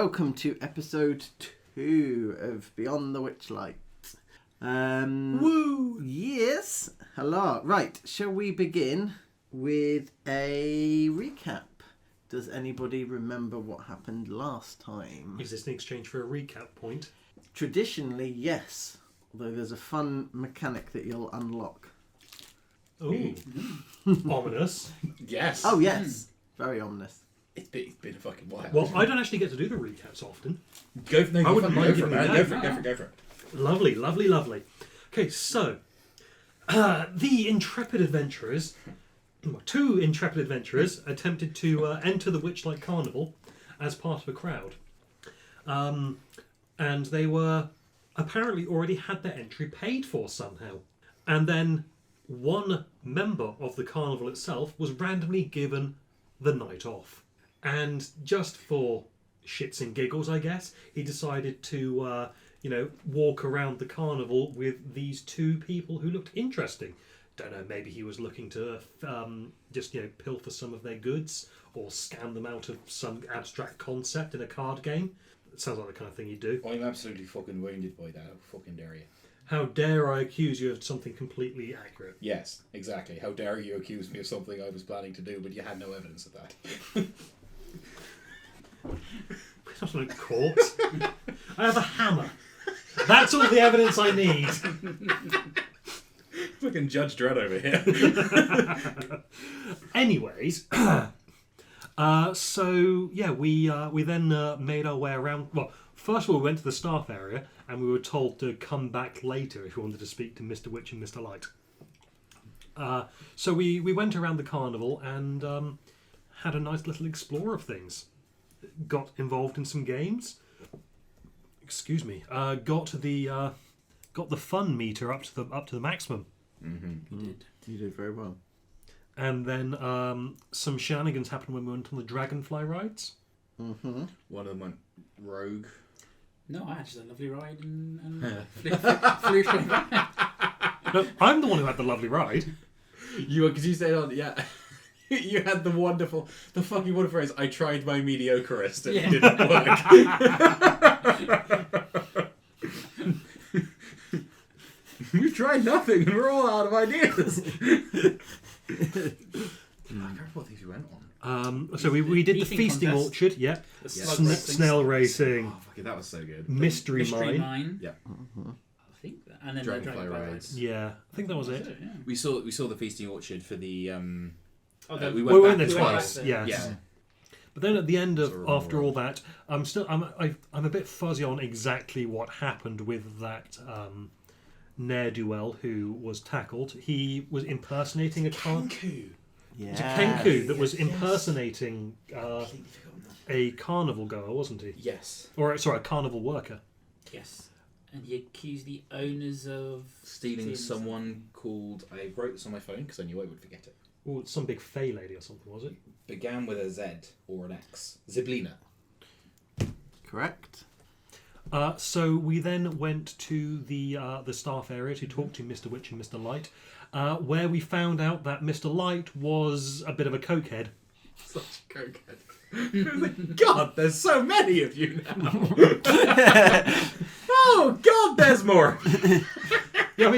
welcome to episode 2 of Beyond the Witchlight. Woo! Yes. Hello. Right, shall we begin with a recap? Does anybody remember what happened last time? Is this in exchange for a recap point? Traditionally, yes. Although there's a fun mechanic that you'll unlock. Ooh. Ominous. Yes. Oh, yes. Very ominous. It's been a fucking while. Well, I don't actually get to do the recaps often. Go for I wouldn't mind it, giving man. you Go that. for it. Lovely, lovely, lovely. Okay, so the intrepid adventurers, two intrepid adventurers, attempted to enter the Witchlight Carnival as part of a crowd. And they were apparently already had their entry paid for somehow. And then one member of the carnival itself was randomly given the night off. And just for shits and giggles, I guess, he decided to, walk around the carnival with these two people who looked interesting. Don't know, maybe he was looking to pilfer some of their goods or scam them out of some abstract concept in a card game. It sounds like the kind of thing you do. I'm absolutely fucking wounded by that. How fucking dare you? How dare I accuse you of something completely accurate? Yes, exactly. How dare you accuse me of something I was planning to do, but you had no evidence of that. We're not in a court. I have a hammer. That's all the evidence I need. Fucking Judge Dredd over here. Anyways, we then made our way around. Well, first of all, we went to the staff area, and we were told to come back later if we wanted to speak to Mr. Witch and Mr. Light. So we went around the carnival and had a nice little explore of things. Got involved in some games. Excuse me. Got the fun meter up to the maximum. Mm-hmm. You did very well. And then some shenanigans happened when we went on the dragonfly rides. Mm-hmm. One of them went rogue. No, I had just a lovely ride and flew straight back. No, I'm the one who had the lovely ride. Because you said yeah. You had the fucking wonderful phrase, I tried my mediocreest and it didn't work. We've tried nothing and we're all out of ideas. I can't remember what things we went on. So we did the Eating feasting contest. orchard, yeah. The Yeah. slug racing. Snail racing, Oh, fuck it, that was so good. mystery mine. mine. Yeah. I think that. And then Dragonfly the dragonfly rides. Yeah, I think that was it. Yeah. We saw the feasting orchard for the We We went there back twice, there. yes. Yeah. But then at the end of Sort of after all right. that, I'm a bit fuzzy on exactly what happened with that ne'er-do-well who was tackled. He was impersonating a Kanku. Yeah. It was a Kenku that was Yes. impersonating Completely forgotten that. a carnival goer, wasn't he? Yes. Or sorry, a carnival worker. Yes. And he accused the owners of Stealing someone called... I wrote this on my phone because I knew I would forget it. Or some big fey lady or something, was it? Began with a Z or an X. Ziblina. Correct. So we then went to the staff area to talk to Mr. Witch and Mr. Light, where we found out that Mr. Light was a bit of a cokehead. Such a cokehead. God, there's so many of you now. Oh, God, there's more. Yeah,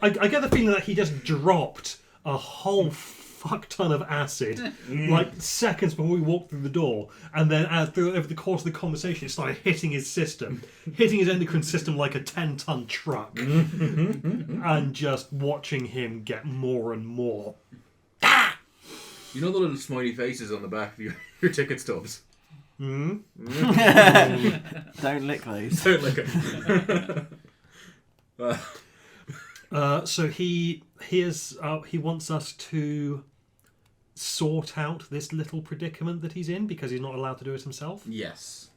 I get the feeling that he just dropped a whole fuck ton of acid like seconds before we walked through the door, and then over the course of the conversation it started hitting his endocrine system like a 10-ton truck, and just watching him get more and more. You know the little smiley faces on the back of your ticket stubs? Don't lick those. Don't look at So he wants us to sort out this little predicament that he's in because he's not allowed to do it himself. Yes.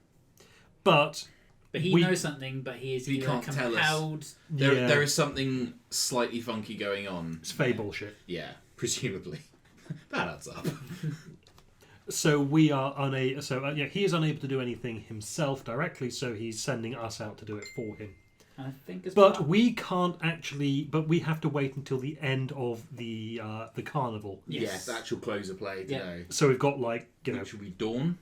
But he knows something, but he He can't tell us. compelled. There is something slightly funky going on. it's fey bullshit. Yeah, presumably. That adds up. So we are unable. So he is unable to do anything himself directly. So he's sending us out to do it for him. I think as But well. we can't actually. But we have to wait until the end of the carnival. Yes. Yes, actual close of play today. So we've got Which will be dawn.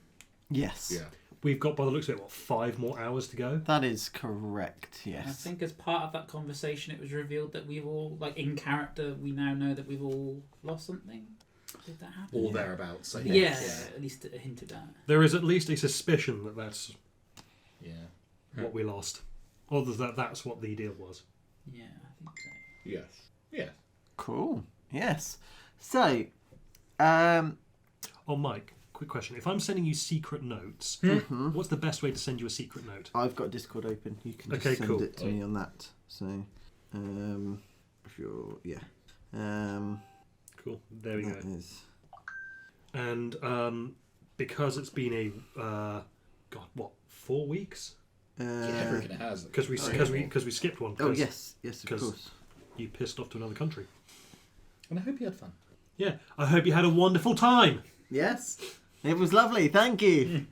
Yes. Yeah. we've got, by the looks of it, 5 more hours to go? That is correct, I yes. think as part of that conversation, it was revealed that we've all, like in character, we now know that we've all lost something. Did that happen? Or thereabouts. I Yeah, think. at least it hinted at. There is at least a suspicion that that's Yeah. what we lost. Or that that's what the deal was. Yeah, I think so. Yes. Yes. Cool. Yes. So, Oh, Mike, quick question. If I'm sending you secret notes, what's the best way to send you a secret note? I've got Discord open. You can just Okay, send cool. it to me on that. So, if you're, yeah. Cool. There we That go. is... And because it's been a 4 weeks? Yeah, I reckon it has. Because we skipped one. Oh, 'cause yes. Yes, of 'cause- course. You pissed off to another country. And I hope you had fun. Yeah. I hope you had a wonderful time. Yes. It was lovely. Thank you.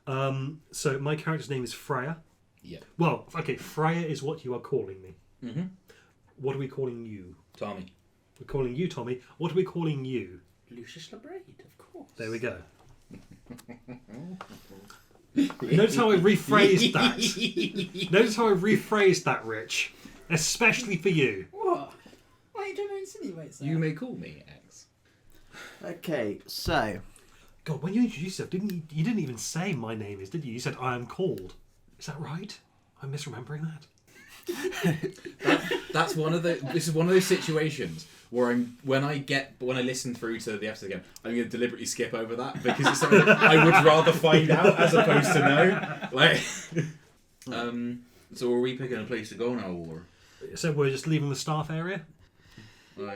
So my character's name is Freya. Yeah. Well, okay, Freya is what you are calling me. Mm-hmm. What are we calling you? Tommy. We're calling you Tommy. What are we calling you? Lucius LeBraid, of course. There we go. Notice how I rephrased that. Notice how I rephrased that, Rich. Especially for you. What? Why are you trying to insinuate so? You may call me X. Okay, so... God, when you introduced yourself, you didn't even say my name is, did you? You said I am called. Is that right? I'm misremembering that. That's one of the. This is one of those situations where when I listen through to the episode again, I'm going to deliberately skip over that because it's something that I would rather find out as opposed to know. Like, so are we picking a place to go now, or? So we're just leaving the staff area Aye.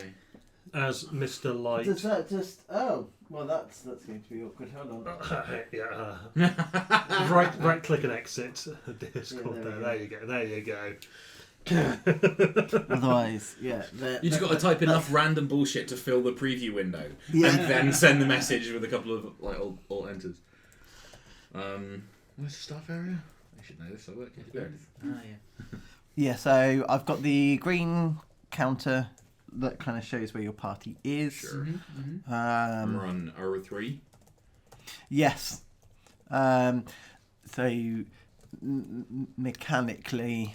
as Mr. Light. Does that just... Oh, well, that's going to be awkward. Hold on. Yeah. Right click and exit. Discord Yeah, there you go. There you go. Otherwise, yeah. You just got to type enough random bullshit to fill the preview window, Yeah. and then send the message with a couple of like alt enters. Where's the staff area? I should know this. I work here. There it is. Ah, yeah. Yeah, so I've got the green counter that kind of shows where your party is. Sure. Mm-hmm. We're on hour 3. Yes. So mechanically,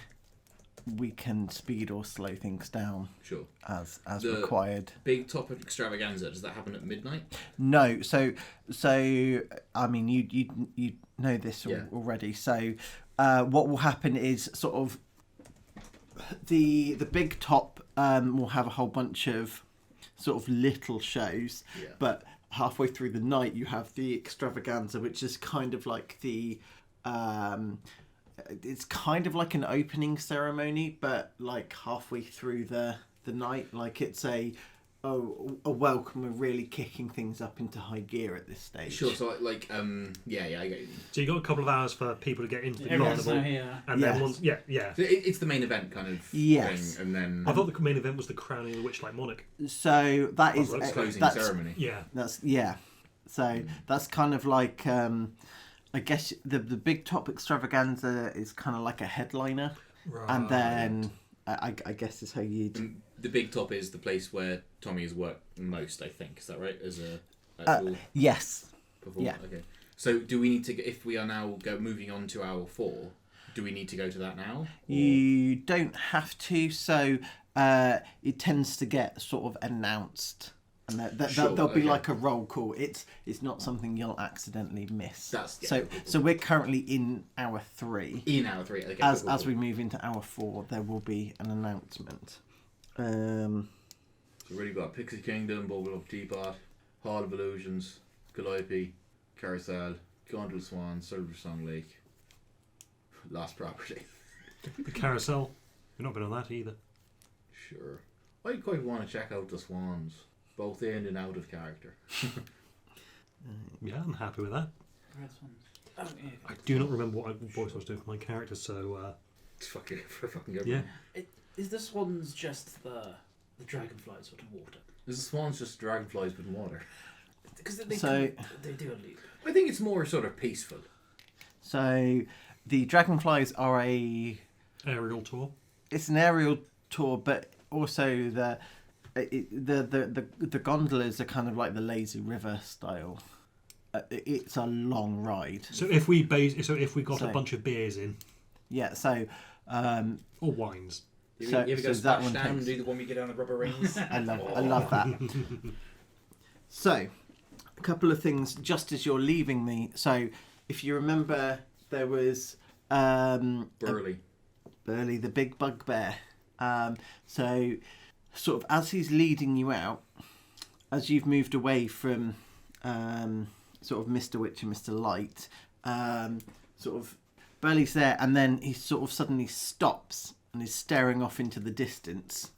we can speed or slow things down Sure. as The- required. Big top extravaganza. Does that happen at midnight? No, so I mean you know this Yeah. already. So what will happen is sort of the big top will have a whole bunch of sort of little shows, Yeah. but halfway through the night you have the extravaganza, which is kind of like the it's kind of like an opening ceremony, but like halfway through the night, like it's a welcome. We're really kicking things up into high gear at this stage. Sure. So like yeah, I get you. So you got a couple of hours for people to get into the Everyone's carnival, now here. and Yes. then once, yeah. So it's the main event kind of Yes. thing, and then I thought the main event was the crowning of the Witchlight Monarch. So that is Well, that's closing that's, ceremony. Yeah. That's yeah. So that's kind of like I guess the big top extravaganza is kind of like a headliner, Right. and then I guess is how you'd. And the big top is the place where Tommy has worked most. I think is that right? As a actual Yes. performer. yeah. Okay. So do we need to? If we are now moving on to hour 4, do we need to go to that now? Or- You don't have to. So it tends to get sort of announced, and Sure, there'll be okay. like a roll call. It's not something you'll accidentally miss. That's- yeah, so cool. so we're currently in hour 3. In hour 3. Okay. As cool. we move into hour 4, there will be an announcement. So we've already got Pixie Kingdom, Bubble Teapot, Hall of Illusions, Calliope, Carousel, Gondola Swan, Silver Song Lake, Lost Property. The carousel. We've not been on that either. Sure. I quite want to check out the swans, both in and out of character. Yeah, I'm happy with that. Where's one? Oh, yeah. I do not remember what voice I was doing for my character, so It's fucking good. yeah. Is the swans just the dragonflies sort of water? Is the swans just dragonflies with water? Because they So- they do a loop. I think it's more sort of peaceful. So the dragonflies are Aerial tour. it's an aerial tour, but also the gondolas are kind of like the lazy river style. it's a long ride. So if we got So- a bunch of beers in Yeah, so or wines, You So- ever so go that splash one down and takes- do the one we get down the rubber rings? I love that. So, a couple of things just as you're leaving so if you remember, there was Burley. Burley, the big bugbear. So, sort of as he's leading you out, as you've moved away from sort of Mr. Witch and Mr. Light, sort of Burley's there, and then he sort of suddenly stops and is staring off into the distance.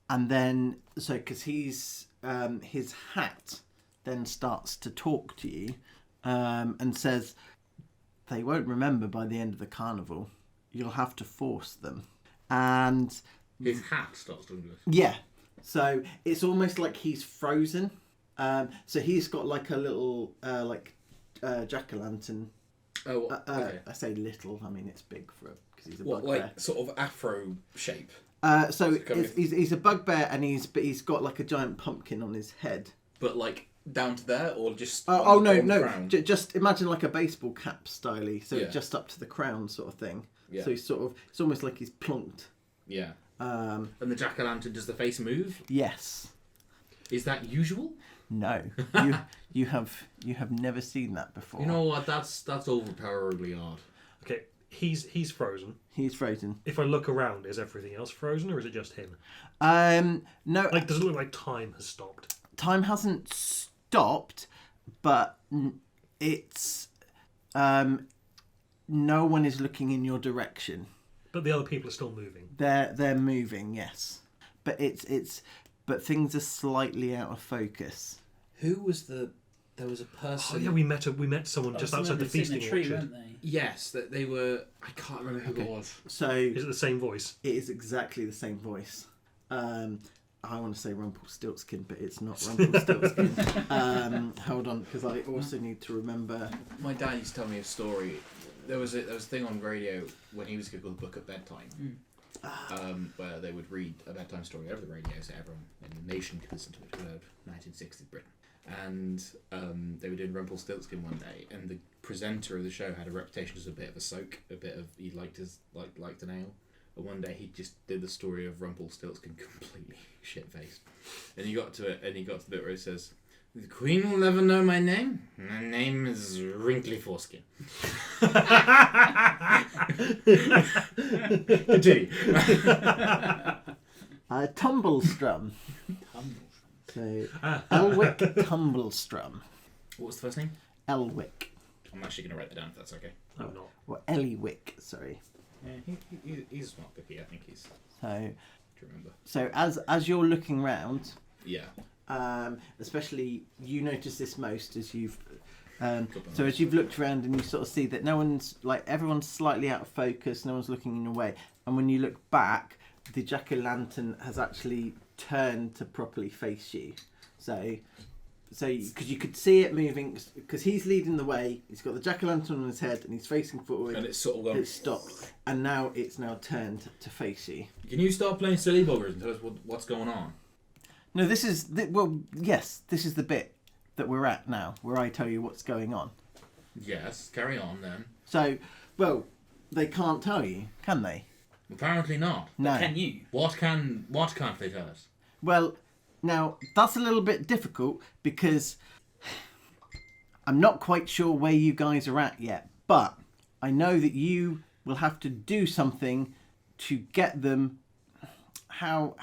And then, so because he's his hat then starts to talk to you and says, they won't remember by the end of the carnival. You'll have to force them. And His hat starts doing this. yeah, so it's almost like he's frozen. So he's got like a little jack-o'-lantern. Oh, okay. I say little, I mean it's big because he's a What, bugbear. like sort of afro shape? So kind of- he's a bugbear, and he's got like a giant pumpkin on his head. But like down to there, or just? Oh on the no! crown? Just imagine like a baseball cap styley, so Yeah. just up to the crown sort of thing. Yeah. So he's sort of, it's almost like he's plonked. Yeah. Um, And the jack-o'-lantern, does the face move? yes. Is that usual? No. you have never seen that before. You know what? That's overpoweringly odd. okay, he's frozen. He's frozen. If I look around, is everything else frozen, or is it just him? No. Like, does it look like time has stopped? Time hasn't stopped, but it's no one is looking in your direction. But the other people are still moving. They're moving, yes, but but things are slightly out of focus. Who was the? There was a person. Oh yeah, we met someone just outside the feasting tree, orchard. weren't they? Yes, that they were. I can't remember who it was. So Is it the same voice? it is exactly the same voice. I want to say Rumpelstiltskin, but it's not Rumpelstiltskin. Hold on, because I also need to remember. My dad used to tell me a story. There was a thing on radio when he was a good book at bedtime, where they would read a bedtime story over the radio, so everyone in the nation could listen to it about 1960s Britain. And they were doing Rumpelstiltskin one day, and the presenter of the show had a reputation as a bit of a soak, he liked an ale. And one day he just did the story of Rumpelstiltskin completely shit faced, and he got to it, and he got to the bit where he says, "The Queen will never know my name. My name is Wrinkly Foreskin." Continue. Tumblestrum. So Elwick Tumblestrum. What was the first name? Elwick. I'm actually going to write that down if that's okay. I'm not. Or Ellywick, sorry. Yeah, he's a smart cookie. I think he's. So Do you remember? so as you're looking round, Yeah. especially you notice this most as you've so as you've looked around and you sort of see that everyone's slightly out of focus, no one's looking in your way, and when you look back, the jack-o'-lantern has actually turned to properly face you. So because you could see it moving, because he's leading the way, he's got the jack-o'-lantern on his head and he's facing forward. And it's sort of gone. It's stopped, and now it's turned to face you. Can you start playing silly buggers and tell us what's going on? No, this is yes, this is the bit that we're at now, where I tell you what's going on. Yes, carry on then. So, well, they can't tell you, can they? Apparently not. No. Can you? What can't they tell us? Well, now that's a little bit difficult because I'm not quite sure where you guys are at yet, but I know that you will have to do something to get them. How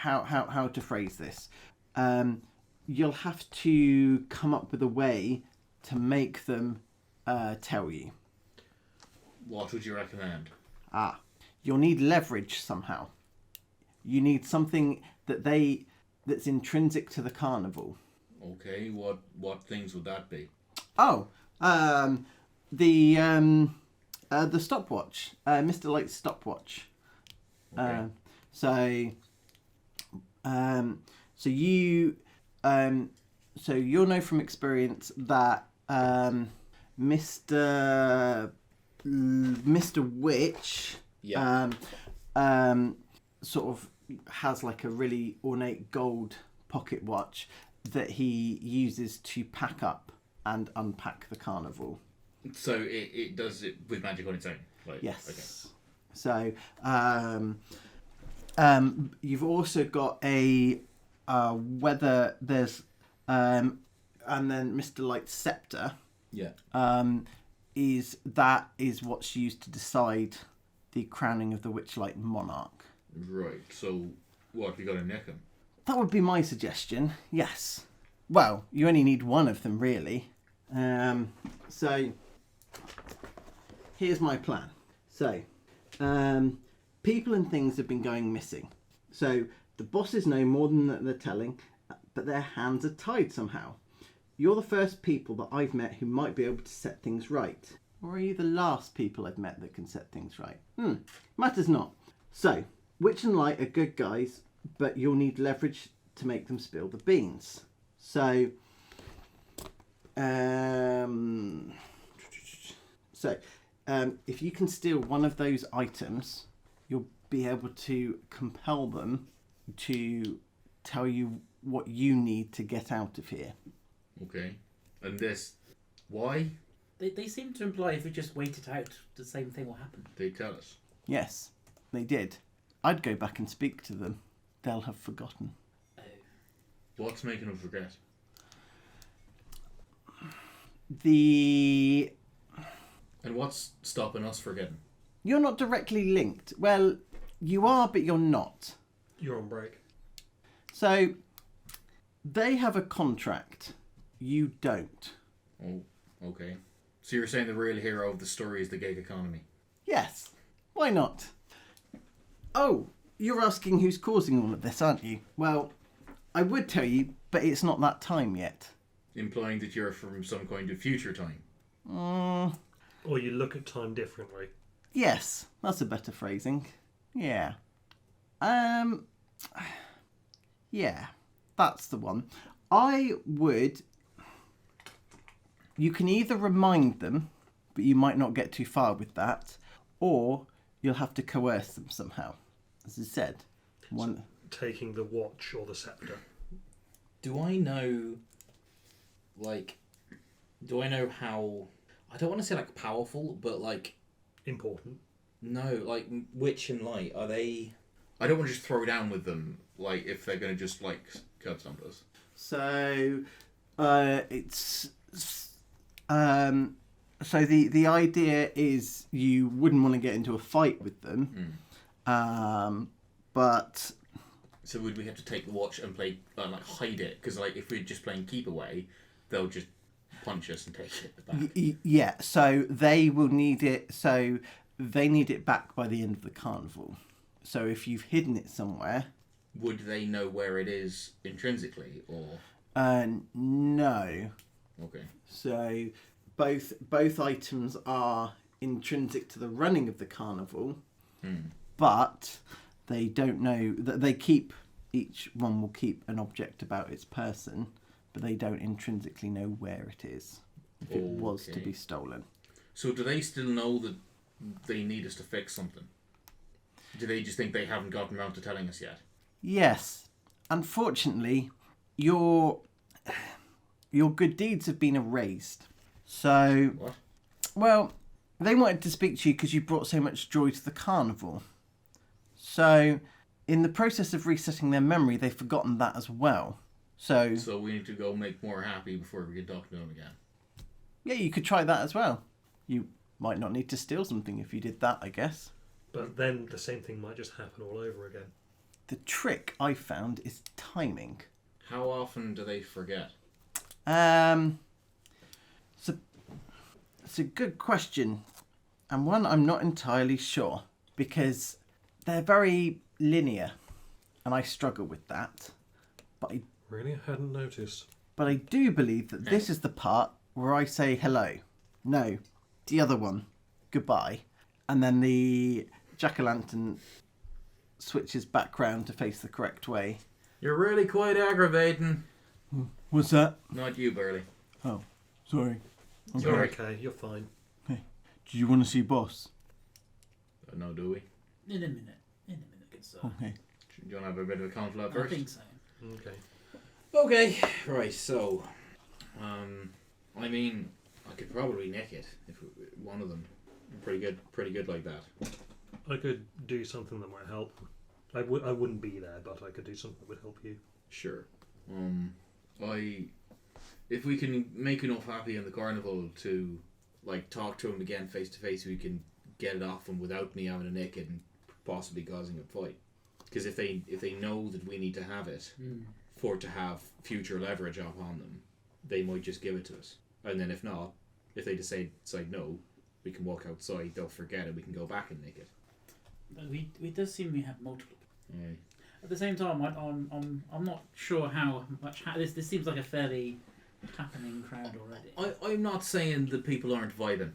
to phrase this? You'll have to come up with a way to make them tell you. What would you recommend? You'll need leverage somehow. You need something that's intrinsic to the carnival. Okay, what things would that be? Oh, the stopwatch, Mr. Light's stopwatch. Okay. So you'll know from experience that Mr. Witch, Yeah. sort of has like a really ornate gold pocket watch, that he uses to pack up and unpack the carnival. So it does it with magic on its own? Like, Yes. Okay. So you've also got a whether there's and then Mr. Light's scepter. Yeah. Is what's used to decide the crowning of the Witchlight Monarch. Right. So what have you got to neck him? That would be my suggestion. Yes. Well, you only need one of them, really. So here's my plan. So people and things have been going missing. So the bosses know more than they're telling, but their hands are tied somehow. You're the first people that I've met who might be able to set things right. Or are you the last people I've met that can set things right? Matters not. So, Witch and Light are good guys, but you'll need leverage to make them spill the beans. So, if you can steal one of those items, you'll be able to compel them to tell you what you need to get out of here. Okay. And this, why? They seem to imply if we just wait it out, the same thing will happen. They tell us. Yes, they did. I'd go back and speak to them. They'll have forgotten. Oh. What's making them forget? And what's stopping us forgetting? You're not directly linked. Well, you are, but you're not. You're on break. So, they have a contract. You don't. Oh, okay. So you're saying the real hero of the story is the gig economy? Yes. Why not? Oh, you're asking who's causing all of this, aren't you? Well, I would tell you, but it's not that time yet. Implying that you're from some kind of future time? Or you look at time differently. Yes, that's a better phrasing. Yeah. Yeah, that's the one. You can either remind them, but you might not get too far with that, or you'll have to coerce them somehow. As I said, one... Taking the watch or the scepter. Do I know how... I don't want to say, like, powerful, but, like... Important. No, like, Witch and Light, are they... I don't want to just throw down with them, like, if they're going to just, like, curb stomp us. So, it's... So the idea is you wouldn't want to get into a fight with them, but... So would we have to take the watch and play, like, hide it? Because, like, if we're just playing keep away, they'll just punch us and take it back. Yeah, so they will need it, so they need it back by the end of the carnival. So if you've hidden it somewhere... Would they know where it is intrinsically, or...? No. Okay. So both items are intrinsic to the running of the carnival, but they don't know that each one will keep an object about its person, but they don't intrinsically know where it is if it was to be stolen. So do they still know that they need us to fix something? Do they just think they haven't gotten around to telling us yet? Yes. Unfortunately, your good deeds have been erased. So... What? Well, they wanted to speak to you because you brought so much joy to the carnival. So, in the process of resetting their memory, they've forgotten that as well. So we need to go make more happy before we can talk to them again. Yeah, you could try that as well. You might not need to steal something if you did that, I guess. But then the same thing might just happen all over again. The trick I found is timing. How often do they forget? It's a good question, and one I'm not entirely sure, because they're very linear, and I struggle with that. But Really? I hadn't noticed. But I do believe that this is the part where I say hello. No, the other one, goodbye. And then the jack-o'-lantern switches back round to face the correct way. You're really quite aggravating. What's that? Not you, Burley. Oh, sorry. Okay. You're okay, you're fine. Hey, do you want to see Boss? No, do we? In a minute, good sir. Okay. Do you want to have a bit of a conflict I first? think so. Okay. Okay, right. So, I mean, I could probably nick it if one of them. Pretty good like that. I could do something that might help. I wouldn't be there, but I could do something that would help you. Sure. If we can make enough happy in the carnival to like talk to him again face to face, we can get it off him without me having a nick and possibly causing a fight. Because if they know that we need to have it for to have future leverage upon them, they might just give it to us. And then if not, if they decide no, we can walk outside. They'll forget it. We can go back and nick it. We does seem we have multiple. Yeah. At the same time, I'm not sure how much. This seems like a fairly happening crowd already. I'm not saying that people aren't vibing.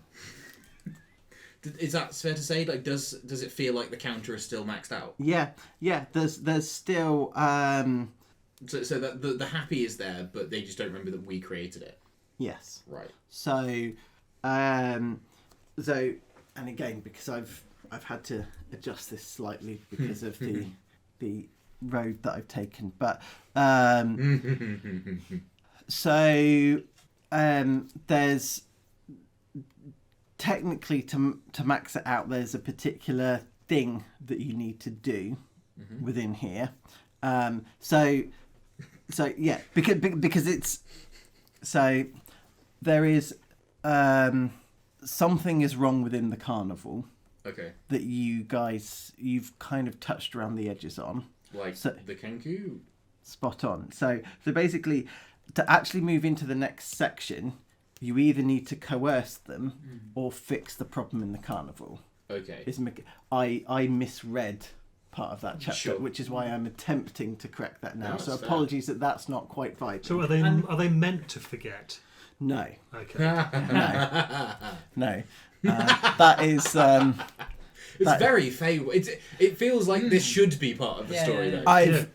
Is that fair to say? Like, does it feel like the counter is still maxed out? Yeah. There's still. So that the happy is there, but they just don't remember that we created it. Yes. Right. So, and again, because I've had to adjust this slightly because of the road that I've taken, but so there's technically to max it out. There's a particular thing that you need to do within here. So yeah, because it's so there is something is wrong within the carnival. Okay. That you've kind of touched around the edges on. Like so, the Kenku? Spot on. So basically, to actually move into the next section, you either need to coerce them or fix the problem in the carnival. Okay. I misread part of that chapter, Sure. which is why I'm attempting to correct that now. No, so that's fair. apologies that that's not quite vibing. So are they meant to forget? No. Okay. No. That is... it's very favourable. It feels like this should be part of the story, though.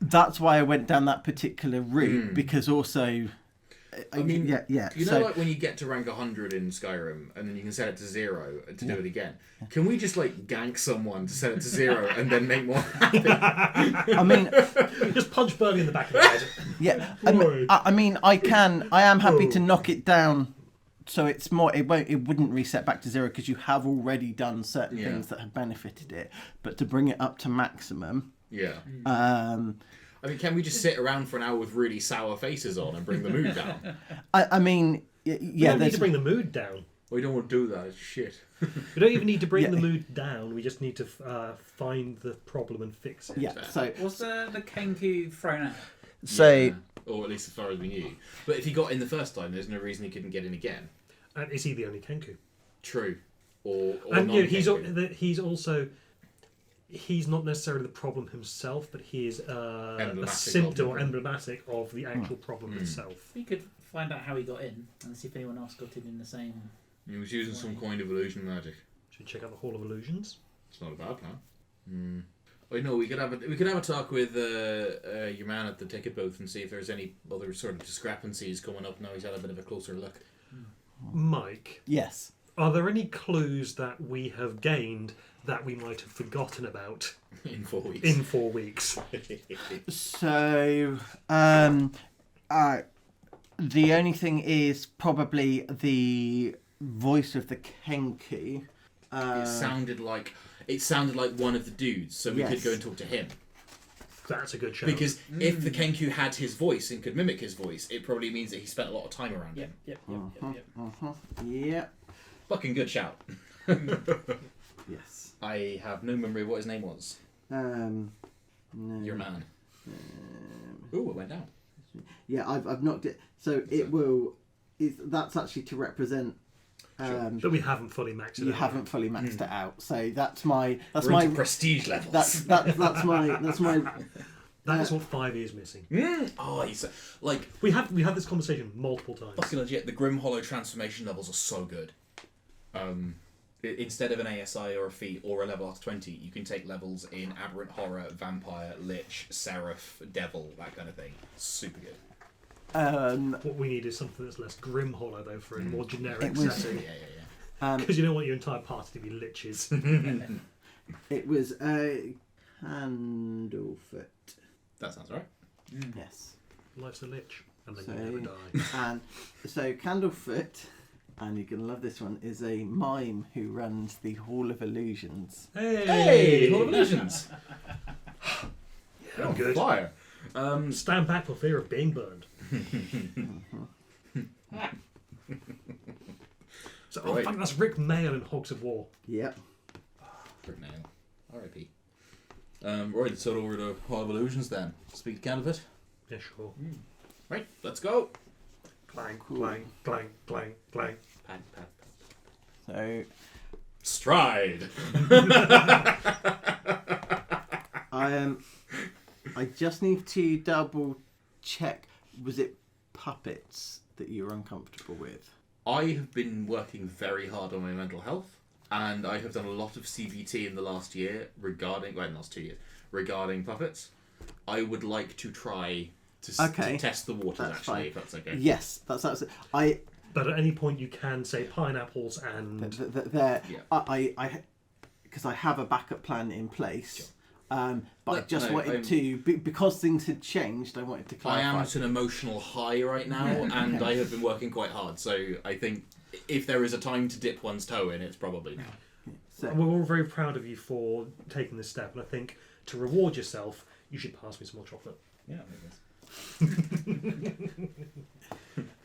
That's why I went down that particular route, because also... I mean, yeah. You know, like when you get to rank 100 in Skyrim, and then you can set it to 0 to do it again. Can we just like gank someone to set it to 0 and then make more happy? I mean, just punch Burley in the back of the head. Yeah, I mean, I am happy to knock it down, so it's more. It wouldn't reset back to 0 because you have already done certain things that have benefited it. But to bring it up to maximum, I mean, can we just sit around for an hour with really sour faces on and bring the mood down? I mean, yeah. We don't need to bring the mood down. We don't want to do that. It's shit. We don't even need to bring the mood down. We just need to find the problem and fix it. Yeah. So was the Kenku thrown out? So, or at least as far as we knew. But if he got in the first time, there's no reason he couldn't get in again. And is he the only Kenku? Or and non-Kenku. he's also. He's not necessarily the problem himself, but he is a symptom or emblematic of the actual problem itself. We could find out how he got in and see if anyone else got in the same. He was using some kind of illusion magic. Should we check out the Hall of Illusions? It's not a bad plan. I know we could have a talk with your man at the ticket booth and see if there's any other sort of discrepancies coming up now he's had a bit of a closer look. Mike. Yes. Are there any clues that we have gained that we might have forgotten about in 4 weeks? In 4 weeks. So, the only thing is probably the voice of the Kenku. It sounded like one of the dudes, so we could go and talk to him. That's a good show. Because if the Kenku had his voice and could mimic his voice, it probably means that he spent a lot of time around him. Yep. Fucking good shout. Yes. I have no memory of what his name was. No. Your man. Ooh, it went down. Yeah, I've knocked it. So it will. That's actually to represent. That we haven't fully maxed it out. You haven't fully maxed it out. So that's my prestige levels. That's my. That is what 5 is missing. Oh, he's like we had this conversation multiple times. Fucking legit. The Grim Hollow transformation levels are so good. Instead of an ASI or a feat or a level up to 20, you can take levels in Aberrant Horror, Vampire, Lich, Seraph, Devil, that kind of thing. Super good. What we need is something that's less Grim Hollow, though, for a more generic was- setting. Yeah. Because you don't want your entire party to be liches. It was a Candlefoot. That sounds right. Yes. Life's a lich, and then So- you never die. And so Candlefoot, and you're going to love this one, is a mime who runs the Hall of Illusions. Hey, Hall of Illusions. Yeah, I'm On good. fire. Stand back for fear of being burned. So, Right. fuck, that's Rick Mail in Hogs of War. Yep. Rick Nail. R.I.P. Right, let's head over to Hall of Illusions then. Speak to Candlefoot. Yeah, sure. Right, let's go. Clang, clang, clang, clang, clang. Pat, pat, pat. So Stride. I just need to double check. Was it puppets that you were uncomfortable with? I have been working very hard on my mental health, and I have done a lot of CBT in the last year regarding, well, last 2 years, regarding puppets. I would like to try to test the waters, That's actually, fine. if that's okay. Yes, that's absolutely. But at any point you can say pineapples and... There, Yeah. I because I have a backup plan in place. Sure. But I just wanted to, because things had changed, I wanted to I clarify. am at an emotional high right now, and I have been working quite hard, so I think if there is a time to dip one's toe in, it's probably now. So, We're all very proud of you for taking this step, and I think to reward yourself, you should pass me some more chocolate. Yeah,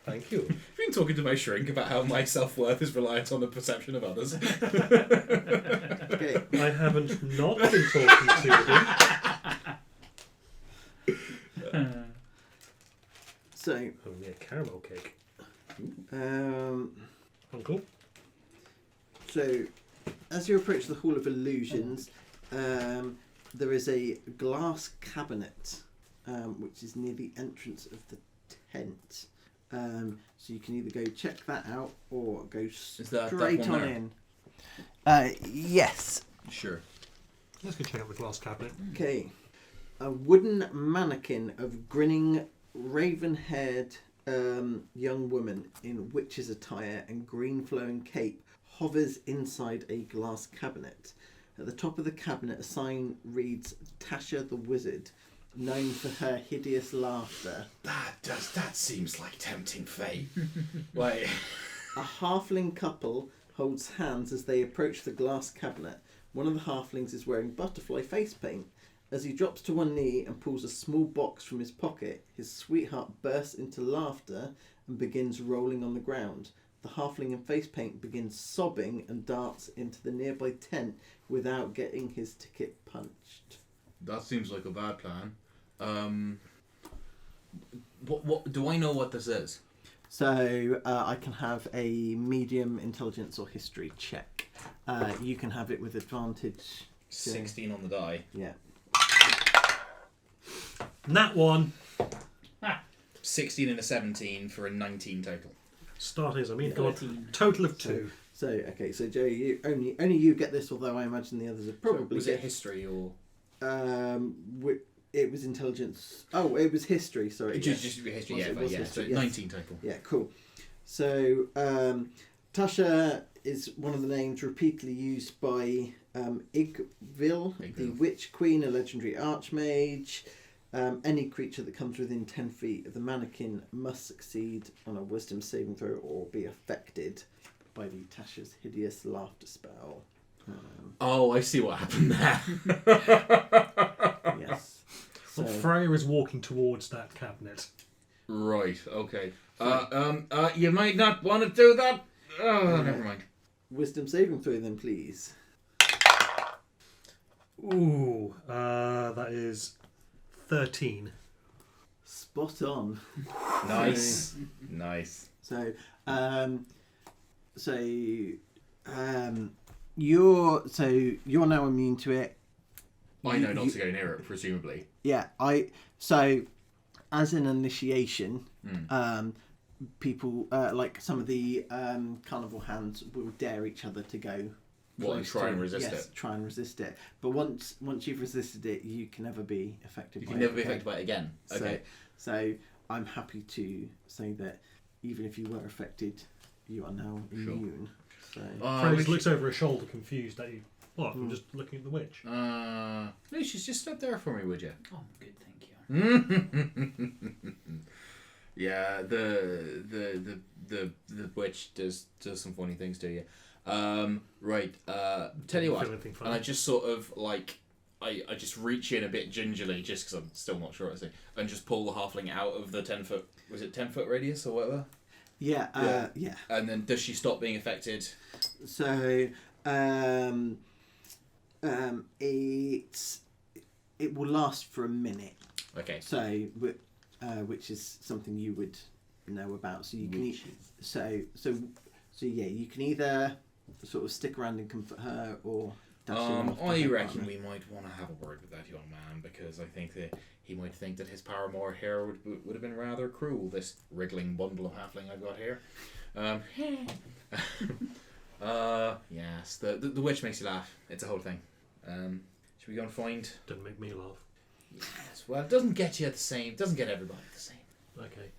Thank you. I've been talking to my shrink about how my self-worth is reliant on the perception of others. okay. I haven't not been talking to him. So, Oh yeah, caramel cake. Uncle? so as you approach the Hall of Illusions, there is a glass cabinet, which is near the entrance of the tent. So you can either go check that out or go that straight one on there? in. Yes. Sure. Let's go check out the glass cabinet. Okay. A wooden mannequin of grinning, raven-haired young woman in witch's attire and green flowing cape hovers inside a glass cabinet. At the top of the cabinet, a sign reads Tasha the Wizard, known for her hideous laughter. That seems like tempting fate. Like, A halfling couple holds hands as they approach the glass cabinet. One of the halflings is wearing butterfly face paint. As he drops to one knee and pulls a small box from his pocket, his sweetheart bursts into laughter and begins rolling on the ground. The halfling in face paint begins sobbing and darts into the nearby tent without getting his ticket punched. that seems like a bad plan. What do I know what this is? So I can have a medium intelligence or history check. You can have it with advantage. 16 on the die. Yeah. Nat one. 16 and a 17 for a 19 total. Starting as I mean, God. 13. Total of 2. So okay, so Joe, you only you get this, although I imagine the others would probably Was get. it history or It was intelligence. Oh, it was history. Sorry. just history? Was Yeah, it- but was yeah. history, So yes. 19 total. Yeah, cool. So Tasha is one of the names repeatedly used by Igville, the Igville. Witch Queen, a legendary archmage. Any creature that comes within 10 feet of the mannequin must succeed on a wisdom saving throw or be affected by the Tasha's hideous laughter spell. Oh, I see what happened there. Yes. So, Well, Freya is walking towards that cabinet. Right. Okay. You might not want to do that. Oh, never mind. wisdom saving throw then, please. Ooh, that is 13. Spot on. Nice. Nice. So, you're now immune to it. I know not to go near it, presumably. Yeah, as an initiation, people like some of the carnival hands will dare each other to go. What, and close try to and it. resist Yes, it? try and resist it. But once you've resisted it, you can never be affected. You by can never it be again. affected by it again. Okay. So I'm happy to say that even if you were affected, you are now immune. So Freya just looks over her shoulder, confused at you. What? I'm just looking at the witch. No, she's just stood there for me, would you? Oh, good, thank you. Yeah, the witch does some funny things to you. Right. Tell you what, Feel anything funny? and I just sort of like I just reach in a bit gingerly, just because I'm still not sure what to say, and just pull the halfling out of the 10-foot. Was it 10-foot radius or whatever? Yeah. And then does she stop being affected? So, it will last for a minute. Okay. So, which is something you would know about. So you can you can either sort of stick around and comfort her, or dash her off to I her reckon partner. we might want to have a word with that young man, because I think that he might think that his paramour here would have been rather cruel. This wriggling bundle of halfling I've got here. Yes, the witch makes you laugh. It's a whole thing. Should we go and find? Doesn't make me laugh. Yes. Well, it doesn't get you the same. It doesn't get everybody the same. Okay.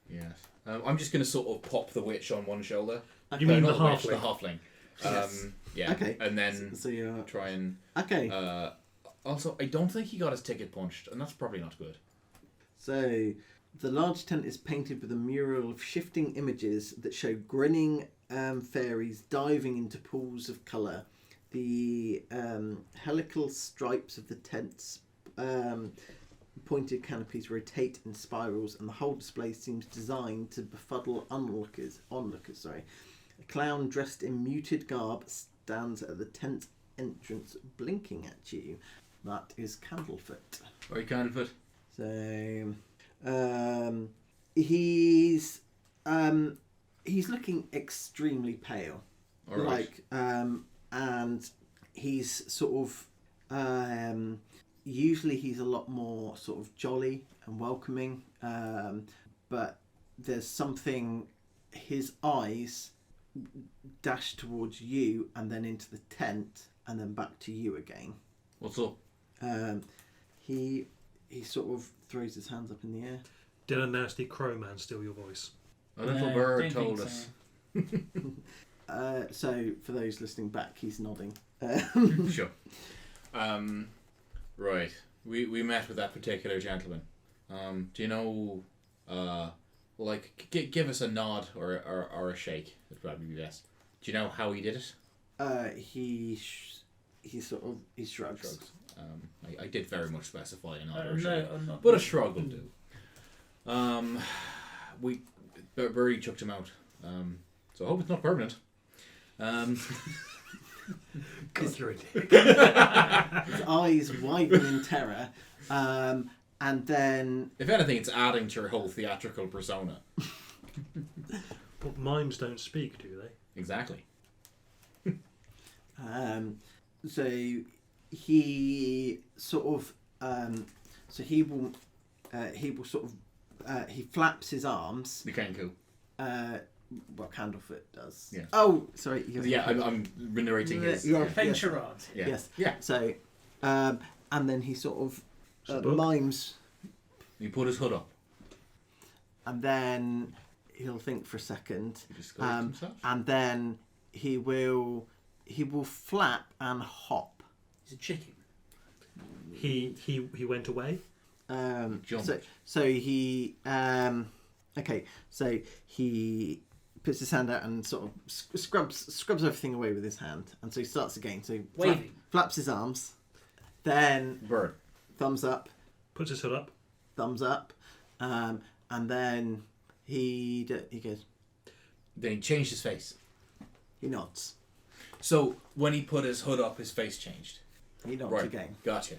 Yes. I'm just going to sort of pop the witch on one shoulder. You mean not the witch, halfling? the halfling. Yes. Yeah. Okay. And then So you're try and. okay. Also, I don't think he got his ticket punched, and that's probably not good. So, the large tent is painted with a mural of shifting images that show grinning fairies diving into pools of colour. The helical stripes of the tent's pointed canopies rotate in spirals, and the whole display seems designed to befuddle onlookers. A clown dressed in muted garb stands at the tent entrance, blinking at you. That is Candlefoot. Right, Candlefoot. So, he's looking extremely pale. All right. And he's sort of usually he's a lot more sort of jolly and welcoming, but there's something, his eyes dash towards you and then into the tent and then back to you again. What's up? He sort of throws his hands up in the air. Did a nasty crow man steal your voice? A little No, bird don't told think us. So for those listening back, he's nodding. Sure. Right. We met with that particular gentleman. Do you know? Give us a nod or a shake. Would probably be best. Do you know how he did it? He shrugs. I did very much specify a nod or a No, shake, I'm not. but a shrug will do. Birdie chucked him out. So I hope it's not permanent. God, you're a dick. His eyes widen in terror, and then If anything, it's adding to your whole theatrical persona. But mimes don't speak, do they? Exactly. so he sort of he will sort of he flaps his arms. The Kenku. What Candlefoot does. Yeah. Oh, sorry. Yeah, I'm narrating his. Yeah. Feng charade. Yeah. Yes. Yeah. So, and then he sort of Book. mimes, He put his hood up. and then he'll think for a second, He disguised himself. and then he will flap and hop. He's a chicken. He went away. Jumped. So he okay. So he puts his hand out and sort of scrubs everything away with his hand, and so he starts again. So Waving. flaps his arms, then Bird. thumbs up, Puts his hood up. thumbs up, and then he goes. Then he changed his face. He nods. So when he put his hood up, his face changed. He nods Right. again. Gotcha.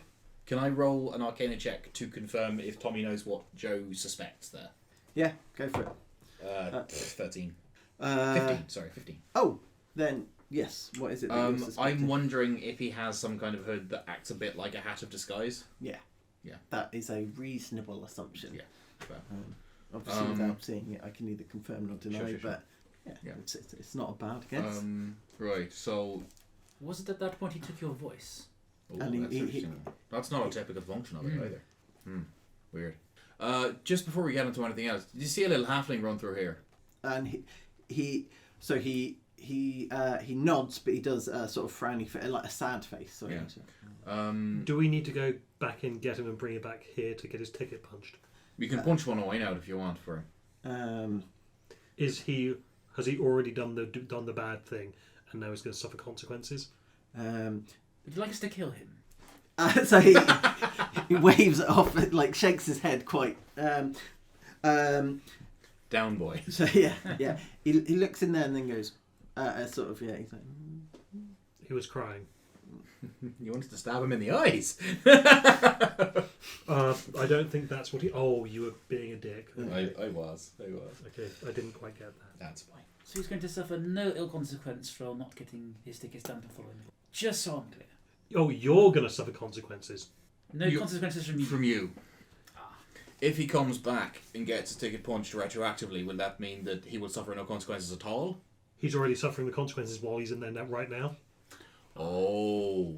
Can I roll an Arcana check to confirm if Tommy knows what Joe suspects there? Yeah, go for it. 13. 15. 15. Sorry, 15. Oh, then yes. What is it? That you're I'm suspecting? wondering if he has some kind of hood that acts a bit like a hat of disguise. Yeah. Yeah. That is a reasonable assumption. Yeah. Fair. Obviously, without seeing it, I can neither confirm nor deny. Sure. But yeah, Yeah. it's not a bad guess. Right. So. Was it at that point he took your voice? Oh, And that's he- interesting. That's not a typical function of it either. Weird. Just before we get into anything else, did you see a little halfling run through here? And he nods, but he does sort of frowny face, like a sad face. Sorry. Yeah. Do we need to go back and get him and bring him back here to get his ticket punched? You can punch one away now if you want for him. Has he already done the bad thing and now he's going to suffer consequences? Would you like us to kill him? So he waves it off, like shakes his head quite. Down boy. So yeah. He looks in there and then goes, sort of, yeah. He's like, He was crying. You wanted to stab him in the eyes. I don't think that's what he... Oh, you were being a dick. I was. Okay, I didn't quite get that. That's fine. So he's going to suffer no ill consequence for not getting his tickets done before him. Just so I'm clear. Oh, you're going to suffer consequences. No consequences from you. From you. If he comes back and gets his ticket punched retroactively, will that mean that he will suffer no consequences at all? He's already suffering the consequences while he's in there right now. Oh.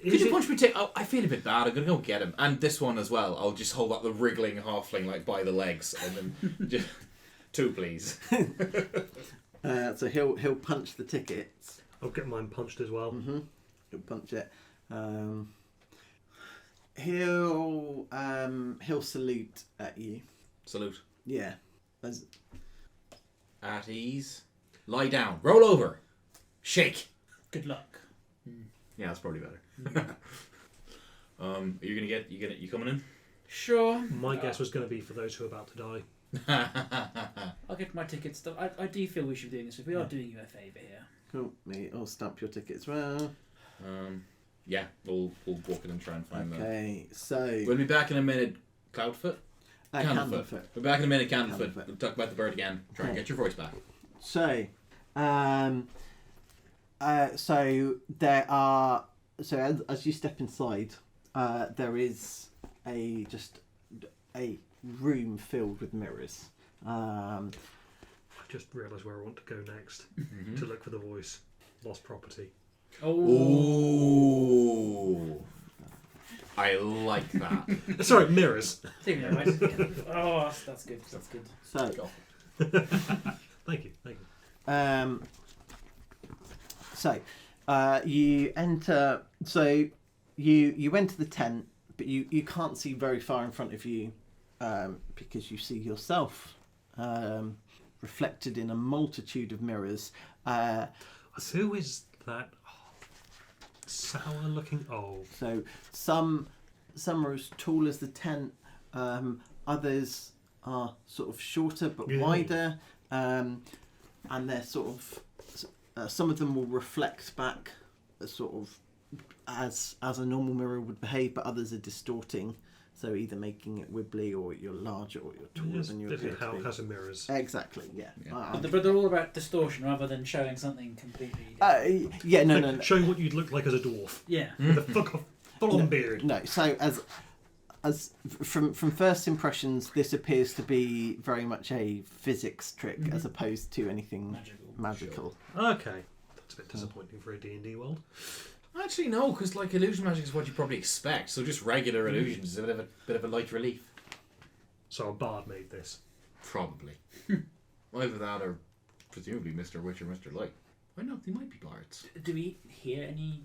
Could you punch me? I feel a bit bad. I'm going to go get him. And this one as well. I'll just hold up the wriggling halfling like by the legs. And then just... 2, please. so he'll punch the tickets. I'll get mine punched as well. Mm-hmm. He'll punch it. He'll salute at you. Salute. Yeah. At ease. Lie down. Roll over. Shake. Good luck. Yeah, that's probably better. Are you gonna get you coming in? Sure. My guess was going to be for those who are about to die. I'll get my tickets done. I do feel we should be doing this. We are doing you a favour here. Cool. I'll stamp your ticket as well. Yeah, we'll walk in and try and find them. Okay, so We'll be back in a minute, Cloudfoot. Candlefoot. We're back in a minute, Candlefoot. Candlefoot. We'll talk about the bird again. Try and get your voice back. So, so there are. So as you step inside, there is just a room filled with mirrors. I just realised where I want to go next to look for the voice. Lost property. Oh. I like that. Sorry, mirrors. Oh, that's good. That's good. So, Thank you. So, you enter. So, you enter the tent, but you can't see very far in front of you because you see yourself reflected in a multitude of mirrors. Who is that sour-looking? Oh, So some are as tall as the tent. Others are sort of shorter but wider, and they're sort of. Some of them will reflect back, sort of as a normal mirror would behave, but others are distorting. So either making it wibbly, or you're larger, or you're taller than you appear to be. House of mirrors. Exactly, yeah. But they're all about distortion rather than showing something completely. Yeah, no. Showing what you'd look like as a dwarf. Yeah. With a full-on beard. No, so as from first impressions, this appears to be very much a physics trick as opposed to anything magical. Okay, that's a bit disappointing for a D&D world. Actually, no, because like illusion magic is what you probably expect. So just regular illusions is a bit of a light relief. So a bard made this. Probably. Either that or presumably Mr. Witch or Mr. Light. Why not? They might be bards. Do we hear any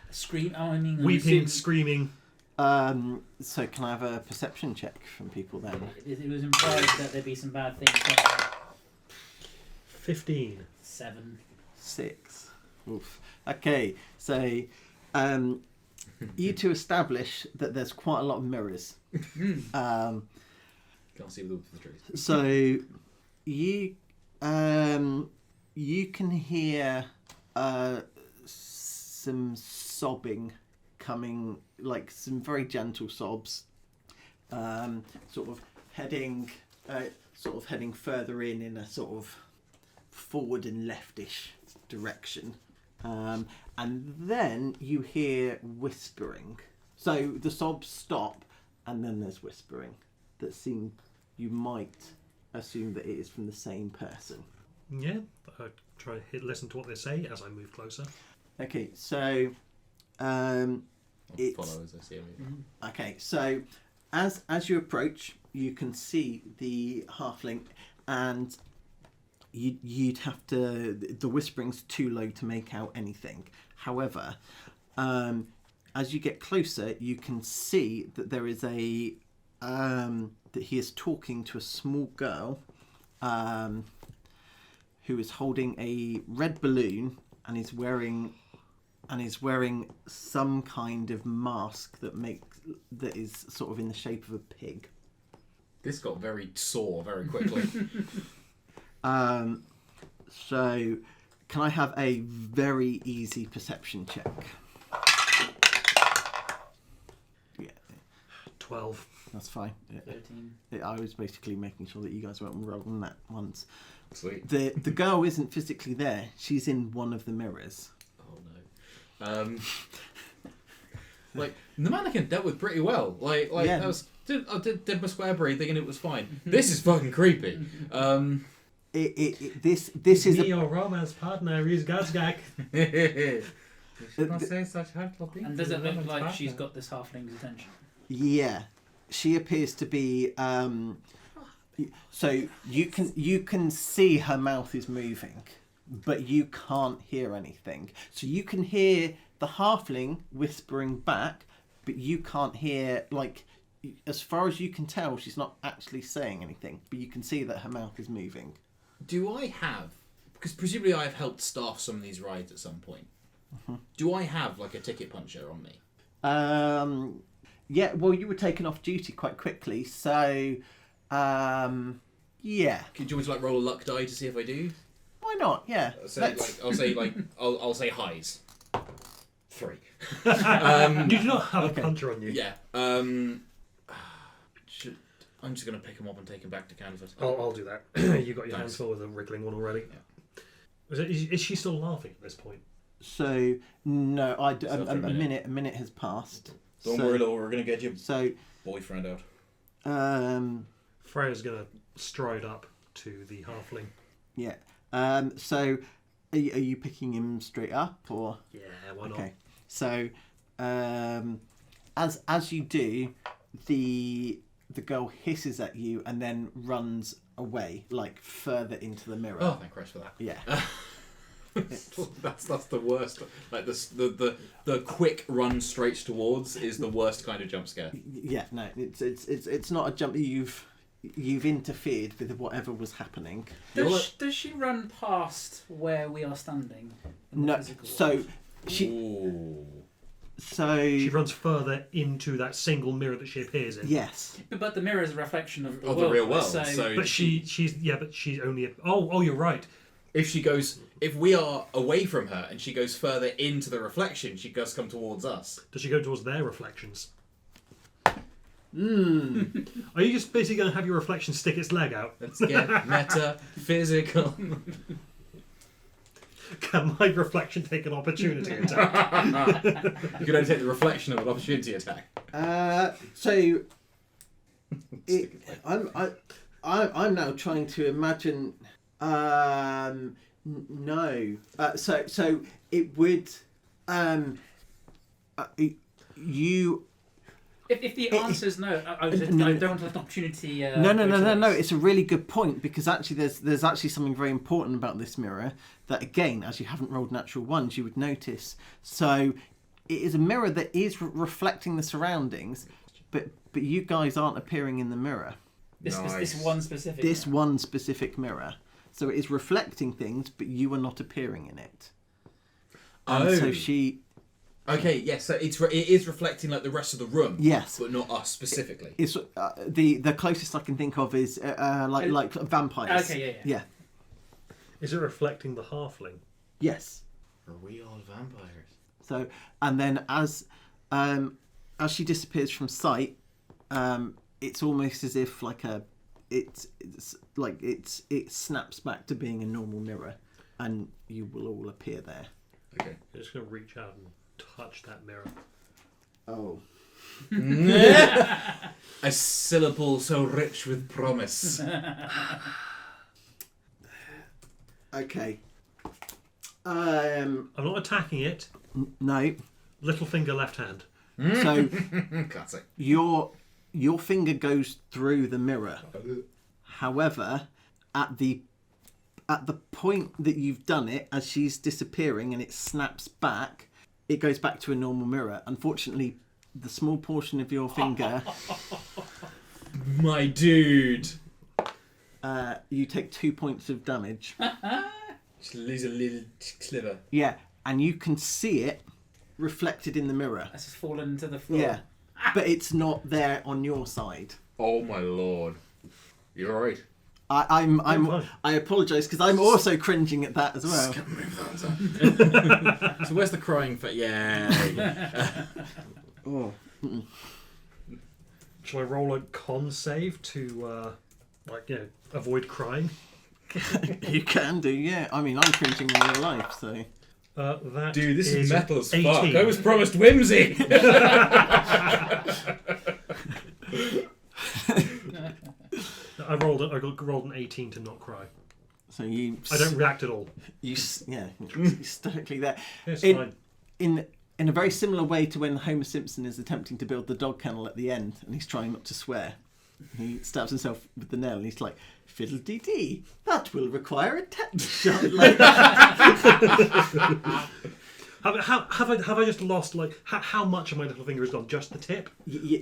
scream? Oh, I mean, Weeping, screaming. So can I have a perception check from people then? It was implied that there'd be some bad things happening. 15. 7. 6. Oof. Okay, so you two establish that there's quite a lot of mirrors. Can't see the trees. So you can hear some sobbing coming, like some very gentle sobs, sort of heading further in a sort of forward and leftish direction. And then you hear whispering. So the sobs stop, and then there's whispering that you might assume that it is from the same person. Yeah, I try to listen to what they say as I move closer. Okay, so it's follow as I see him. okay. So as you approach, you can see the halfling, and you'd have to. The whispering's too low to make out anything. However, as you get closer, you can see that there is a that he is talking to a small girl who is holding a red balloon and is wearing some kind of mask that is sort of in the shape of a pig. This got very sore very quickly. So, can I have a very easy perception check? Yeah, 12. that's fine. Yeah. 13. I was basically making sure that you guys weren't rolling that once. Sweet. The girl isn't physically there. She's in one of the mirrors. Oh no. Like the mannequin dealt with pretty well. Like Yeah. I did my square breathing and it was fine. This is fucking creepy. This is Me, your romance partner is Gazgak. Not say such hurtful things. And does it look like she's got this halfling's attention? yeah. She appears to be. So you can see her mouth is moving, but you can't hear anything. So you can hear the halfling whispering back, but you can't hear, like, as far as you can tell, she's not actually saying anything, but you can see that her mouth is moving. Do I have? Because presumably I've helped staff some of these rides at some point. Mm-hmm. Do I have like a ticket puncher on me? Yeah. Well, you were taken off duty quite quickly, so yeah. Do you want me to like roll a luck die to see if I do? Why not? Yeah. I'll say highs. 3. You do not have Okay. a puncher on you. Yeah. I'm just gonna pick him up and take him back to Canvas. I'll do that. You got your hands Thanks. full with a wriggling one already. Yeah. Is she still laughing at this point? So no, a for a minute. minute has passed. Don't So- worry, Laura, we're gonna get your So boyfriend out. Freya's going to stride up to the halfling. yeah. So are you picking him straight up or? Yeah, why not? Okay. So as you do, the girl hisses at you and then runs away, like further into the mirror. Oh, thank Christ for that. Yeah. That's the worst. Like the quick run straight towards is the worst kind of jump scare. Yeah. No, it's not a jump. You've interfered with whatever was happening. Does she run past where we are standing? in the No. physical So world? She runs further into that single mirror that she appears in. yes. But the mirror is a reflection of Of the real world. So, So But she's only... Oh, you're right. if we are away from her and she goes further into the reflection, she does come towards us. Does she go towards their reflections? Mm. Are you just basically going to have your reflection stick its leg out? Let's get metaphysical. Can my reflection take an opportunity attack? You can only take the reflection of an opportunity attack. So I'm now trying to imagine. No. So it would. You. If the answer is no, I don't want an opportunity. No. It's a really good point because actually, there's actually something very important about this mirror that, again, as you haven't rolled natural ones, you would notice. So, it is a mirror that is reflecting the surroundings, but you guys aren't appearing in the mirror. This Nice. one specific. This mirror. one specific mirror. So it is reflecting things, but you are not appearing in it. And so she. Okay, yes, so it is reflecting like the rest of the room. Yes. But not us specifically. It's the closest I can think of is like vampires. Okay, yeah. Is it reflecting the halfling? Yes. Are we all vampires? So and then as she disappears from sight, it's almost as if like it snaps back to being a normal mirror, and you will all appear there. Okay. I'm just going to reach out and touch that mirror. Oh. A syllable so rich with promise. Okay. I'm not attacking it. No. Little finger, left hand. So Classic. your finger goes through the mirror. However, at the point that you've done it, as she's disappearing and it snaps back, it goes back to a normal mirror. Unfortunately, the small portion of your finger, My dude. you take 2 points of damage. Just lose a little sliver. Yeah, and you can see it reflected in the mirror. That's just fallen into the floor. Yeah, but it's not there on your side. Oh my lord. You're alright. I fine. apologise because I'm also cringing at that as well. So where's the crying for? Yeah. Oh. Shall I roll a con save to, avoid crying? You can do, yeah. I mean, I'm cringing in real life, so. That Dude, this is metal as 18. fuck. I was promised whimsy. I rolled an 18 to not cry. So you. I don't react at all. You're stoically there. It's fine. In a very similar way to when Homer Simpson is attempting to build the dog kennel at the end, and he's trying not to swear. He stabs himself with the nail, and he's like, "Fiddle-dee-dee, that will require a tetanus shot." Like, Have I just lost how much of my little finger has gone? Just the tip,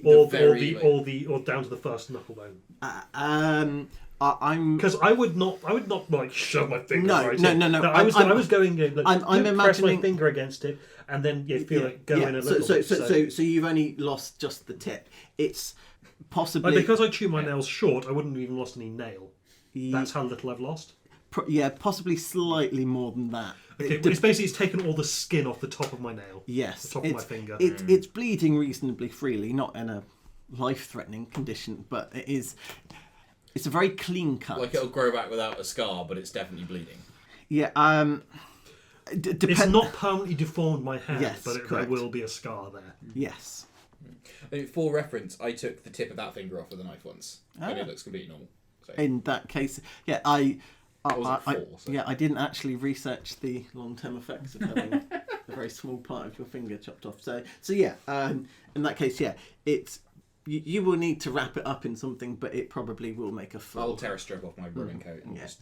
or or down to the first knuckle bone? I'm Because I would not like shove my finger. No, right no, in. no, no. I was going. I'm press imagining my finger against it, and then feel it go in a little so, bit. So you've only lost just the tip. It's possibly because I chew my nails short, I wouldn't have even lost any nail. That's how little I've lost. Possibly slightly more than that. Okay, but it's taken all the skin off the top of my nail. Yes, the top of my finger. It's bleeding reasonably freely, not in a life-threatening condition, but it is. It's a very clean cut. Like it'll grow back without a scar, but it's definitely bleeding. Yeah. It's not permanently deformed my hand, Yes, but there correct. will be a scar there. Yes. For reference, I took the tip of that finger off with a knife once, and it looks completely normal. So. In that case, yeah, I So. I didn't actually research the long-term effects of having a very small part of your finger chopped off. So yeah, in that case, yeah, it's you will need to wrap it up in something, but it probably will make a full. I'll tear a strip off my brewing coat and Yeah. just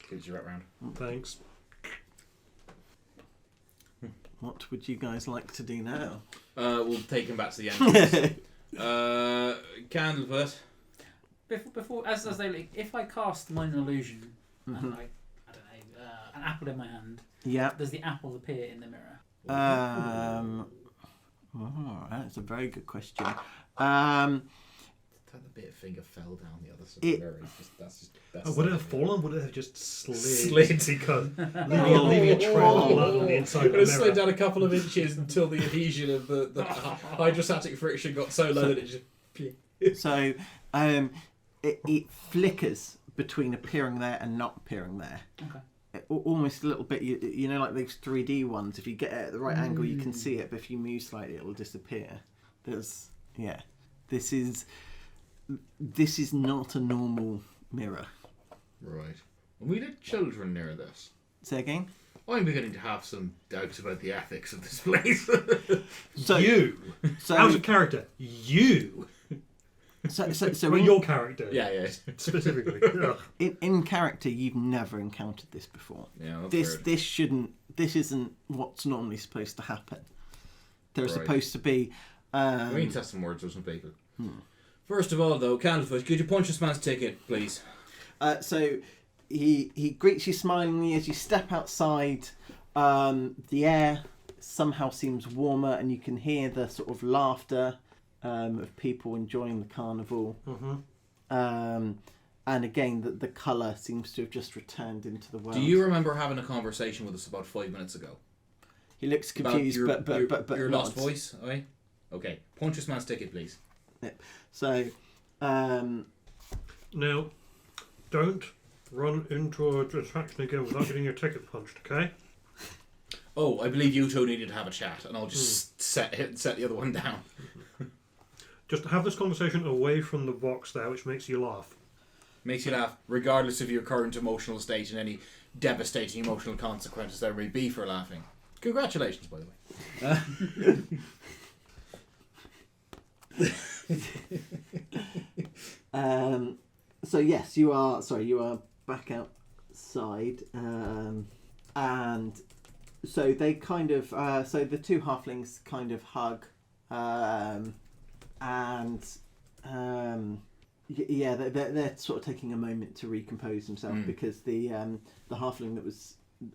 give you wrap round. Thanks. What would you guys like to do now? We'll take him back to the entrance. Candlefoot. Before, as they like, if I cast minor illusion and I don't know, an apple in my hand, Yeah. does the apple appear in the mirror? That's a very good question. That bit of finger fell down the other side of the mirror. Would it have fallen? Would it have just slid? Slid. Because leaving a trail of blood on the inside of the It mirror. slid down a couple of inches until the adhesion of the hydrostatic friction got so low that it just... So, it flickers between appearing there and not appearing there. Okay. Almost a little bit, you know, like those 3D ones. If you get it at the right angle, you can see it. But if you move slightly, it will disappear. This is not a normal mirror. Right. And we did children near this. Say again. I'm beginning to have some doubts about the ethics of this place. So Out of character. You. So Well, in, your character. Yeah. Specifically. Ugh. in character, you've never encountered this before. Yeah, that's weird. This isn't what's normally supposed to happen. There's Right. supposed to be. We need to test some words with some people. First of all, though, Candlefoot, could you punch this man's ticket, please? So he greets you smilingly as you step outside. The air somehow seems warmer, and you can hear the sort of laughter of people enjoying the carnival. Mm-hmm. And again, the colour seems to have just returned into the world. Do you remember having a conversation with us about 5 minutes ago? He looks About confused, your, but your lost nods. voice, okay? Okay, punch this man's ticket, please. So, Now, don't run into a attraction again without getting your ticket punched, okay? Oh, I believe you two needed to have a chat, and I'll just set the other one down. Just have this conversation away from the box there, which makes you laugh. Makes you laugh, regardless of your current emotional state and any devastating emotional consequences there may be for laughing. Congratulations, by the way. So yes, you are. Sorry, you are back outside, and So they kind of so the two halflings kind of hug, and yeah, they're sort of taking a moment to recompose themselves because the halfling that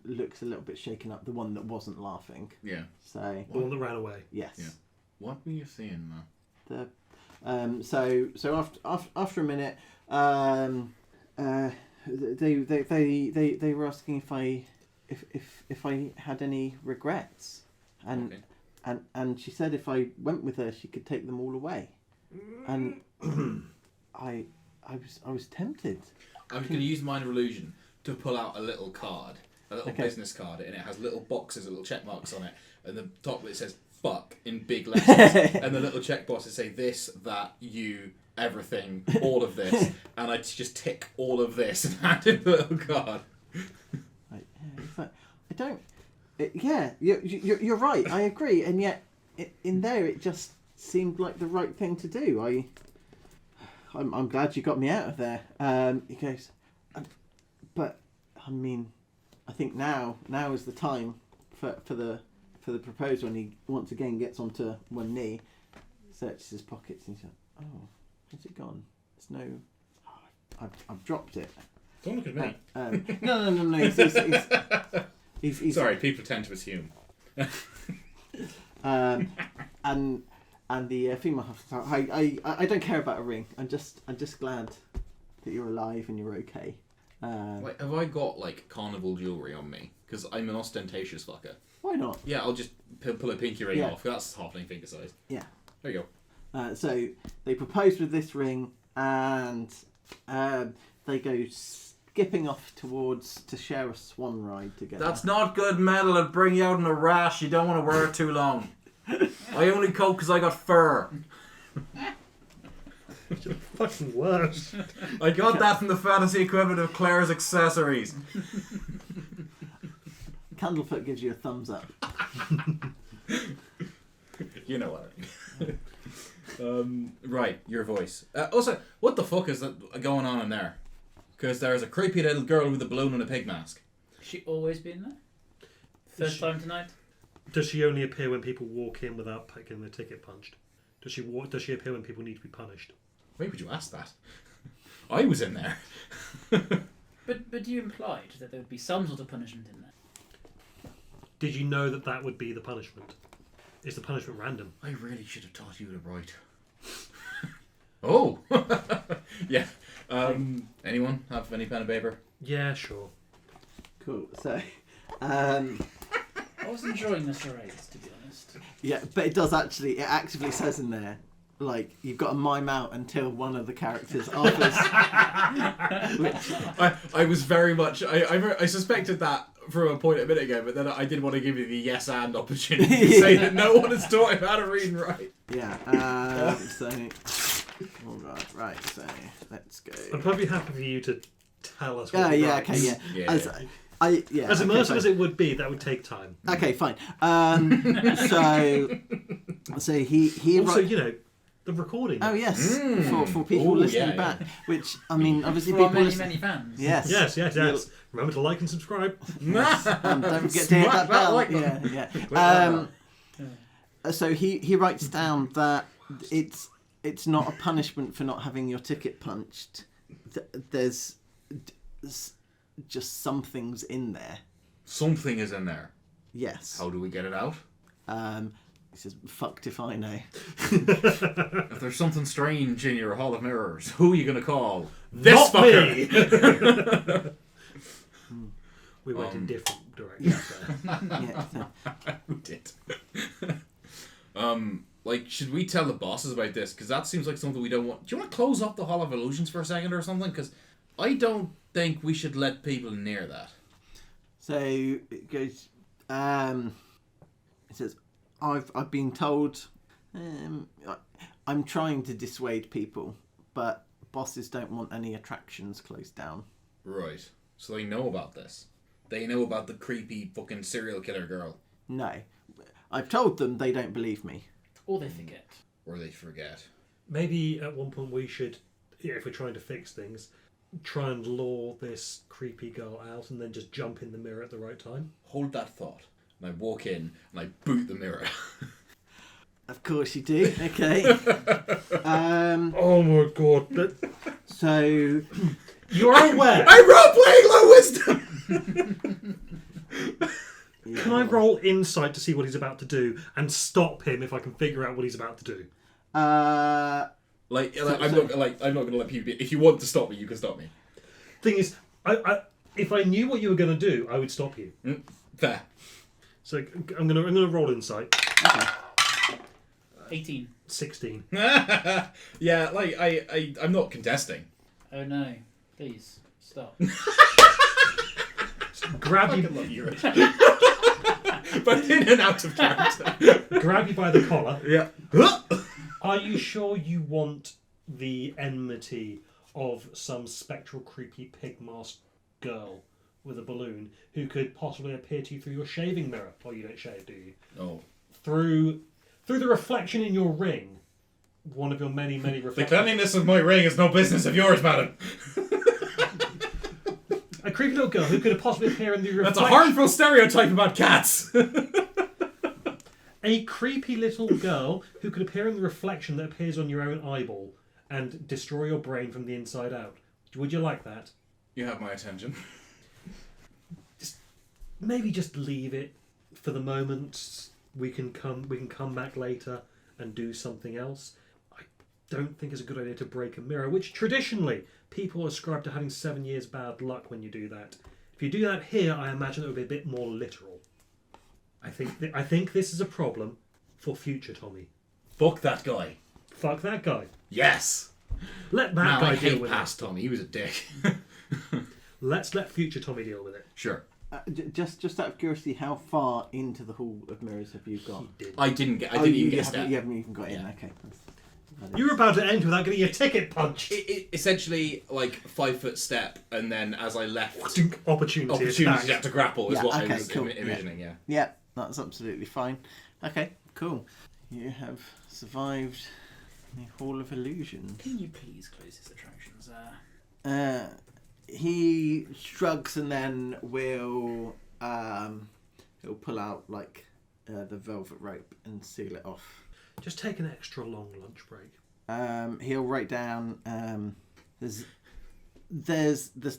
looks a little bit shaken up, the one that wasn't laughing. Yeah. So The one that ran away. yes. Yeah. What were you saying, man? So after a minute, they were asking if I had any regrets, and Okay. and she said if I went with her, she could take them all away, and I was tempted. I was going to use minor illusion to pull out a little card, a little Okay. business card, and it has little boxes, little check marks on it, and the top of it says "fuck" in big letters, and the little check boxes say this, that, you, everything, all of this, and I just tick all of this and hand him the little card. I don't. Yeah, you're right. I agree, and yet in there it just seemed like the right thing to do. I'm glad you got me out of there. He goes, but I mean, I think now is the time for the proposal. And he once again gets onto one knee, searches his pockets, and he's like, "Oh, where's it gone? There's no. I've dropped it." Don't look at me. No. He's Sorry, people tend to assume. And the female half, I don't care about a ring. I'm just glad that you're alive and you're okay. Like, have I got like carnival jewellery on me? Because I'm an ostentatious fucker. Why not? Yeah, I'll just pull a pinky ring Yeah. off. That's halfling finger size. Yeah. There you go. So they propose with this ring, and they go skipping off to share a swan ride together. That's not good metal. It'll bring you out in a rash. You don't want to wear it too long. I only coat because I got fur. Fucking worse. I got that from the fantasy equivalent of Claire's accessories. Candlefoot gives you a thumbs up. You know what I mean. Right, your voice. Also, what the fuck is that going on in there? Because there's a creepy little girl with a balloon and a pig mask. She always been there? First time tonight? Does she only appear when people walk in without getting their ticket punched? Does she appear when people need to be punished? Why would you ask that? I was in there. But you implied that there would be some sort of punishment in there. Did you know that would be the punishment? Is the punishment random? I really should have taught you to write. Oh! Yeah. Anyone have any pen and paper? Yeah, sure. Cool. So, I was enjoying the charades, to be honest. Yeah, but it actively says in there, like, you've got to mime out until one of the characters offers. I was very much... I suspected that from a point a minute ago, but then I did want to give you the yes and opportunity to say that no one has taught him how to read and write. Yeah, so... Oh god, right, so let's go. I'm probably happy for you to tell us what okay. As immersive as it would be, that would take time. Okay, fine. So he also, the recording. Oh yes, for people listening back. Which I mean, obviously for people many fans. Yes. Remember to like and subscribe. Yes. And don't forget to hit that bell. Like yeah. So he writes down that it's not a punishment for not having your ticket punched. There's just something's in there. Something is in there. Yes. How do we get it out? He says, "Fucked if I know." If there's something strange in your Hall of Mirrors, who are you going to call? This fucker! Me. We went in different directions there. Who did? Should we tell the bosses about this? Because that seems like something we don't want. Do you want to close up the Hall of Illusions for a second or something? Because I don't think we should let people near that. So it goes. It says, "I've been told. I'm trying to dissuade people, but bosses don't want any attractions closed down." Right. So they know about this. They know about the creepy fucking serial killer girl. No, I've told them. They don't believe me. Or they forget. Or they forget. Maybe at one point we should, if we're trying to fix things, try and lure this creepy girl out and then just jump in the mirror at the right time. Hold that thought. and I walk in and I boot the mirror. Of course you do. Okay. Oh my god. So You are aware. I'm role playing low wisdom. Can I roll insight to see what he's about to do and stop him if I can figure out what he's about to do? Uh, I'm not gonna let people. If you want to stop me, you can stop me. Thing is, if I knew what you were going to do, I would stop you. Fair. So I'm gonna roll insight. okay. 18. 16. Yeah, I'm not contesting. Oh no. Please, stop. Grab I you, can love you, Richard. But in and out of character. grab you by the collar. Yeah. Are you sure you want the enmity of some spectral, creepy pig masked girl with a balloon who could possibly appear to you through your shaving mirror? Oh, you don't shave, do you? No. Through the reflection in your ring. One of your many, many The reflections. cleanliness of my ring is no business of yours, madam. A creepy little girl who could possibly appear in the reflection. That's a harmful stereotype about cats. A creepy little girl who could appear in the reflection that appears on your own eyeball and destroy your brain from the inside out. Would you like that? You have my attention. Maybe just leave it for the moment. We can come back later and do something else. I don't think it's a good idea to break a mirror, which traditionally people ascribe to having 7 years bad luck when you do that. If you do that here, I imagine it would be a bit more literal. I think this is a problem for future Tommy. Fuck that guy. Fuck that guy. Yes. Let that Now guy I deal hate with past Tommy. He was a dick. Let's let future Tommy deal with it. Sure. Just out of curiosity, how far into the Hall of Mirrors have you got? I didn't even get a You step. haven't even got in. Yeah. Okay. You were about to enter without getting your ticket punched. It essentially like 5 foot step, and then as I left, Opportunity opportunity to grapple is Yeah, what okay, I was cool. envisioning. Yeah. Yeah, that's absolutely fine. Okay, cool. You have survived the Hall of Illusion. Can you please close his attractions? He shrugs and then will he'll pull out like the velvet rope and seal it off. Just take an extra long lunch break. He'll write down. There's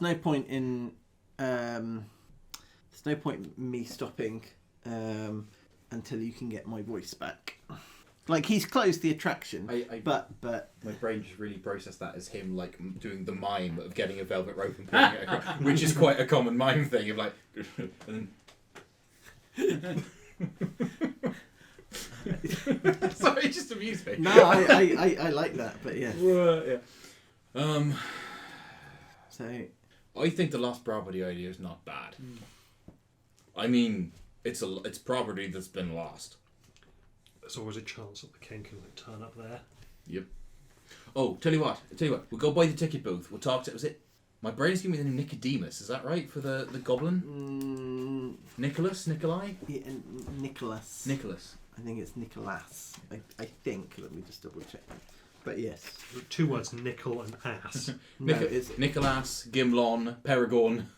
no point in me stopping until you can get my voice back. Like he's closed the attraction, but My brain just really processed that as him like doing the mime of getting a velvet rope and pulling it across, which is quite a common mime thing of like. And then... Sorry, it just amused me. no, I like that, but yeah. Yeah. So I think the lost property idea is not bad. I mean, it's property that's been lost. There's always a chance that the king can turn up there. Yep. Oh, tell you what. We'll go by the ticket booth. We'll talk to. Was it? My brain is giving me the name Nicodemus. Is that right for the goblin? Nikolai. yeah, Nicholas. Nicholas. I think it's Nicholas. I think. Let me just double check. But yes. 2 words: nickel and ass. No, it's Nicholas, Gimlon, Paragon,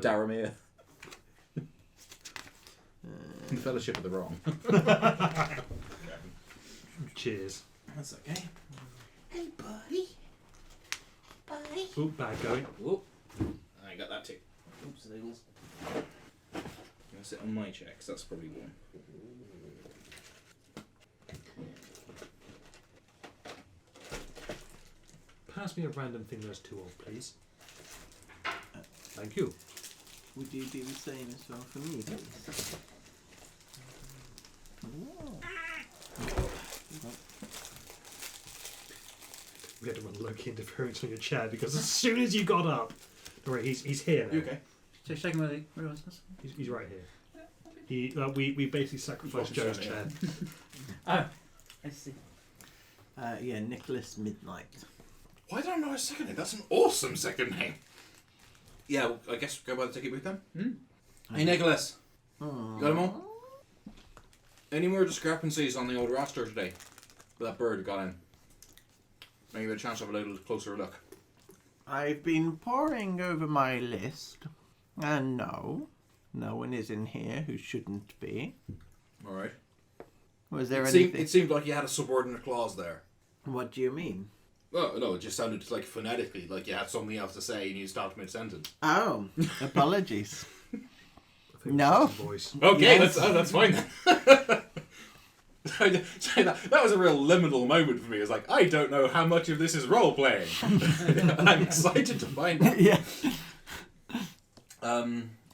Daramir. The Fellowship of the Wrong. Cheers. That's okay. Hey, buddy. Buddy. Ooh, bad going. Whoop. I got that too. Oops, niggles. Gonna sit on my checks. That's probably one. Pass me a random thing there's 2 of, please. Thank you. Would you do the same as well for me, please? We had to run Loki interference on your chair because as soon as you got up, don't worry, he's here now. You okay? So check him where was this? He's right here. We basically sacrificed Joe's chair. Oh, I see. Yeah, Nicholas Midnight. Why don't I know a second name? That's an awesome second name. Yeah, well, I guess go by the ticket booth then. Hey, Nicholas. You got them all? Any more discrepancies on the old roster today? With that bird got in. Maybe a chance to have a little closer look. I've been poring over my list, and no, No one is in here who shouldn't be. All right. Was there It anything? seemed like you had a subordinate clause there. What do you mean? Oh, no, it just sounded like phonetically, like you had something else to say and you stopped mid-sentence. Oh, apologies. I think No. it's just his voice. Okay, Yes. that's fine then. that was a real liminal moment for me. It's like, I don't know how much of this is role-playing. I'm excited to find out. Yeah.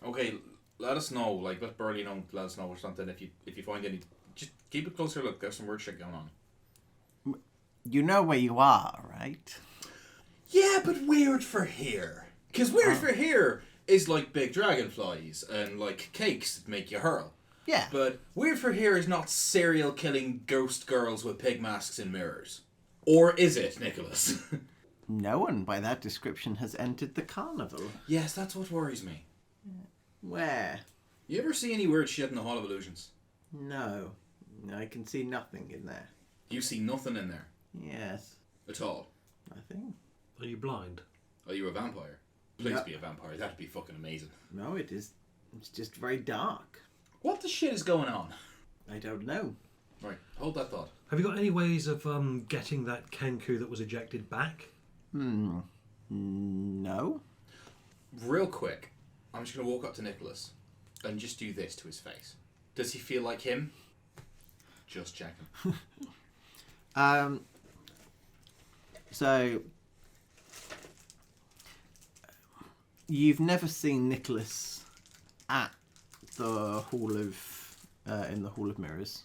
Okay, let us know, like, let Burley know, let us know or something if you find any. Just keep a closer look, there's some weird shit going on. You know where you are, right? Yeah, but weird for here. Because weird for here is like big dragonflies and like cakes that make you hurl. Yeah. But weird for here is not serial killing ghost girls with pig masks and mirrors. Or is it, Nicholas? No one by that description has entered the carnival. Yes, that's what worries me. Where? You ever see any weird shit in the Hall of Illusions? No. I can see nothing in there. You see nothing in there Yes. at all. Nothing. Are you blind? Are you a vampire? Please No. be a vampire. That'd be fucking amazing. No, it is. It's just very dark. What the shit is going on? I don't know. Right, hold that thought. Have you got any ways of getting that Kenku that was ejected back? No. Real quick, I'm just going to walk up to Nicholas and just do this to his face. Does he feel like him? Just checking. So you've never seen Nicholas at the Hall of in the Hall of Mirrors.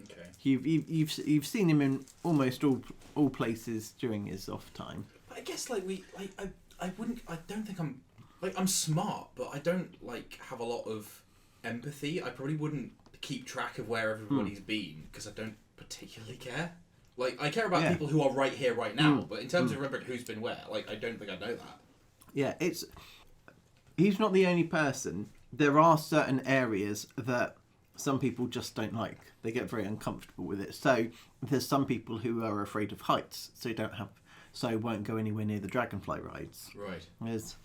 Okay. You've seen him in almost all places during his off time. But I guess I don't think I'm smart, but I don't have a lot of empathy. I probably wouldn't keep track of where everybody's been because I don't particularly care. I care about people who are right here, right now, but in terms of remembering who's been where, I don't think I'd know that. Yeah, he's not the only person. There are certain areas that some people just don't like. They get very uncomfortable with it. So there's some people who are afraid of heights, so won't go anywhere near the dragonfly rides. Right. There's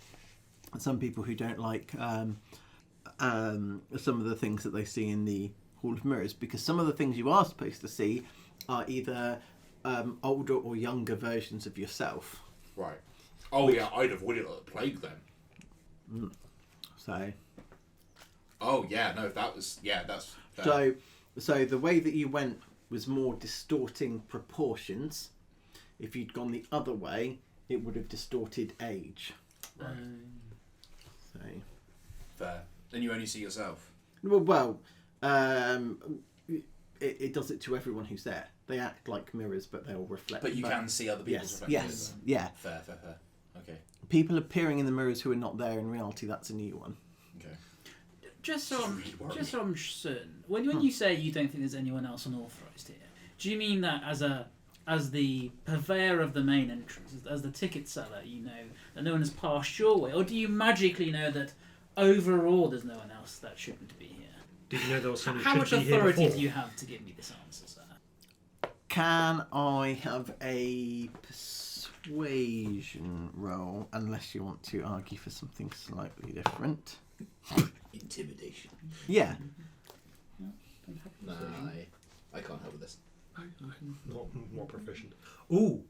some people who don't like some of the things that they see in the Hall of Mirrors, because some of the things you are supposed to see are either older or younger versions of yourself. Right. Oh yeah, I'd have won it at the plague then. So. Oh yeah, no, that's fair. So the way that you went was more distorting proportions. If you'd gone the other way, it would have distorted age. Right. So. Fair. And you only see yourself. Well, it does it to everyone who's there. They act like mirrors, but they'll reflect. But you can see other people's reflections. Yes. Yeah. Fair. Okay. People appearing in the mirrors who are not there in reality. That's a new one. Okay. Just so I'm certain, when you say you don't think there's anyone else unauthorized here, do you mean that as the purveyor of the main entrance, as the ticket seller, you know that no one has passed your way, or do you magically know that overall there's no one else that shouldn't be here? Did you know there was someone who How much shouldn't be here authority before? do you have to give me this answer, sir? Can I have a persuasion roll, unless you want to argue for something slightly different? Intimidation. Yeah. Nah, I can't help with this. Not more proficient. Ooh.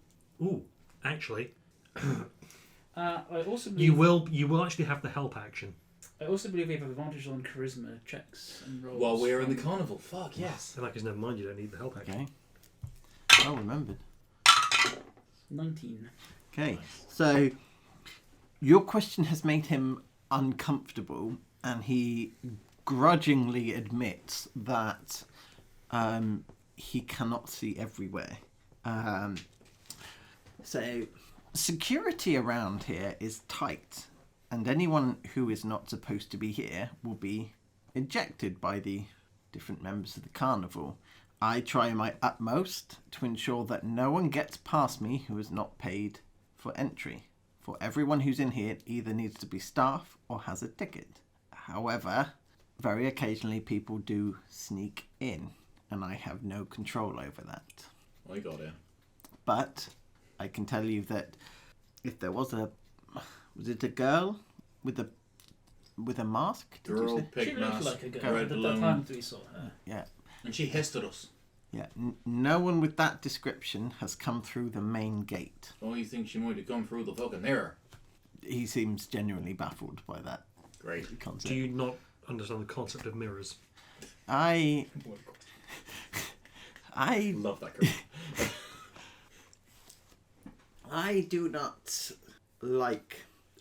Actually, I also you believe, will actually have the help action. I also believe we have advantage on charisma checks and rolls. While we're in the carnival, fuck yes. And never mind, you don't need the help action. Okay. Well remembered. 19. Okay. So your question has made him uncomfortable, and he grudgingly admits that he cannot see everywhere. So security around here is tight, and anyone who is not supposed to be here will be ejected by the different members of the carnival. I try my utmost to ensure that no one gets past me who is not paid for entry. For everyone who's in here either needs to be staff or has a ticket. However, very occasionally people do sneak in, and I have no control over that. I got it. But I can tell you that if there was a... Was it a girl with a with a mask. Did you Girl, say? pig She looked mask, like a girl red at the balloon. time we saw her. Yeah. And she hissed at us. Yeah. No one with that description has come through the main gate. Oh, you think she might have come through the fucking mirror? He seems genuinely baffled by that Great. concept. Do you not understand the concept of mirrors? I Love that girl. I do not like.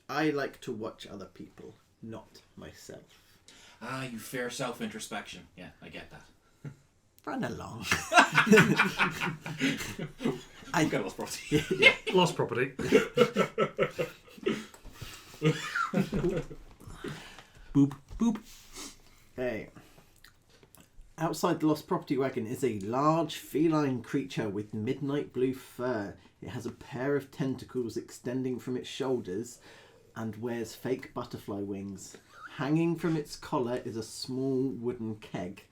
I like to watch other people, not myself. Ah, you fair self-introspection. Yeah, I get that. Run along. I got lost property. Lost property. Boop boop. Hey. Outside the lost property wagon is a large feline creature with midnight blue fur. It has a pair of tentacles extending from its shoulders and wears fake butterfly wings. Hanging from its collar is a small wooden keg.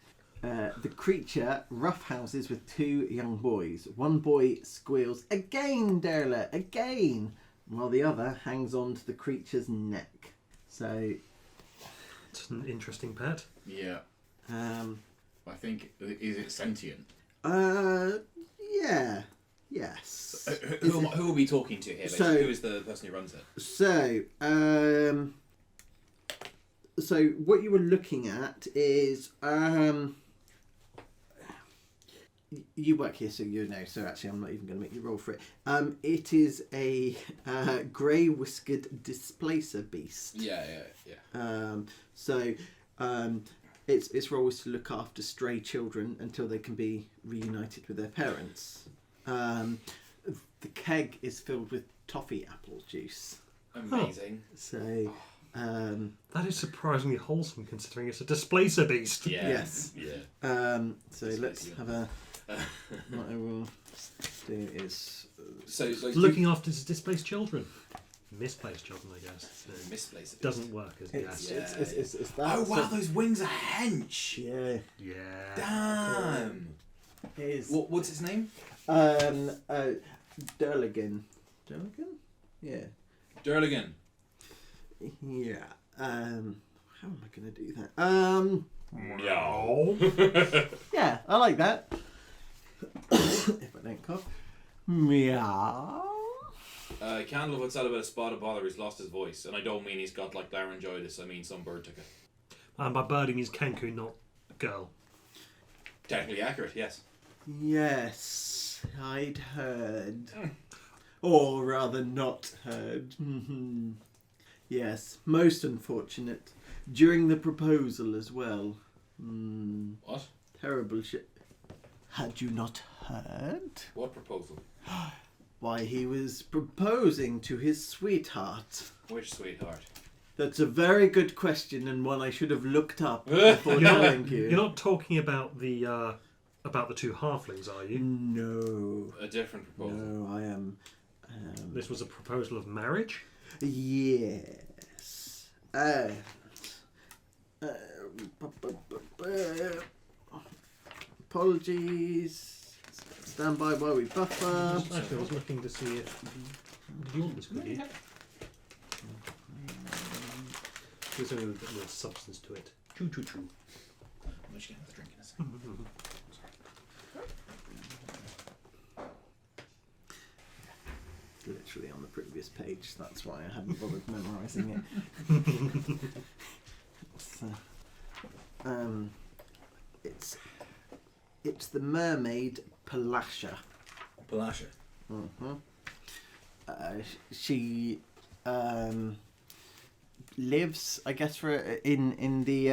The creature roughhouses with two young boys. One boy squeals, "Again, Derla, again!" while the other hangs on to the creature's neck. So, It's an interesting pet. Yeah. I I think, is it sentient? yeah, yes. Who are we talking to here? So- Who is the person who runs it? So what you were looking at is, you work here, so you know. So actually, I'm not even going to make you roll for it. It is a grey whiskered displacer beast. Yeah. Its role is to look after stray children until they can be reunited with their parents. The keg is filled with toffee apple juice. Amazing. So, That is surprisingly wholesome considering it's a displacer beast. Yeah. Yes. Yeah. so let's have a. What I will do is So Looking after displaced children. Misplaced children, I guess. misplaced. Doesn't work as it's yes. it's that. Oh wow, so- those wings are hench. yeah. Yeah. Damn. Is What's its name? Durligan. Durligan? Yeah. Durligan. Yeah. How am I going to do that? Meow. Yeah, I like that. If I don't cough. Meow. Candle looks out about a spot of bother. He's lost his voice, and I don't mean he's got like laryngitis. I mean some bird took it. And by birding is Kenku, not girl. Technically accurate, yes. Yes, I'd heard. Or rather not heard. Yes, most unfortunate. During the proposal as well. What? Terrible shit. Had you not heard? What proposal? Why, he was proposing to his sweetheart. Which sweetheart? That's a very good question and one I should have looked up before telling you. You're not talking about the two halflings, are you? No. A different proposal. No, I am... This was a proposal of marriage? Yes. Apologies. Stand by while we buffer. Actually, I was looking to see if... Did you want this cookie? There's only a bit more substance to it. Choo choo choo. I'm just gonna have a drink in a second. Literally on the previous page. That's why I hadn't bothered memorising it. It's the mermaid Palasha. Palasha. She lives, I guess, for in the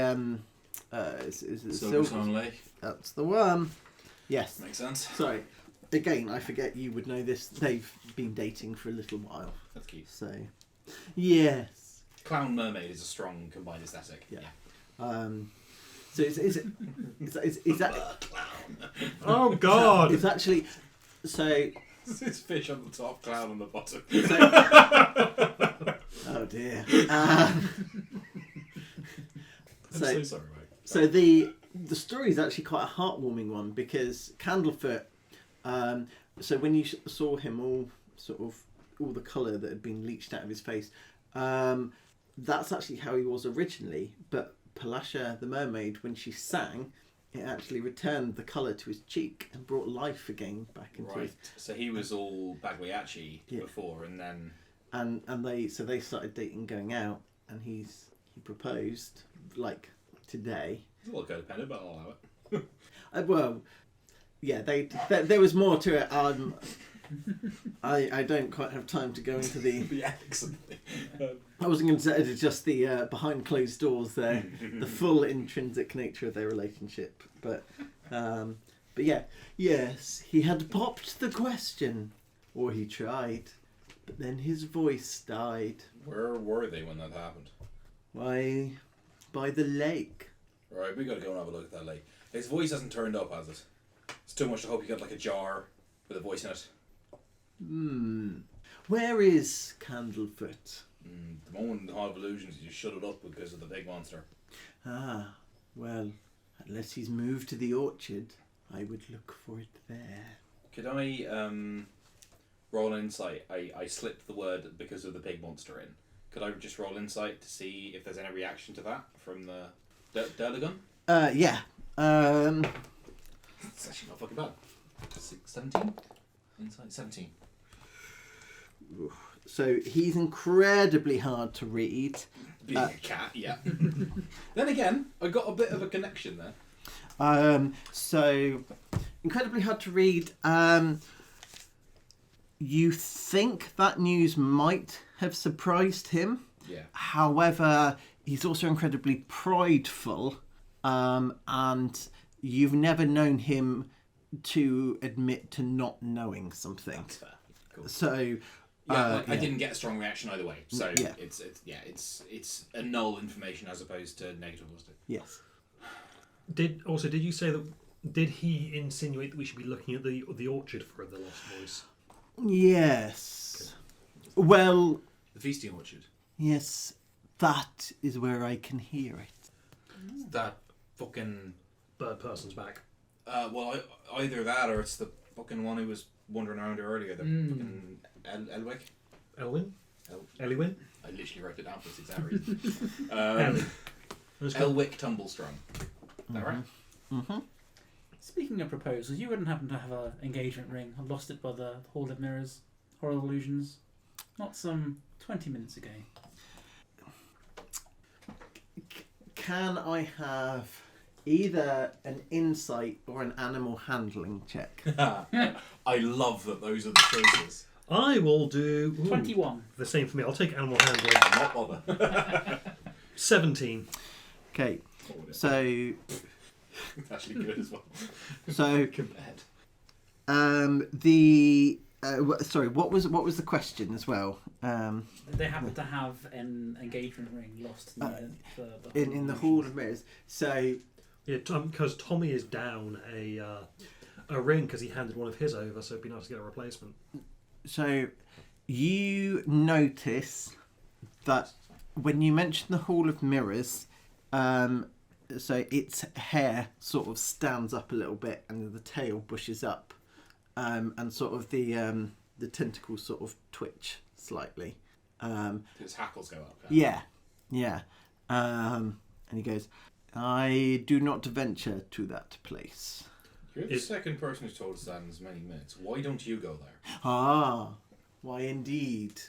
is it Silver Song Lake. That's the one. Yes. Makes sense. Sorry. Again, I forget you would know this. They've been dating for a little while. That's cute. So, yes. Clown mermaid is a strong combined aesthetic. Yeah. So is that? Oh God! It's actually so. It's fish on the top, clown on the bottom. Oh dear. I'm so sorry, mate. So the story is actually quite a heartwarming one because Candlefoot. So when you saw him, all the colour that had been leached out of his face, that's actually how he was originally. But Palasha the mermaid, when she sang, it actually returned the colour to his cheek and brought life again back into Right. his... So he was all Baguiachi Yeah. before, and then And they started dating, going out, and he proposed like today. he's a little codependent, but I'll allow it. Well, yeah, there was more to it. I don't quite have time to go into the... The ethics of the thing. I wasn't going to say it's just the behind closed doors there, the full intrinsic nature of their relationship. But yeah, yes, he had popped the question, or he tried, but then his voice died. Where were they when that happened? Why, by the lake. Right, we gotta go and have a look at that lake. His voice hasn't turned up, has it? It's too much to hope you got like a jar with a voice in it. Where is Candlefoot? The moment in the Hall of Illusions, you just shut it up because of the big monster. Ah, well, unless he's moved to the orchard, I would look for it there. Could I roll insight? I slipped the word because of the big monster in. Could I just roll insight to see if there's any reaction to that from the Delagun? Yeah. It's actually not fucking bad. 17? Insight 17. So he's incredibly hard to read. Being a cat, yeah. Then again, I got a bit of a connection there. So incredibly hard to read. You think that news might have surprised him. Yeah. However, he's also incredibly prideful, and you've never known him to admit to not knowing something. That's fair. Cool. So Yeah, I didn't get a strong reaction either way. So Yeah. it's a null information as opposed to negative positive. yes. Did you say that? Did he insinuate that we should be looking at the orchard for the lost voice? Yes. Well, The feasting orchard. yes, that is where I can hear it. That fucking Bird person's back. Either that or it's the fucking one who was wandering around earlier. The fucking Elwick. Elwyn? El- Elwyn? I literally wrote it down for this exact reason. Elwyn. Elwick Tumblestrong. Is that right? Mm-hmm. Speaking of proposals, you wouldn't happen to have an engagement ring. I lost it by the Hall of Mirrors, Horrible Illusions, not some 20 minutes ago. Can I have either an insight or an animal handling check? I love that those are the choices. I will do 21. the same for me. I'll take animal handling. Not bother. 17. Okay, so It's actually good as well. so Compared. what was the question as well? They happen to have an engagement ring lost In the Hall of Mirrors. So Yeah, because Tommy is down a ring because he handed one of his over, so it'd be nice to get a replacement. So you notice that when you mention the Hall of Mirrors, so its hair sort of stands up a little bit and the tail bushes up, and sort of the tentacles sort of twitch slightly. His hackles go up. Yeah. And he goes, I do not venture to that place. You're the second person who's told us that in as many minutes. Why don't you go there? Ah, why indeed.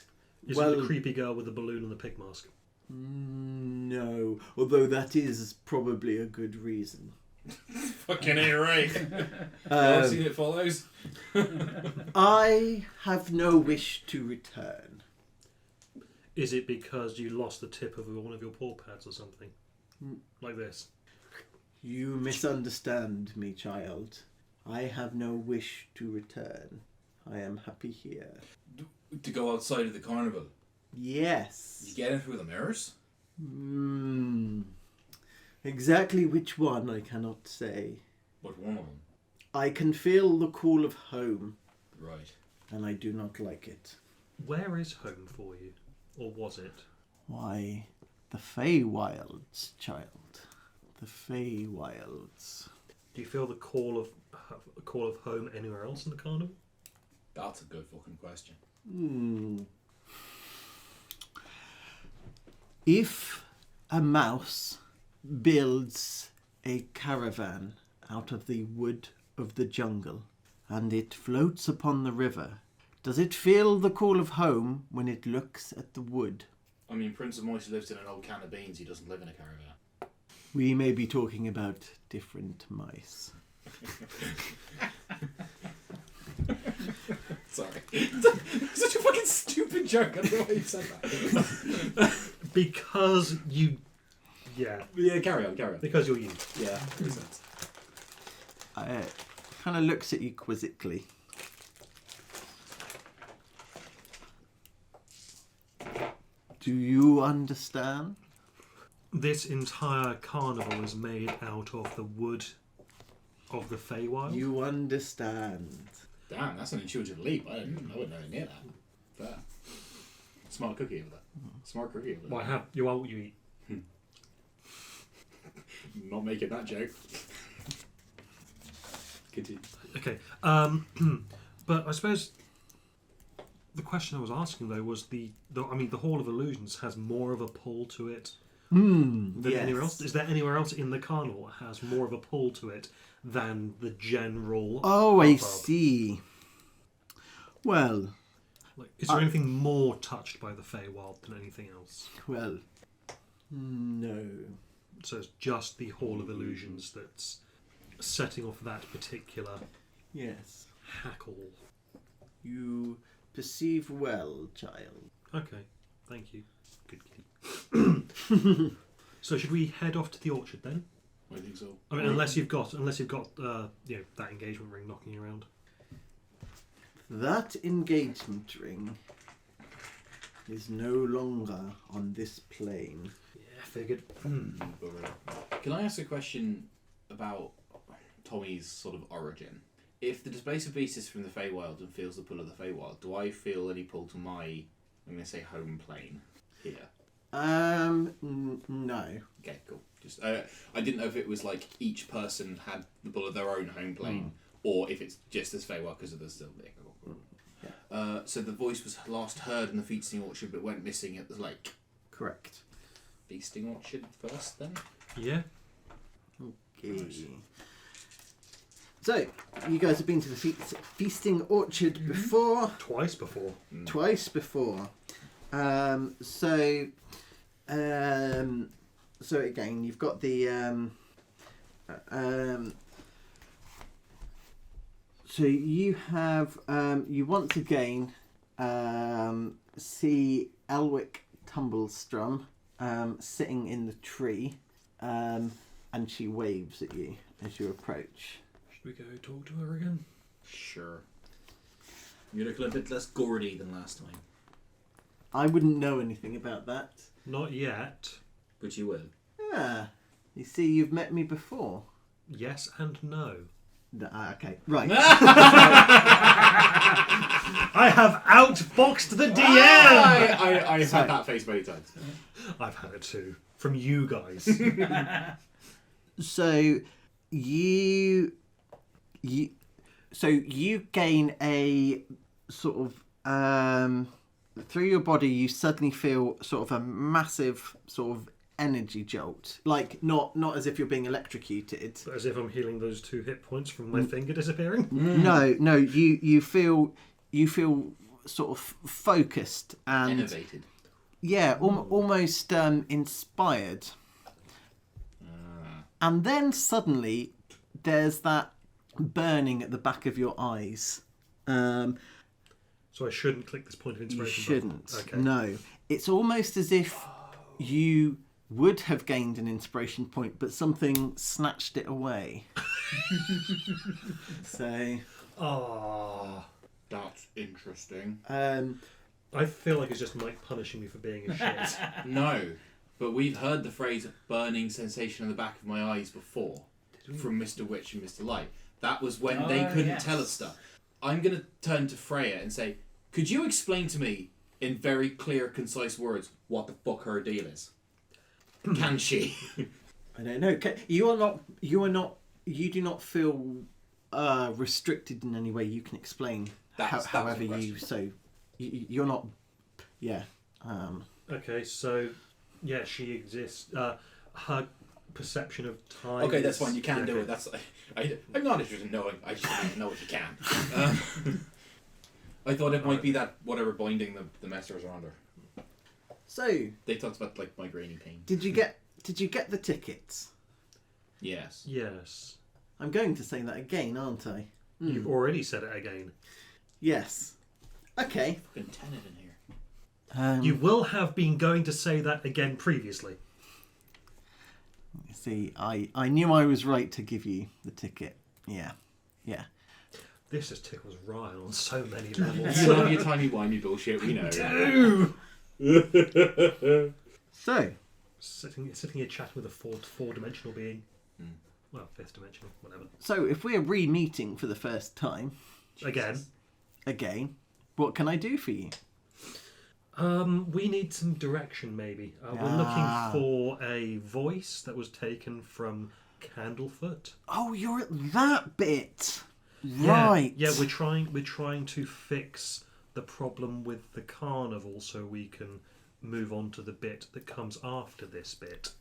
Is it the creepy girl with the balloon and the pig mask? No, although that is probably a good reason. Fucking A, right. I've seen it follows. I have no wish to return. Is it because you lost the tip of one of your paw pads or something? Like this? You misunderstand me, child. I have no wish to return. I am happy here. To go outside of the carnival. Yes. You get in through the mirrors? Exactly which one I cannot say. But one of them. I can feel the call of home, Right. and I do not like it. Where is home for you? Or was it? Why, the Feywilds, child. The Feywilds. Do you feel the call of home anywhere else in the carnival? That's a good fucking question. If a mouse builds a caravan out of the wood of the jungle and it floats upon the river, does it feel the call of home when it looks at the wood? I mean, Prince of Moist lives in an old can of beans. He doesn't live in a caravan. We may be talking about different mice. Sorry. Such a fucking stupid joke. I don't know why you said that. Because you... Yeah. Yeah, carry on. Because you're you. Yeah, makes sense. Kind of looks at you quizzically. Do you understand? This entire carnival is made out of the wood of the Feywild. You understand. Damn, that's an intuitive leap. I wouldn't know near that. Fair. Smart cookie over there. Smart cookie over there. Well, you are what you eat. Not making that joke. Continue. Okay. But I suppose the question I was asking though was the Hall of Illusions has more of a pull to it than anywhere else. Is there anywhere else in the carnival that has more of a pull to it than the general? Oh, I see. Well, like, is there anything more touched by the Feywild than anything else? well, no. So it's just the Hall of Illusions that's setting off that particular Yes. hackle. You perceive well, child. Okay, thank you. Good kitty. So should we head off to the orchard then? I think so. I mean, unless you've got that engagement ring knocking around. That engagement ring is no longer on this plane. Yeah, figured. Can I ask a question about Tommy's sort of origin? If the Displacer Beast is from the Feywild and feels the pull of the Feywild, do I feel any pull to my, I'm going to say, home plane here? No. Okay, cool. Just I didn't know if it was like each person had the pull of their own home plane, or if it's just as Feywild because of the still there. So the voice was last heard in the feasting orchard, but went missing at the lake. Correct. Feasting orchard first, then. Yeah. Okay. Nice. So, you guys have been to the feasting orchard before? Twice before. Twice before. So again, you've got the so you have you once again see Elwick Tumblestrum sitting in the tree, and she waves at you as you approach. Should we go talk to her again? Sure. You look a bit less gordy than last time. I wouldn't know anything about that. Not yet. But you will. Ah, you see, you've met me before. Yes and no. Okay, right. I have outboxed the DM! I've had that face many times. I've had it too. From you guys. So you gain a sort of through your body. You suddenly feel sort of a massive sort of energy jolt, like not as if you're being electrocuted. But as if I'm healing those 2 hit points from my finger disappearing. No. You feel sort of focused and Innovated. yeah, almost inspired. And then suddenly, there's that burning at the back of your eyes. So I shouldn't click this point of inspiration. You shouldn't. Button. Okay. No. It's almost as if you would have gained an inspiration point, but something snatched it away. So. Ah, That's interesting. I feel like it's just Mike punishing me for being a shit. No, but we've heard the phrase burning sensation in the back of my eyes before from Mr. Witch and Mr. Light. That was when they couldn't tell us stuff. I'm going to turn to Freya and say, could you explain to me in very clear, concise words what the fuck her deal is? Can she? I don't know. You do not feel restricted in any way. You can explain however you. So you're not. Yeah. Okay, so Yeah, she exists. Her perception of time. Okay, that's is- fine. You can do okay. it. That's. I'm not interested in knowing. I just want to know if you can. I thought it might be that whatever binding the messers are under. So, They talked about like migraine pain. did you get the tickets? Yes. Yes. I'm going to say that again, aren't I? You've already said it again. Yes. Okay. Fucking tenant in here. You will have been going to say that again previously. See, I knew I was right to give you the ticket. Yeah. Yeah. This just tickles Ryan on so many levels. You love your tiny whiny bullshit. We know. So, sitting here chatting with a four-dimensional being. Well, fifth dimensional, whatever. so if we're re-meeting for the first time again, what can I do for you? We need some direction, maybe. We're looking for a voice that was taken from Candlefoot. Oh, you're at that bit. Yeah, Right. Yeah, we're trying to fix the problem with the carnival so we can move on to the bit that comes after this bit.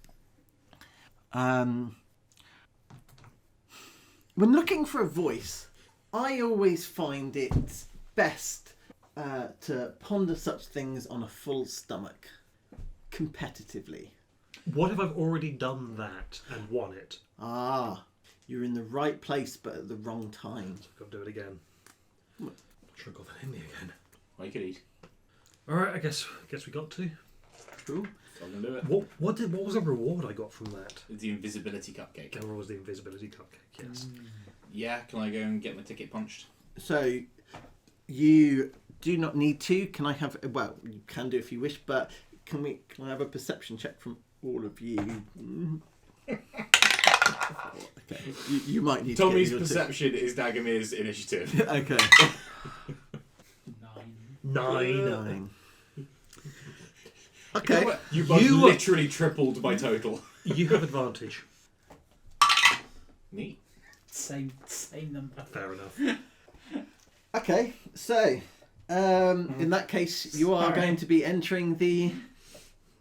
When looking for a voice, I always find it best to ponder such things on a full stomach, competitively. What if I've already done that and won it? Ah, you're in the right place but at the wrong time. So I've got to do it again. Should have got that in me again. I could eat. Alright, I guess we got to. True. So I'm gonna do it. What was the reward I got from that? It's the invisibility cupcake. There was the invisibility cupcake, yes. Yeah. Can I go and get my ticket punched? So, you do not need to. Can I have? Well, you can do if you wish, but can I have a perception check from all of you? Okay, you might need. Tommy's to get your perception is Dagomir's initiative. Okay. 9. Okay. You both You- literally tripled my total. You have advantage. Neat. Same number. Fair enough. Okay. So, in that case, you are going to be entering the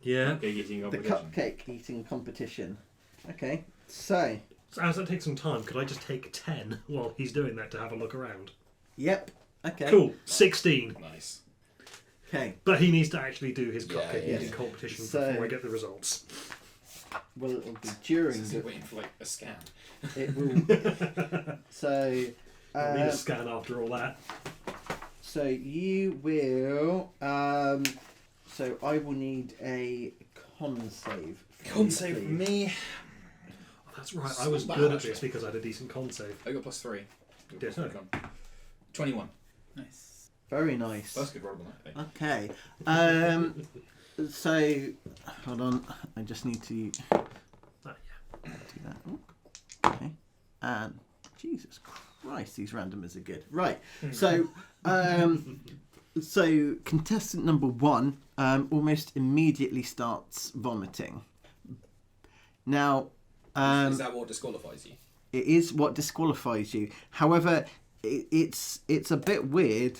Yeah. Cake eating the competition. cupcake eating competition. Okay. So, So as that takes some time, could I just take 10 while he's doing that to have a look around? yep. Okay. Cool. 16. Nice. Okay. But he needs to actually do his Yeah, cupcake yeah. eating competition So- before I get the results. Well, it'll be during Is the. he waiting for like a scan? It will. So. I'll need a scan after all that. So you will. So I will need a con save. Con save please. for me. Oh, that's right. I So was bad, good at actually. this because I had a decent con save. I got +3. Yes, Plus no. 21. Nice. Very nice. That's a good roll on that. Okay. So hold on. I just need to do Oh, yeah. that. Ooh. Okay. And Jesus Christ, these randomers are good. Right. So. So contestant number 1 almost immediately starts vomiting. Now. Is that what disqualifies you? It is what disqualifies you. However, it's a bit weird.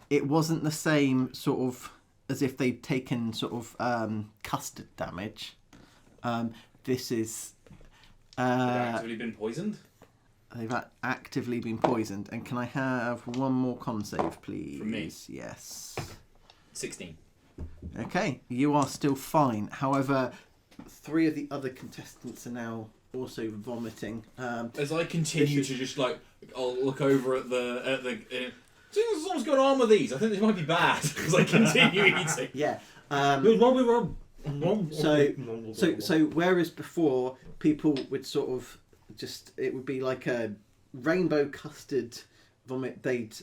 It wasn't the same sort of as if they'd taken sort of custard damage. This is Have actively been poisoned? they've actively been poisoned. And can I have one more con save, please? From me? Yes. 16. Okay, you are still fine. However, 3 of the other contestants are now also vomiting. As I continue to just like, I'll look over at the. Something's going on with these. I think this might be bad because I continue eating. Yeah. So whereas before people would sort of it would be like a rainbow custard vomit. They'd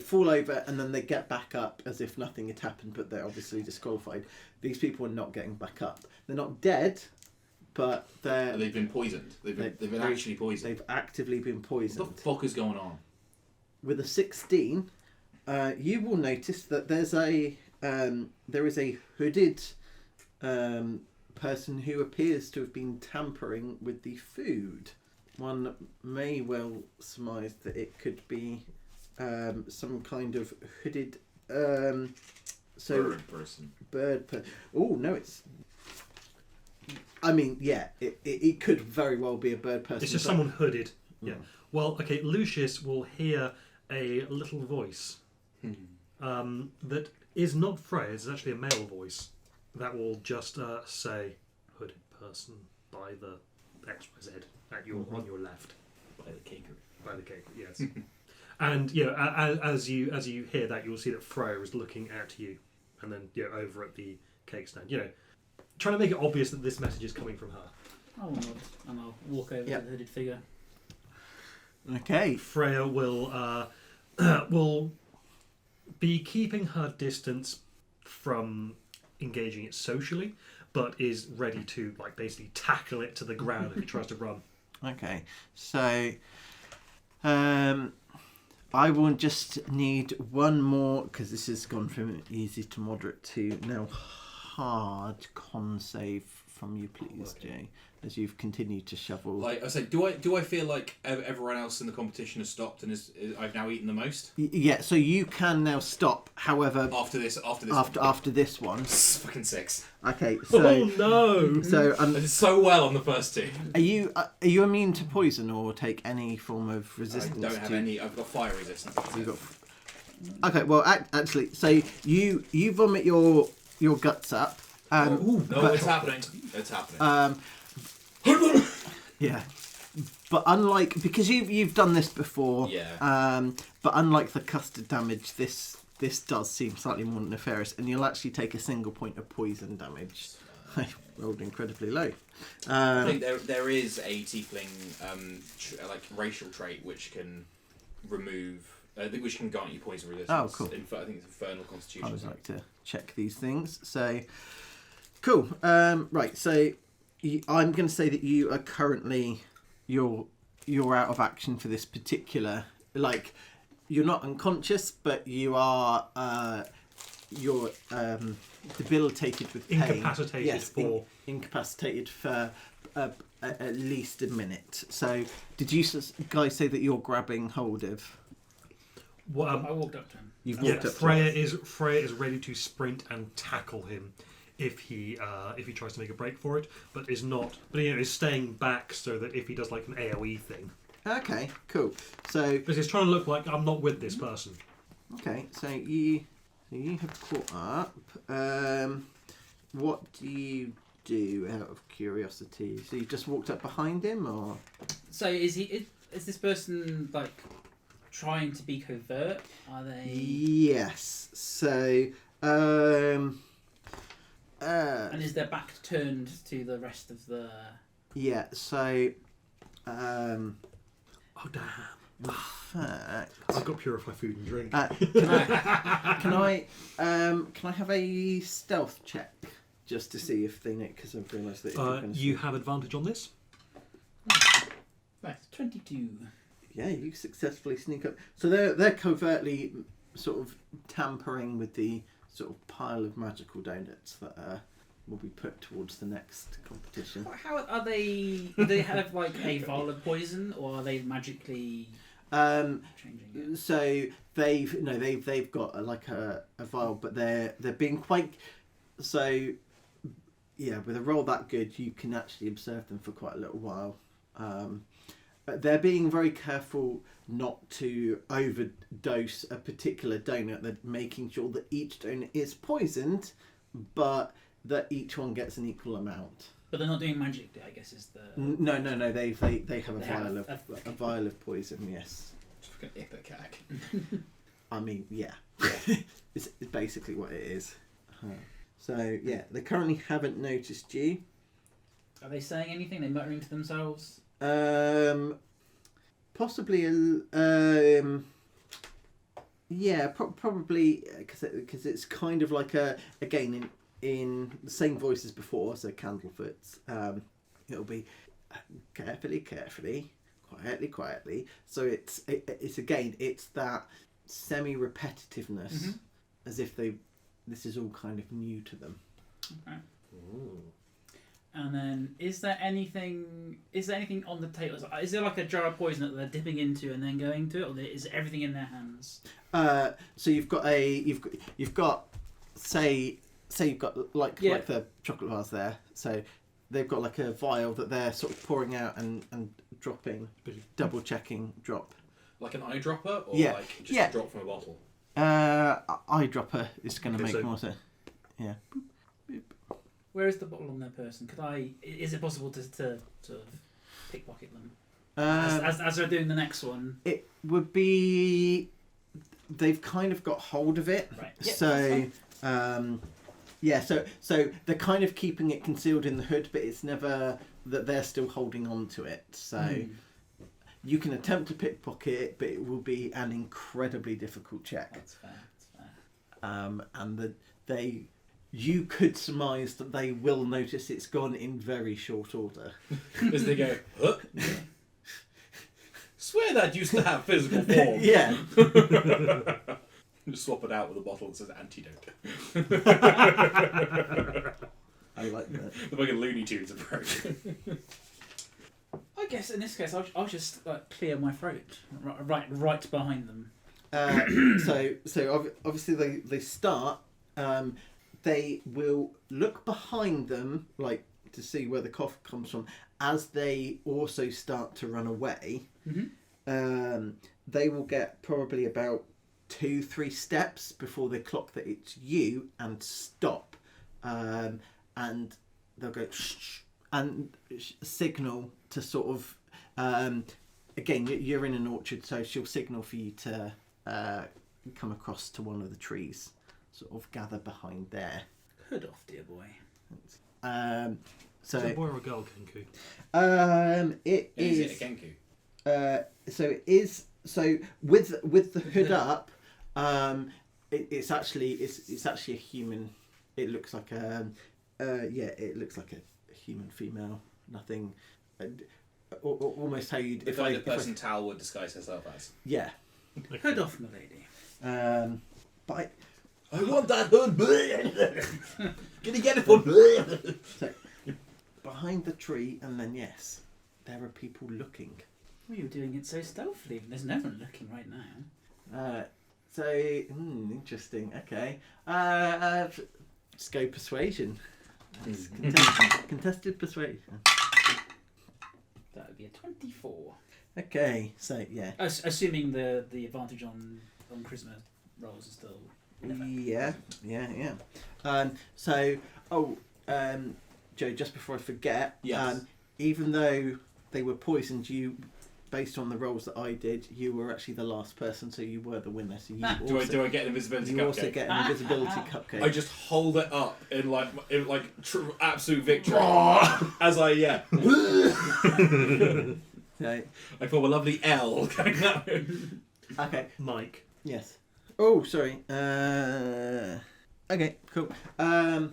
fall over and then they'd get back up as if nothing had happened, but they're obviously disqualified. These people are not getting back up. They're not dead, but They've been poisoned. They've been actually poisoned. they've actively been poisoned. What the fuck is going on? With a 16, you will notice that there is a hooded person who appears to have been tampering with the food. One may well surmise that it could be some kind of hooded So Bird person. Oh no, it's. I mean, yeah, it could very well be a bird person. It's just someone hooded. Yeah. Well, okay. Lucius will hear a little voice that is not Freya's. It's actually a male voice that will just say, "Hooded person by the XYZ at your on your left." By the cakery. By the cake, yes. And as you hear that, you'll see that Freya is looking at you, and then over at the cake stand. Trying to make it obvious that this message is coming from her. I'll nod and I'll walk over to the hooded figure. Okay. Freya will be keeping her distance from engaging it socially, but is ready to basically tackle it to the ground if it tries to run. Okay, so I will just need one more, because this has gone from easy to moderate to now hard con save from you, please, Jay, as you've continued to shovel. Like I said, do I feel like everyone else in the competition has stopped and I've now eaten the most? Yeah, so you can now stop. However, after this one. Fucking 6. Okay, so oh no! So I did so well on the first 2. Are you immune to poison or take any form of resistance? I don't have any. I've got fire resistance. Okay, well, actually, so you vomit your guts up. It's happening. It's happening. Yeah, but because you've done this before. Yeah. But unlike the custard damage, this does seem slightly more nefarious, and you'll actually take a single point of poison damage. I rolled incredibly low. I think there is a tiefling racial trait which can remove. Which can grant you poison resistance. Oh, cool. I think it's Infernal Constitution. I always like to check these things. So, cool. Right. So, I'm going to say that you are currently you're out of action for this particular. You're not unconscious, but you are you're debilitated with pain. Incapacitated. Yes, incapacitated for at least a minute. So, did you guys say that you're grabbing hold of? Well, I walked up to him. You've walked up. Freya is ready to sprint and tackle him if he tries to make a break for it, but is not. But is staying back so that if he does like an AOE thing. Okay, cool. So because he's trying to look like I'm not with this person. Okay, so you have caught up. What do you do out of curiosity? So you just walked up behind him, or? So is this person trying to be covert? Are they? Yes. So, and is their back turned to the rest of the? Yeah. So, oh damn! In fact, I've got purify food and drink. Can I have a stealth check just to see if they know? Because I've realised that you have advantage on this. That's 22. Yeah, you successfully sneak up. So they're covertly sort of tampering with the sort of pile of magical donuts that will be put towards the next competition. How are they? Do they have a vial of poison, or are they magically changing it? So they've got a vial, but they're being quite so. Yeah, with a roll that good, you can actually observe them for quite a little while. They're being very careful not to overdose a particular donut. They're making sure that each donut is poisoned, but that each one gets an equal amount. But they're not doing magic, I guess, is the... No. They have a vial of poison. Yes. Fucking ipecac. I mean, yeah. It's basically what it is. So yeah, they currently haven't noticed you. Are they saying anything? They're muttering to themselves. Possibly probably because it's kind of again in the same voice as before. So Candlefoot's it'll be carefully, quietly. So it's that semi-repetitiveness, as if this is all kind of new to them. Okay. Ooh. And then, is there anything on the table? Is there a jar of poison that they're dipping into and then going to it, or is everything in their hands? So you've got say you've got like the chocolate bars there, so they've got like a vial that they're sort of pouring out and dropping, double checking drop. Like an eyedropper, or Yeah. like just a drop from a bottle? Eyedropper is going to make more sense. Yeah. Where is the bottle on their person? Is it possible to sort of pickpocket them? As they're doing the next one? It would be... They've kind of got hold of it. Right. Yep. So they're kind of keeping it concealed in the hood, but it's never that they're still holding on to it. So you can attempt to pickpocket it, but it will be an incredibly difficult check. That's fair. And you could surmise that they will notice it's gone in very short order. As they go, huh? Swear that used to have physical form. Yeah. Just swap it out with a bottle that says antidote. I like that. The fucking Looney Tunes approach. I guess in this case, I'll just clear my throat right behind them. So obviously they start. They will look behind them, like to see where the cough comes from, as they also start to run away. Mm-hmm. They will get probably about 2-3 steps before they clock that it's you and stop, and they'll go shh and signal to sort of again, you're in an orchard, so she'll signal for you to come across to one of the trees, sort of gather behind there. Hood off, dear boy. So is it a boy or a girl, Kenku? It Is is. it a Genku? So it is. So with the hood up, it's actually a human. It looks like it looks like a human female. Nothing. Almost how you'd. The kind of person Tal would disguise herself as. Yeah. Hood off, my lady. But I want that hood. Can you get it for me? so behind the tree, and then yes, there are people looking. Well, you're doing it so stealthily. There's no one looking right now. Interesting. Okay. Let's go persuasion. That's contested persuasion. That would be a 24. Okay. So yeah. Assuming the advantage on charisma rolls is still in effect. Yeah. Joe, just before I forget, Yes. even though they were poisoned, you, based on the rolls that I did, you were actually the last person, so you were the winner. So you Do I get an invisibility you cupcake? also get an invisibility cupcake. I just hold it up in absolute victory as I Okay. I form a lovely L going that way. Okay. Mike. Yes. Oh, sorry. Okay. Cool. I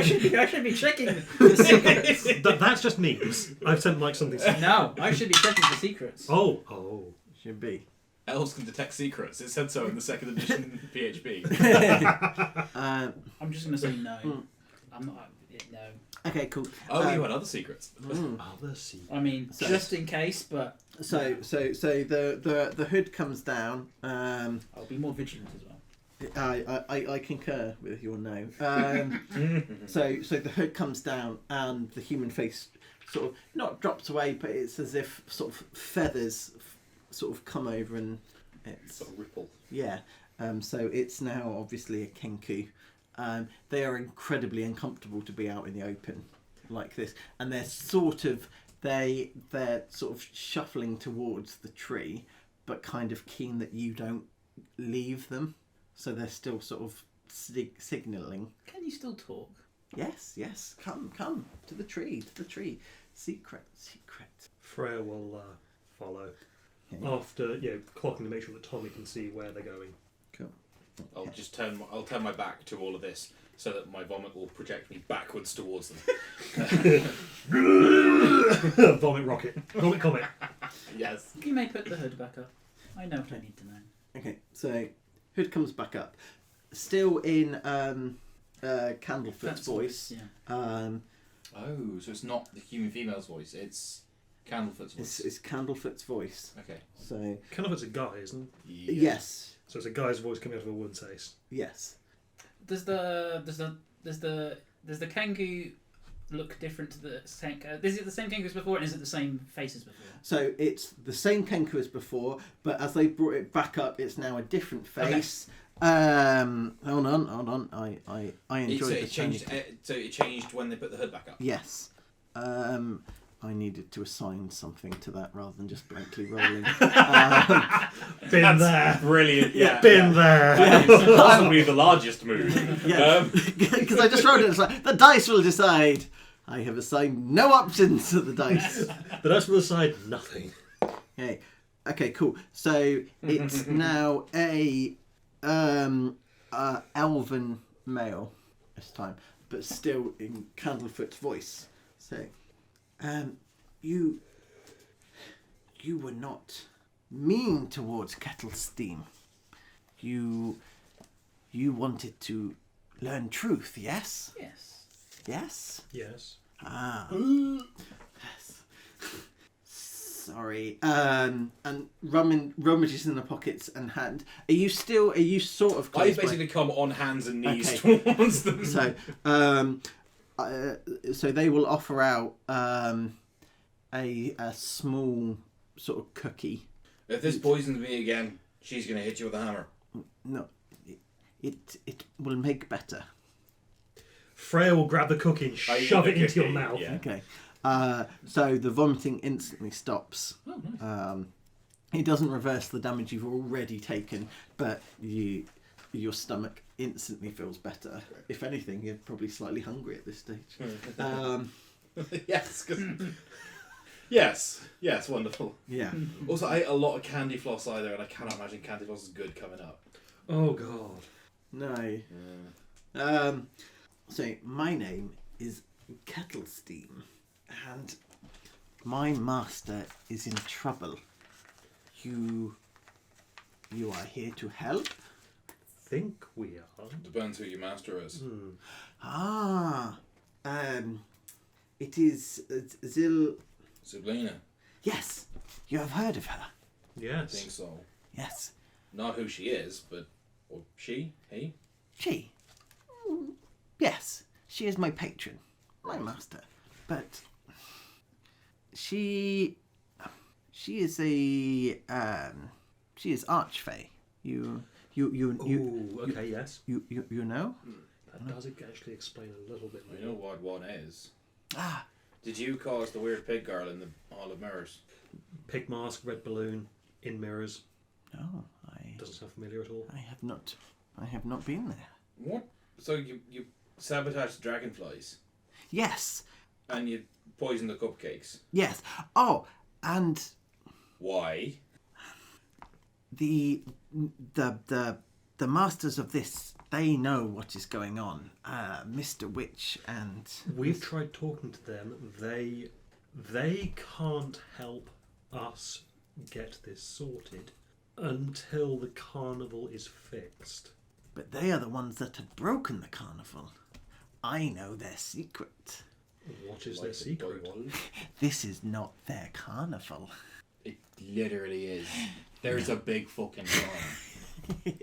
should be checking the secrets. That's just memes. I've sent Mike something. No, I should be checking the secrets. Oh. Should be. Elves can detect secrets. It said so in the 2nd edition PHP. I'm just going to say no. I'm not. No. Okay. Cool. Oh, you had other secrets. Other secret. I mean, just in case, but So the hood comes down. I'll be more vigilant as well. I concur with your no. So the hood comes down and the human face sort of not drops away, but it's as if sort of feathers sort of come over and it's Sort of ripple. yeah. So it's now obviously a kenku. They are incredibly uncomfortable to be out in the open like this, and they're sort of shuffling towards the tree, but kind of keen that you don't leave them. So they're still sort of signalling. Can you still talk? Yes. Come to the tree. Secret. Freya will follow Okay. after clocking to make sure that Tommy can see where they're going. Cool. I'll turn my back to all of this so that my vomit will project me backwards towards them. Vomit rocket. Vomit comet. Yes. You may put the hood back up. I know what I need to know. Okay. So hood comes back up, still in Candlefoot's That's voice. Yeah. Oh, so it's not the human female's voice, it's Candlefoot's voice. It's Candlefoot's voice. Okay. So Kind of it's a guy, isn't yes. So it's a guy's voice coming out of a woman's face. Yes. Does the Kengu look different to the same? Is it the same Kengu as before, and is it the same face as before? So it's the same Kenku as before, but as they brought it back up, it's now a different face. Hold on. I enjoyed it changed. So it changed when they put the hood back up. Yes. I needed to assign something to that rather than just blankly rolling. Been there. Brilliant. Yeah. Been there. That's possibly the largest move. Yeah. Because I just rolled it. It's like, the dice will decide. I have assigned no options to the dice. The dice will decide nothing. Okay, cool. So it's now a elven male this time, but still in Candlefoot's voice. So, you were not mean towards Kettle Steam. You wanted to learn truth, yes? Yes. Yes? Yes. Ah. Yes. Sorry. And rummages in the pockets and hand. Are you sort of I close by? basically come on hands and knees Okay. towards them. So, so they will offer out a small sort of cookie. If this poisons me again, she's gonna hit you with a hammer. No, it will make better. Freya will grab the cookie and shove it into your mouth. Yeah. Okay. So the vomiting instantly stops. Oh, nice. It doesn't reverse the damage you've already taken, but your stomach instantly feels better. If anything, you're probably slightly hungry at this stage. Yes. Yes, wonderful. Yeah. Also, I ate a lot of candy floss either, and I cannot imagine candy floss is good coming up. Oh god. No. So my name is Kettle Steam, and my master is in trouble. You are here to help? Think we are. Depends who your master is. It is Zil. Sublina. Yes, you have heard of her. I Yes. think so. Yes, Not who she is, but or she, he. she. Yes, she is my patron, my master. But she is she is Archfey. You Ooh, okay, yes. you know? That does actually explain a little bit I more. know what one is. Ah, Did you cause the weird pig girl in the Hall of Mirrors? Pig mask, red balloon, in mirrors. no, I Doesn't sound familiar at all. have not been there. What? So you sabotaged dragonflies Yes, and you poisoned the cupcakes. yes. Oh, and Why? the masters of this, they know what is going on. Mr. Witch and We've tried talking to them. They can't help us get this sorted until the carnival is fixed. but they are the ones that have broken the carnival. I know their secret. What is Like their the secret? Bible? This is not their carnival. It literally is. There's a big fucking line.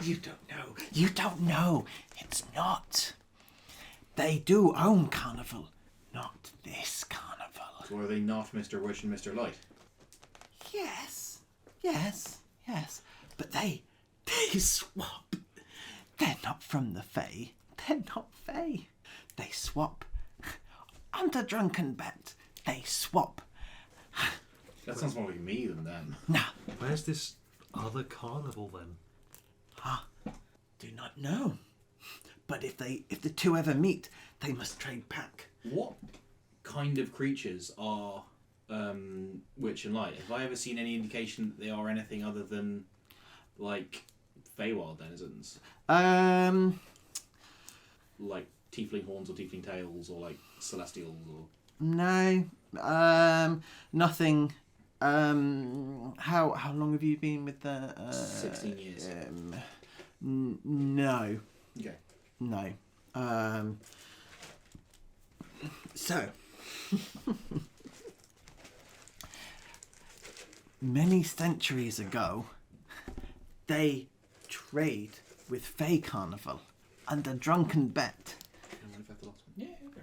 You don't know. You don't know. It's not. They do own carnival, not this carnival. So are they not Mr. Witch and Mr. Light? Yes. But they swap. They're not from the Fae. They're not Fae. They swap. Under drunken bet, they swap. That sounds more like me than them. Nah, Where's this other carnival then? do not know. But if the two ever meet, they must trade pack. What kind of creatures are Witch and Light? Have I ever seen any indication that they are anything other than like Feywild denizens? Like tiefling horns or tiefling tails or like celestials or... No, nothing. How long have you been with the? 16 years. No, Okay. no. So many centuries ago, they trade with Fey Carnival under drunken bet. Yeah, okay.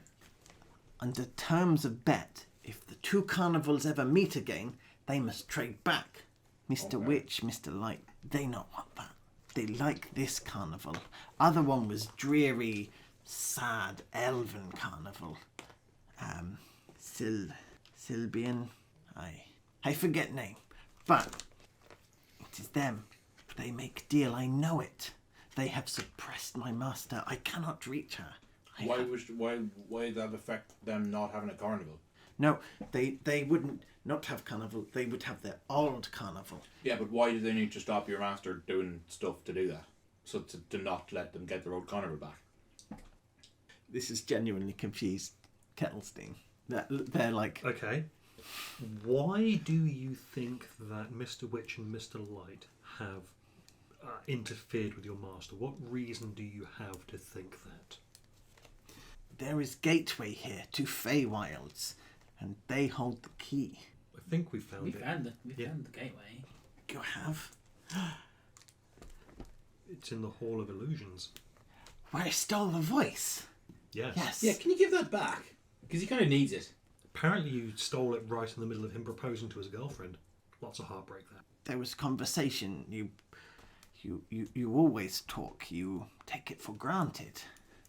Under terms of bet, if the two carnivals ever meet again, they must trade back. Mr. Witch, Mr. Light, they not want that. They like this carnival. Other one was dreary, sad, elven carnival. Silbian, I forget name, but it is them. They make deal, I know it. They have suppressed my master. I cannot reach her. Why did that affect them not having a carnival? No, they wouldn't not have carnival. They would have their old carnival. Yeah, but why do they need to stop your master doing stuff to do that? So to not let them get their old carnival back? This is genuinely confused Kettlestein. They're like... Okay. Why do you think that Mr. Witch and Mr. Light have interfered with your master? What reason do you have to think that? There is gateway here to Feywilds, and they hold the key. I think we found it. We found the gateway. You have? It's in the Hall of Illusions. Where I stole the voice. Yes. Yes. Yeah, can you give that back? Because he kind of needs it. Apparently you stole it right in the middle of him proposing to his girlfriend. Lots of heartbreak there. There was conversation. You always talk. You take it for granted.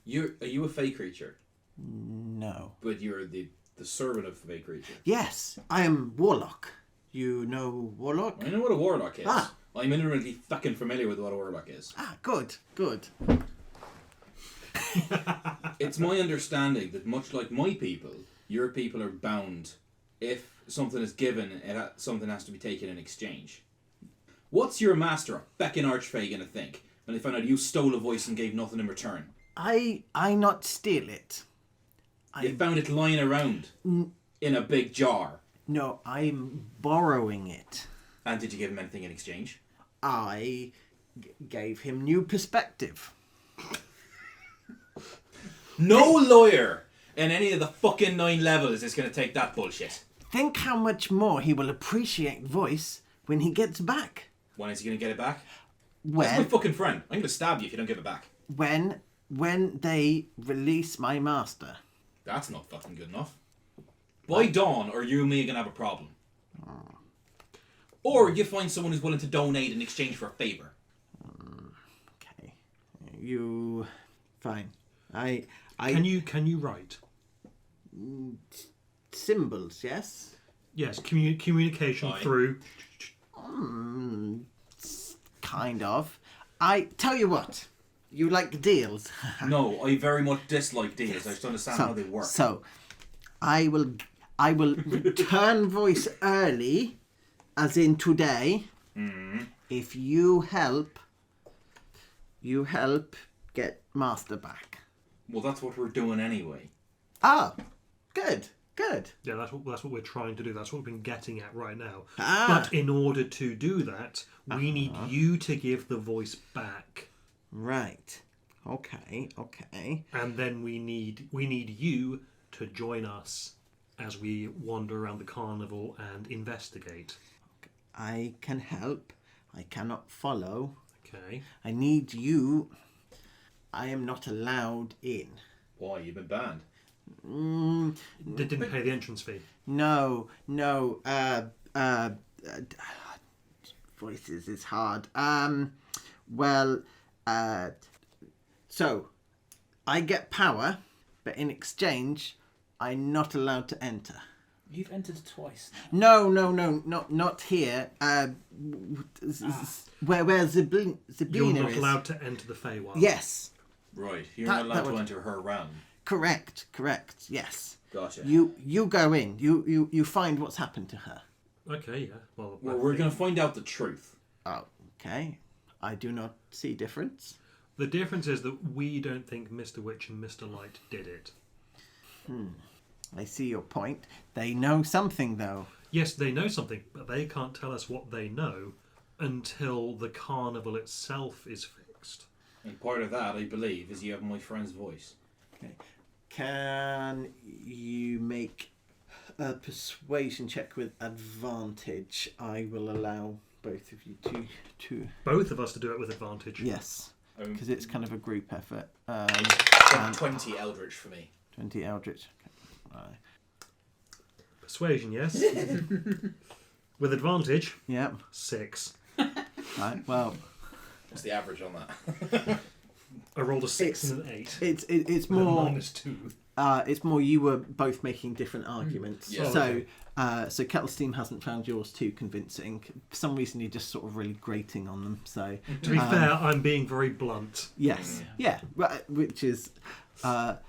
Are you a fey creature? No. But you're the servant of a fey creature. Yes, I am Warlock. You know Warlock? I know what a warlock is. Ah. I'm intimately fucking familiar with what a warlock is. Ah, good. It's my understanding that much like my people, your people are bound. If something is given, something has to be taken in exchange. What's your master, a feckin' archfey, gonna think when they find out you stole a voice and gave nothing in return? I not steal it. You found it lying around in a big jar. No, I'm borrowing it. And did you give him anything in exchange? I gave him new perspective. No lawyer in any of the fucking 9 levels is going to take that bullshit. Think how much more he will appreciate voice when he gets back. When is he going to get it back? That's my fucking friend. I'm going to stab you if you don't give it back. When they release my master. That's not fucking good enough. By dawn, or you and me are going to have a problem. Or you find someone who's willing to donate in exchange for a favour. Okay. You... Fine. Can you write? Symbols, yes? Yes, communication through... Kind of. I tell you what. You like deals. No, I very much dislike deals. I just understand how they work. So, I will return voice early, as in today, if you help get master back. Well, that's what we're doing anyway. Ah, good. Yeah, that's what we're trying to do. That's what we've been getting at right now. Ah. But in order to do that, we need you to give the voice back. Right. Okay. And then we need you to join us as we wander around the carnival and investigate. I can help. I cannot follow. Okay. I need you. I am not allowed in. Why? You've been banned. They didn't pay the entrance fee. No. Voices is hard. So I get power, but in exchange, I'm not allowed to enter. You've entered twice. No, not here. Where Ziblina You're not is. allowed to enter the Feywild. Yes. Right. You're That not allowed to would- enter her realm. Correct. Yes. Gotcha. You go in. You find what's happened to her. Okay, yeah. Well, We're going to find out the truth. Oh, okay. I do not see difference. the difference is that we don't think Mr. Witch and Mr. Light did it. I see your point. They know something, though. Yes, they know something, but they can't tell us what they know until the carnival itself is fixed. And part of that, I believe, is you have my friend's voice. Okay. Can you make a persuasion check with advantage? I will allow both of you to Both of us to do it with advantage. yes, because it's kind of a group effort. 20 Eldritch for me. 20 Eldritch. Okay. Right. Persuasion, yes. With advantage, Yep. 6. Right. Well, What's the average on that? I rolled a 6 and an 8. it's And a more. -2. It's more you were both making different arguments. Yeah. So Kettle's team hasn't found yours too convincing. For some reason, you're just sort of really grating on them. So To be fair, I'm being very blunt. yes, yeah, right, which is, but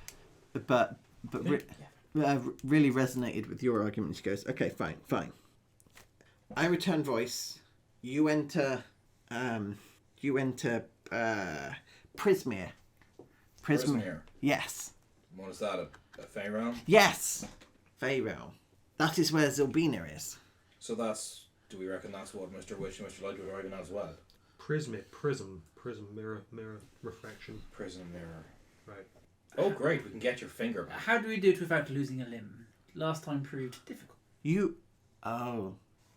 really resonated with your argument. She goes, okay, fine. I return voice. You enter. Prismere. Prismere. Yes. What is that? A Fey realm? Yes. Fey realm. That is where Zilbina is. So that's. Do we reckon that's what Mr. Witch and Mr. Light would arrive in as well? Prism, mirror, refraction. Prism mirror. Right. Oh, great! We can get your finger back. How do we do it without losing a limb? Last time proved difficult.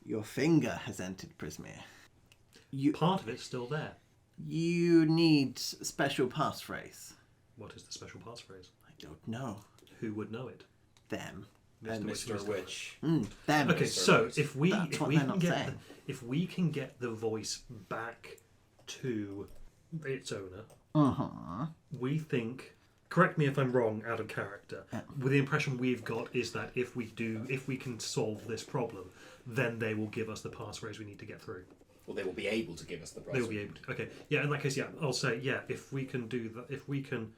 Your finger has entered Prismere. Part of it's still there. You need special passphrase. What is the special passphrase? I don't know. Who would know it? Them. Mr. Witch. Them. Okay, so if we saying. can get the voice back to its owner, we think. Correct me if I'm wrong, out of character. With the impression we've got is that if we can solve this problem, then they will give us the passphrase we need to get through. Well, they will be able to give us the price. They will be able to. Okay, yeah. In that case, yeah, I'll say yeah. If we can do that, if we can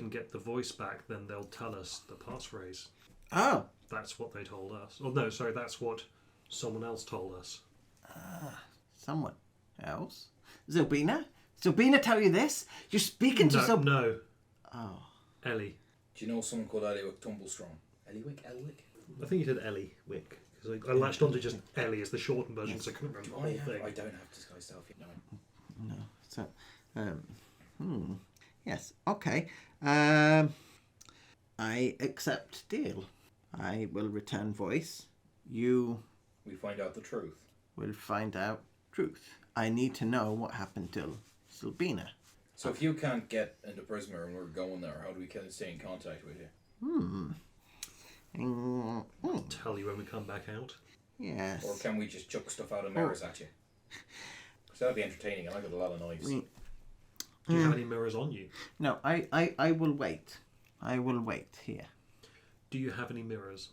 get the voice back, then they'll tell us the passphrase. Oh. That's what they told us. Oh no, sorry, that's what someone else told us. Someone else? Zilbina? Zilbina tell you this? You're speaking to some... No. Oh. Ellie. Do you know someone called Eliwick Tumblestrong? Eliwick? I think you said Ellie Wick. Because I latched onto just Ellie as the shortened version, so I couldn't remember the whole thing. I don't have disguise self yet. No. So, yes, okay. I accept deal. I will return voice. You We find out the truth. will find out truth. I need to know what happened to Zilbina. So if you can't get into Prismere and we're going there, how do we kind of stay in contact with you? I'll tell you when we come back out. Yes. Or can we just chuck stuff out of mirrors at you? Because that'd be entertaining, and I got a lot of knives. Do you have any mirrors on you? No, I will wait. I will wait here. Do you have any mirrors?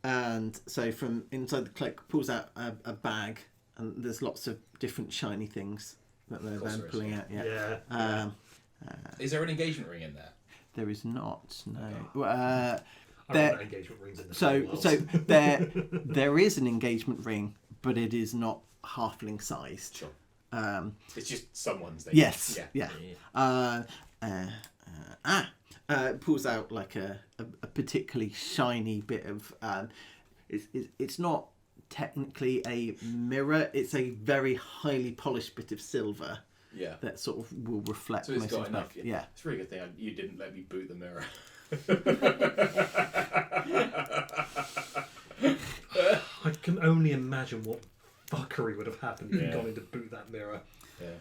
And so from inside the cloak pulls out a bag, and there's lots of different shiny things that they're then pulling out. Yeah. Is there an engagement ring in there? There is not. No. I want engagement rings in the So there is an engagement ring, but it is not halfling sized. Sure. It's just someone's. Yes. Yeah. Pulls out like a particularly shiny bit of. It's not technically a mirror. It's a very highly polished bit of silver. Yeah. That sort of will reflect. So it's got enough. Yeah. It's a really good thing you didn't let me boot the mirror. I can only imagine what fuckery would have happened if you got me to boot that mirror. Yeah.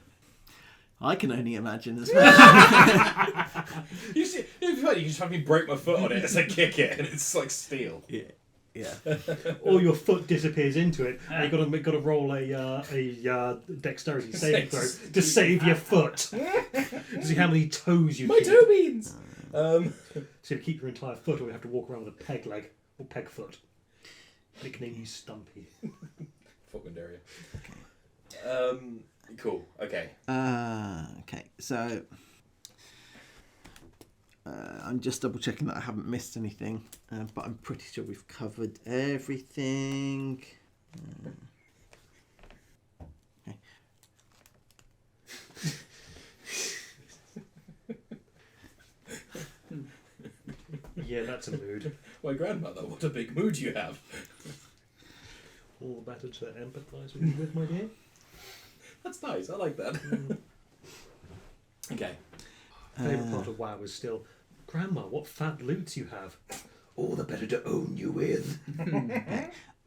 I can only imagine as well. You see, you just have me break my foot on it as I kick it, and it's like steel. Yeah. Or your foot disappears into it, and you've got to roll a dexterity saving throw to save your foot. To see how many toes you My toe beans! So to keep your entire foot, or you have to walk around with a peg leg or peg foot. Nickname you Stumpy. Fucking dare you. Cool. Okay. Okay. So I'm just double checking that I haven't missed anything, but I'm pretty sure we've covered everything. Okay. Yeah, that's a mood. My grandmother, what a big mood you have. All the better to empathise with you with, my dear. That's nice. I like that. Okay. Favourite part of WoW is still, Grandma, what fat loots you have. all the better to own you with.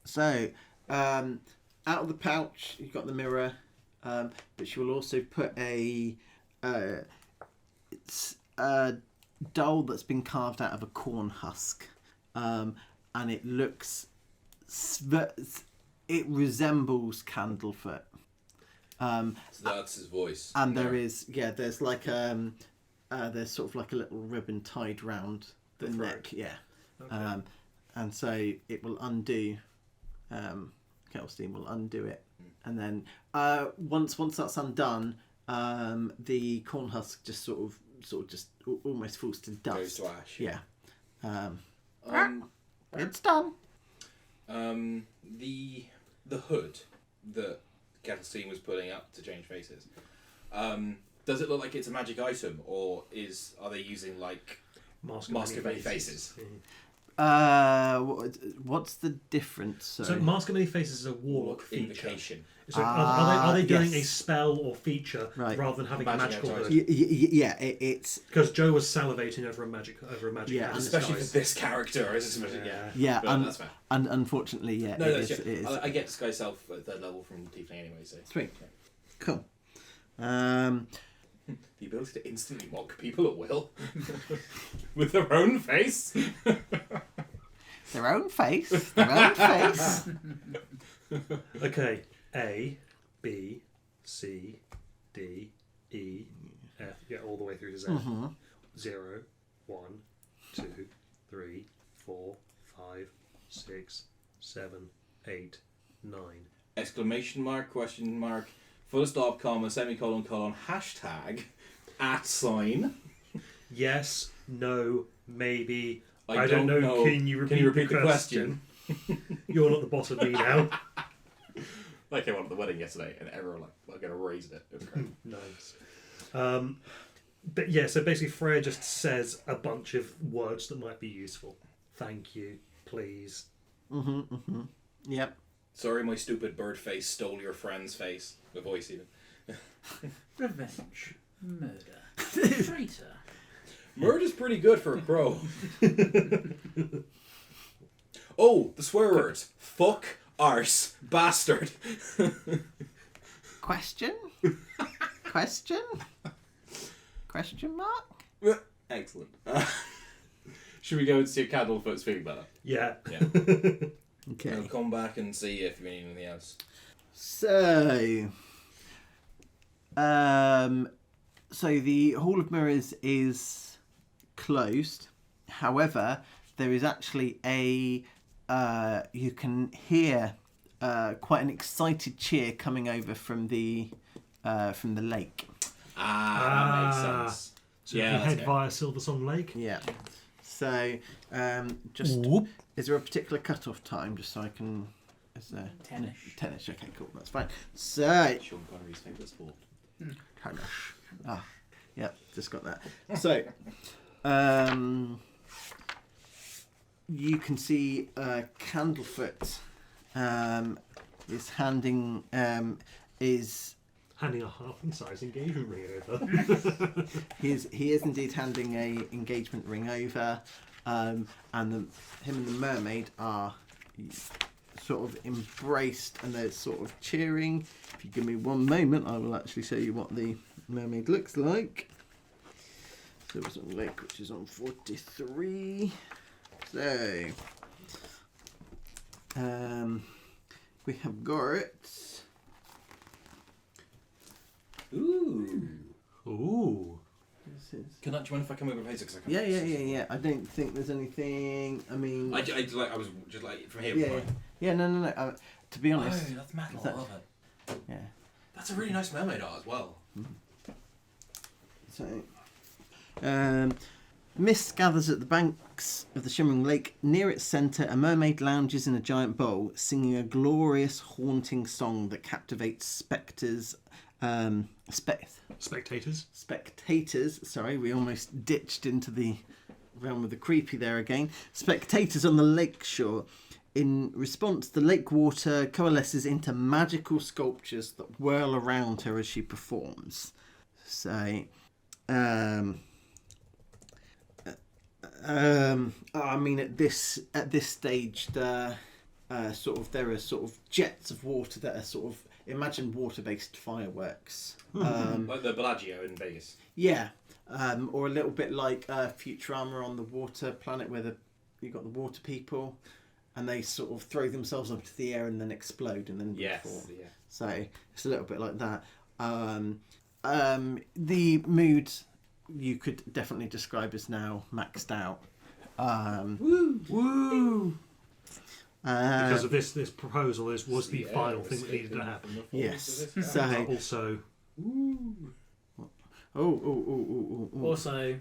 So, out of the pouch, you've got the mirror, but she will also put it's a doll that's been carved out of a corn husk, and it looks, it resembles Candlefoot. So that's his voice. And there's like there's sort of like a little ribbon tied round the neck, Okay. And so it will undo. Kelstein will undo it, and then once that's undone, the corn husk just sort of just almost falls to dust. Goes to ash. Yeah. Um, It's done. the hood that Kettlestein was putting up to change faces. Does it look like it's a magic item, or are they using like Mask of Many Faces? What's the difference? So Mask of Many Faces is a warlock feature. Invocation. So are they doing a yes. spell or feature Right. rather than having a Magic magical item. hood? Yeah, it's Because Joe was salivating over a magic Yeah, hood Especially for disguise. this character. yeah, But that's fair. and unfortunately, yeah, No, it that's is. true. It is. I get Disguise Self at third level from Tiefling anyway, so. Sweet. Yeah. Cool. The ability to instantly mock people at will. With their own face. Their own face. Their own face. Okay, A, B, C, D, E, F. Yeah, all the way through to Z. 0, 1, 2, 3, 4, 5, 6, 7, 8, 9. Exclamation mark, question mark, full stop, comma, semicolon, colon, hashtag, @sign. Yes, no, maybe. I don't don't know. know. Can you repeat the question? You're not the boss of me now. Like I went at the wedding yesterday, and everyone we're gonna raise it. It was great. Nice. But yeah, so basically Freya just says a bunch of words that might be useful. Thank you, please. Yep. Sorry, my stupid bird face stole your friend's face. The voice even. Revenge. Murder. Traitor. Murder's pretty good for a crow. Oh, the swear words. Fuck, arse, bastard. Question? Question? Question mark? Excellent. Should we go and see if Candlefoot's feeling better? Yeah. Yeah. Okay. We'll come back and see if you need anything else. So the Hall of Mirrors is closed. However, there is actually you can hear quite an excited cheer coming over from the lake. That makes sense. So Yeah, if you that's head good. via Silversong Lake. Yeah. So just Whoop. is there a particular cut-off time just so I can? Is there 10ish. 10ish. Okay, cool. That's fine. So Sean Connery's favourite sport. Kardashian. Ah, yeah, just got that. So, you can see Candlefoot is handing Handing a half-size engagement ring over. he is indeed handing a engagement ring over, and him and the mermaid are sort of embraced and they're sort of cheering. If you give me one moment, I will actually show you what the mermaid looks like. So it's on Lake, which is on 43. So we have got it. Ooh. Ooh. This is... Do you mind if I come over and face it? 'Cause I can't Yeah. I don't think there's anything. I mean, I was just like from here. yeah. No. To be honest, Oh, that's metal. Is that- I love it. yeah. That's a really nice mermaid art as well. So, mist gathers at the banks of the shimmering lake. Near its centre, a mermaid lounges in a giant bowl, singing a glorious, haunting song that captivates spectres. Spectators. Sorry, we almost ditched into the realm of the creepy there again. Spectators on the lake shore. In response, the lake water coalesces into magical sculptures that whirl around her as she performs. So, I mean, at this stage, there are sort of jets of water that are sort of, imagine water-based fireworks. Like the Bellagio in Vegas. Yeah, or a little bit like Futurama on the water planet, where you've got the water people, and they sort of throw themselves up into the air and then explode and then fall. Yeah. So it's a little bit like that. The mood you could definitely describe as now maxed out. Woo! Because of this proposal, this was the final thing that needed to happen. Yes. So also, Also,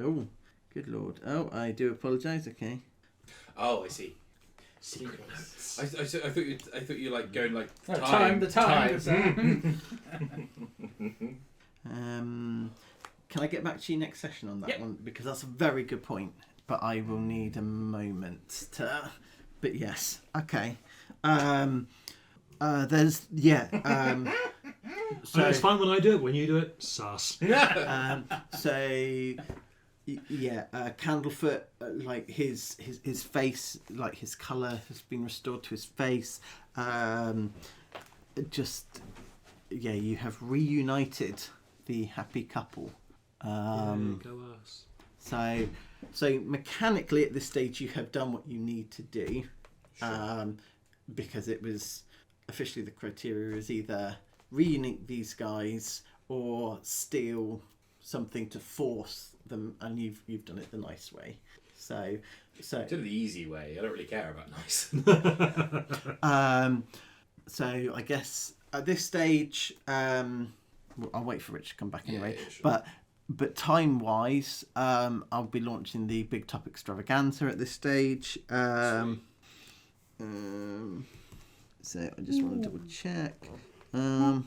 oh, good lord. Oh, I do apologise. Okay. Oh, I see. Secret notes. I thought you like going like the time. Can I get back to you next session on that Yep. one, because that's a very good point, but I will need a moment to. But yes, okay. There's so it's fine when I do it. When you do it, sus. Candlefoot, like his face, like his colour has been restored to his face. You have reunited the happy couple. Go us. So mechanically at this stage you have done what you need to do, because it was officially the criteria is either reunite these guys or steal something to force them, and you've done it the nice way. So Did it the easy way. I don't really care about nice. so I guess at this stage, I'll wait for Rich to come back anyway. Yeah, sure. But time wise, I'll be launching the Big Top Extravaganza at this stage. So I just want to double check. I'm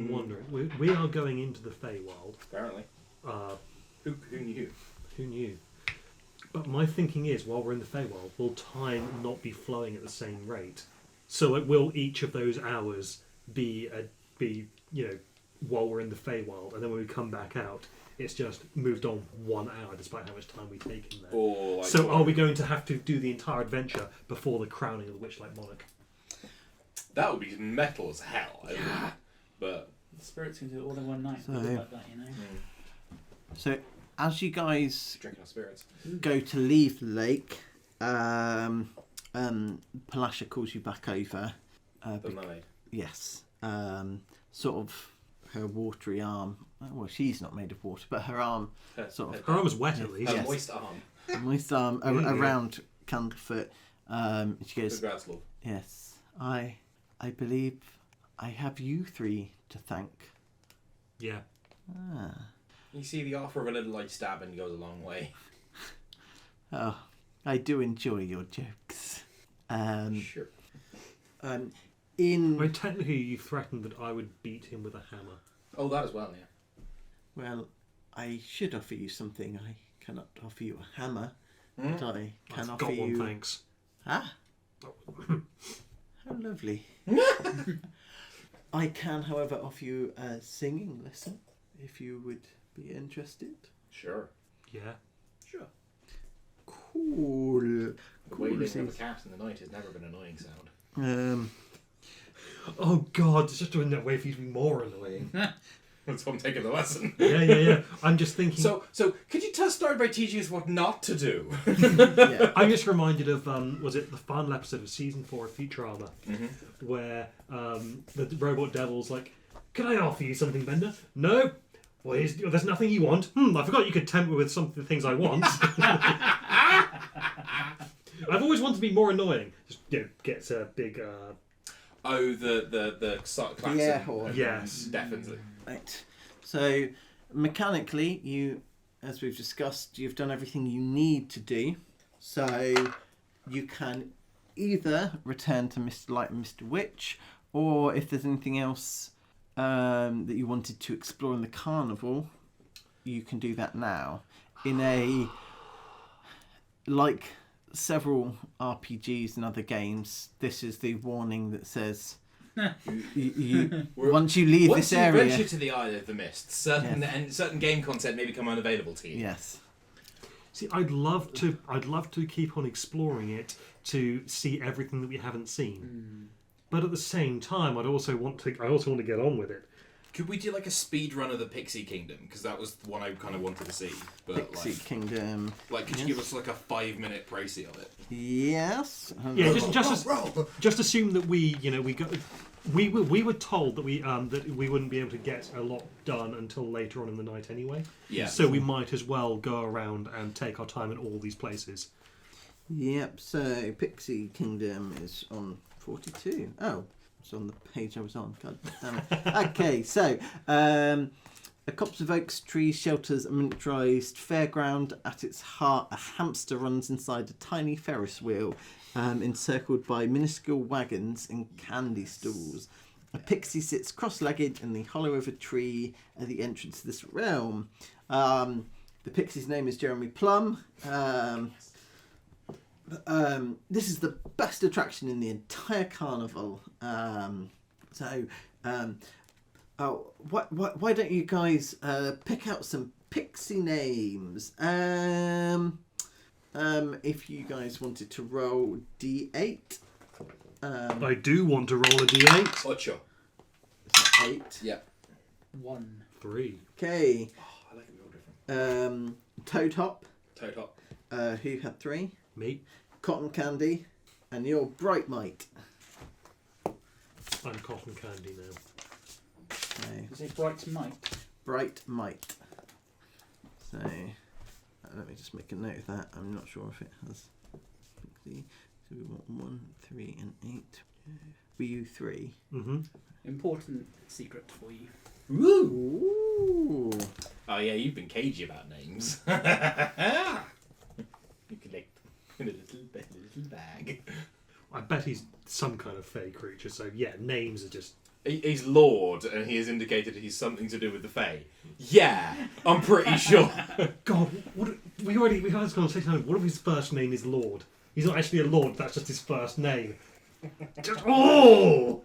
wondering. We are going into the Feywild. Apparently. Who knew? Who knew? But my thinking is, while we're in the Feywild, will time not be flowing at the same rate? So will each of those hours be while we're in the Feywild, and then when we come back out, it's just moved on 1 hour, despite how much time we take in there. Or like So are we going to have to do the entire adventure before the crowning of the Witchlight Monarch? that would be metal as hell. But the spirits can do it all in one night. So- Like that, So as you guys drinking our spirits. go to leave the lake, Palasha calls you back over. The mermaid. Yes. Sort of her watery arm. Well, she's not made of water, but her arm, sort of Her arm is wet at least. Her Yes. moist arm. moist arm around Candlefoot. She goes, Congrats, love. "Yes, I believe I have you three to thank." Yeah. You see, the offer of a little light stabbing goes a long way. Oh, I do enjoy your jokes. Sure. In Well, technically, you threatened that I would beat him with a hammer. Oh, that as well, yeah. well, I should offer you something. I cannot offer you a hammer, but I can I've offer got one, you. thanks. Ah, how lovely. I can, however, offer you a singing lesson if you would be interested. Sure. Yeah. Sure. Cool. The wailing Cool. of a cat in the night has never been an annoying sound. Oh God, it's just doing that way for you to be more annoying. That's why I'm taking the lesson. Yeah. I'm just thinking. So could you start by teaching us what not to do? Yeah. I'm just reminded of was it the final episode of season 4 of Futurama, where the robot devil's like, "Can I offer you something, Bender?" No. Well, there's nothing you want. I forgot you could tempt me with some of the things I want. I've always wanted to be more annoying. Just gets a big. Oh, the klaxon. Yeah, horn. Yes. Definitely. Right. So mechanically, as we've discussed, you've done everything you need to do. So you can either return to Mr. Light and Mr. Witch, or if there's anything else that you wanted to explore in the carnival, you can do that now. In a, like several RPGs and other games, this is the warning that says Once you leave Once this you area, venture to the Isle of the Mist, certain game content may become unavailable to you. yes, See, I'd love to keep on exploring it to see everything that we haven't seen. But at the same time, I also want to get on with it. Could we do like a speed run of the Pixie Kingdom? Because that was the one I kind of wanted to see. But Pixie Kingdom. like, could you give us like a 5-minute précis of it? Yes. Yeah, just assume that we were told that we wouldn't be able to get a lot done until later on in the night anyway. Yeah. So we might as well go around and take our time in all these places. Yep. So Pixie Kingdom is on 42. Oh. It's on the page I was on. God damn it. Okay, so a copse of oaks, trees, shelters, a miniaturised fairground. At its heart, a hamster runs inside a tiny Ferris wheel, encircled by minuscule wagons and candy stalls. A pixie sits cross-legged in the hollow of a tree at the entrance to this realm. The pixie's name is Jeremy Plum. This is the best attraction in the entire carnival. Why don't you guys pick out some pixie names? If you guys wanted to roll D8. I do want to roll a d8. Ocho. 8. Yeah. 1. 3. Okay. Oh, I like it all different. Toad Hop. Toad Hop. Who had 3? Me. Cotton Candy. And your Bright Mite. I'm cotton candy now. Okay. Is it Bright Mite? Bright Mite. So, let me just make a note of that. I'm not sure if it has. So we want 1, 3, and 8. Were you 3? Mm-hmm. Important secret for you. Ooh. Oh yeah, you've been cagey about names. You collect in a little bag. I bet he's some kind of fey creature, so yeah, names are just... He's Lord, and he has indicated he's something to do with the Fae. Yeah, I'm pretty sure. God, we had this conversation. What if his first name is Lord? He's not actually a Lord, that's just his first name. Oh!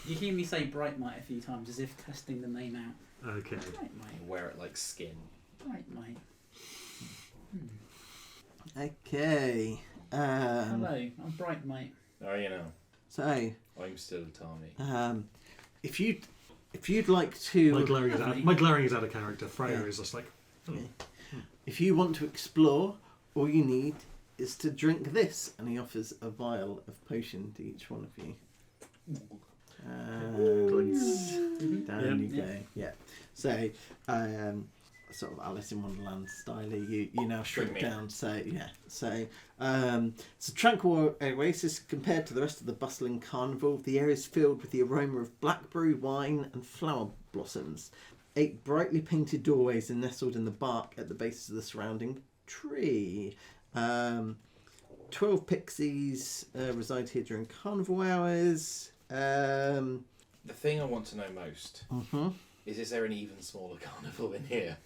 You hear me say Bright Mite a few times as if testing the name out. Okay. Bright Mite. Wear it like skin. Bright Mite. Okay. Hello, I'm Bright Mite. Oh, you know. So, I'm still Tommy. if you'd like to, My glaring is out of character. Freya is just like... if you want to explore, all you need is to drink this, and he offers a vial of potion to each one of you. Down you go. Yeah. So, sort of Alice in Wonderland style. You now shrink down. So yeah. So it's a tranquil oasis compared to the rest of the bustling carnival. The area is filled with the aroma of blackberry wine and flower blossoms. 8 brightly painted doorways are nestled in the bark at the base of the surrounding tree. 12 pixies reside here during carnival hours. The thing I want to know most is there an even smaller carnival in here?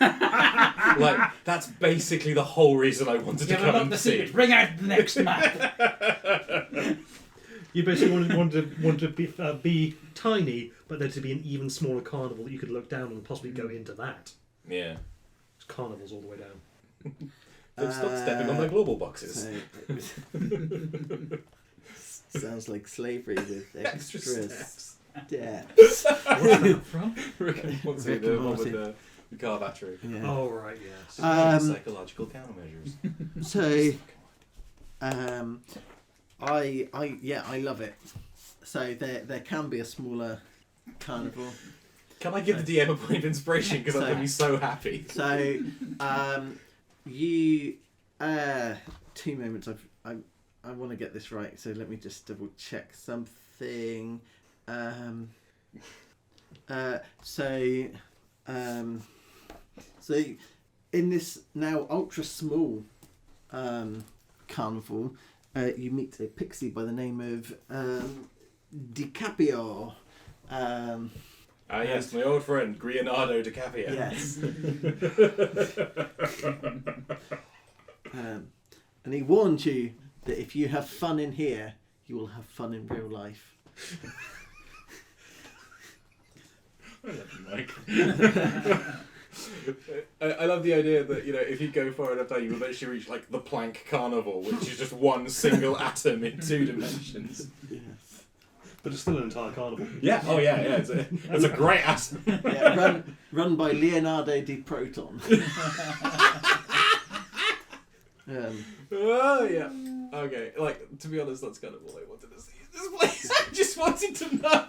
Like, that's basically the whole reason I wanted to come and see. Bring out the next map. You basically want to be tiny, but there to be an even smaller carnival that you could look down and possibly go into that. Yeah. There's carnivals all the way down. Don't stop stepping on my global boxes. Sounds like slavery with extra steps. What's that from? Rick and Morty, the one with the car battery. Yeah. Oh, right, yes. Psychological countermeasures. So, I love it. So there can be a smaller carnival. Can I give the DM a point of inspiration because I'm going to be so happy? So, you 2 moments. I want to get this right. So let me just double check something. So in this now ultra small carnival, you meet a pixie by the name of DiCaprio. Yes, my old friend Leonardo DiCaprio. Yes. And he warned you that if you have fun in here, you will have fun in real life. I love you, Mike. I love the idea that, if you go far enough down, you will eventually reach like the Planck Carnival, which is just one single atom in 2 dimensions. Yes. But it's still an entire carnival. Yeah. Oh yeah. It's a great atom. Yeah, run by Leonardo di Proton. Oh yeah. Okay. Like, to be honest, that's kind of all I wanted to see in this place. I just wanted to know.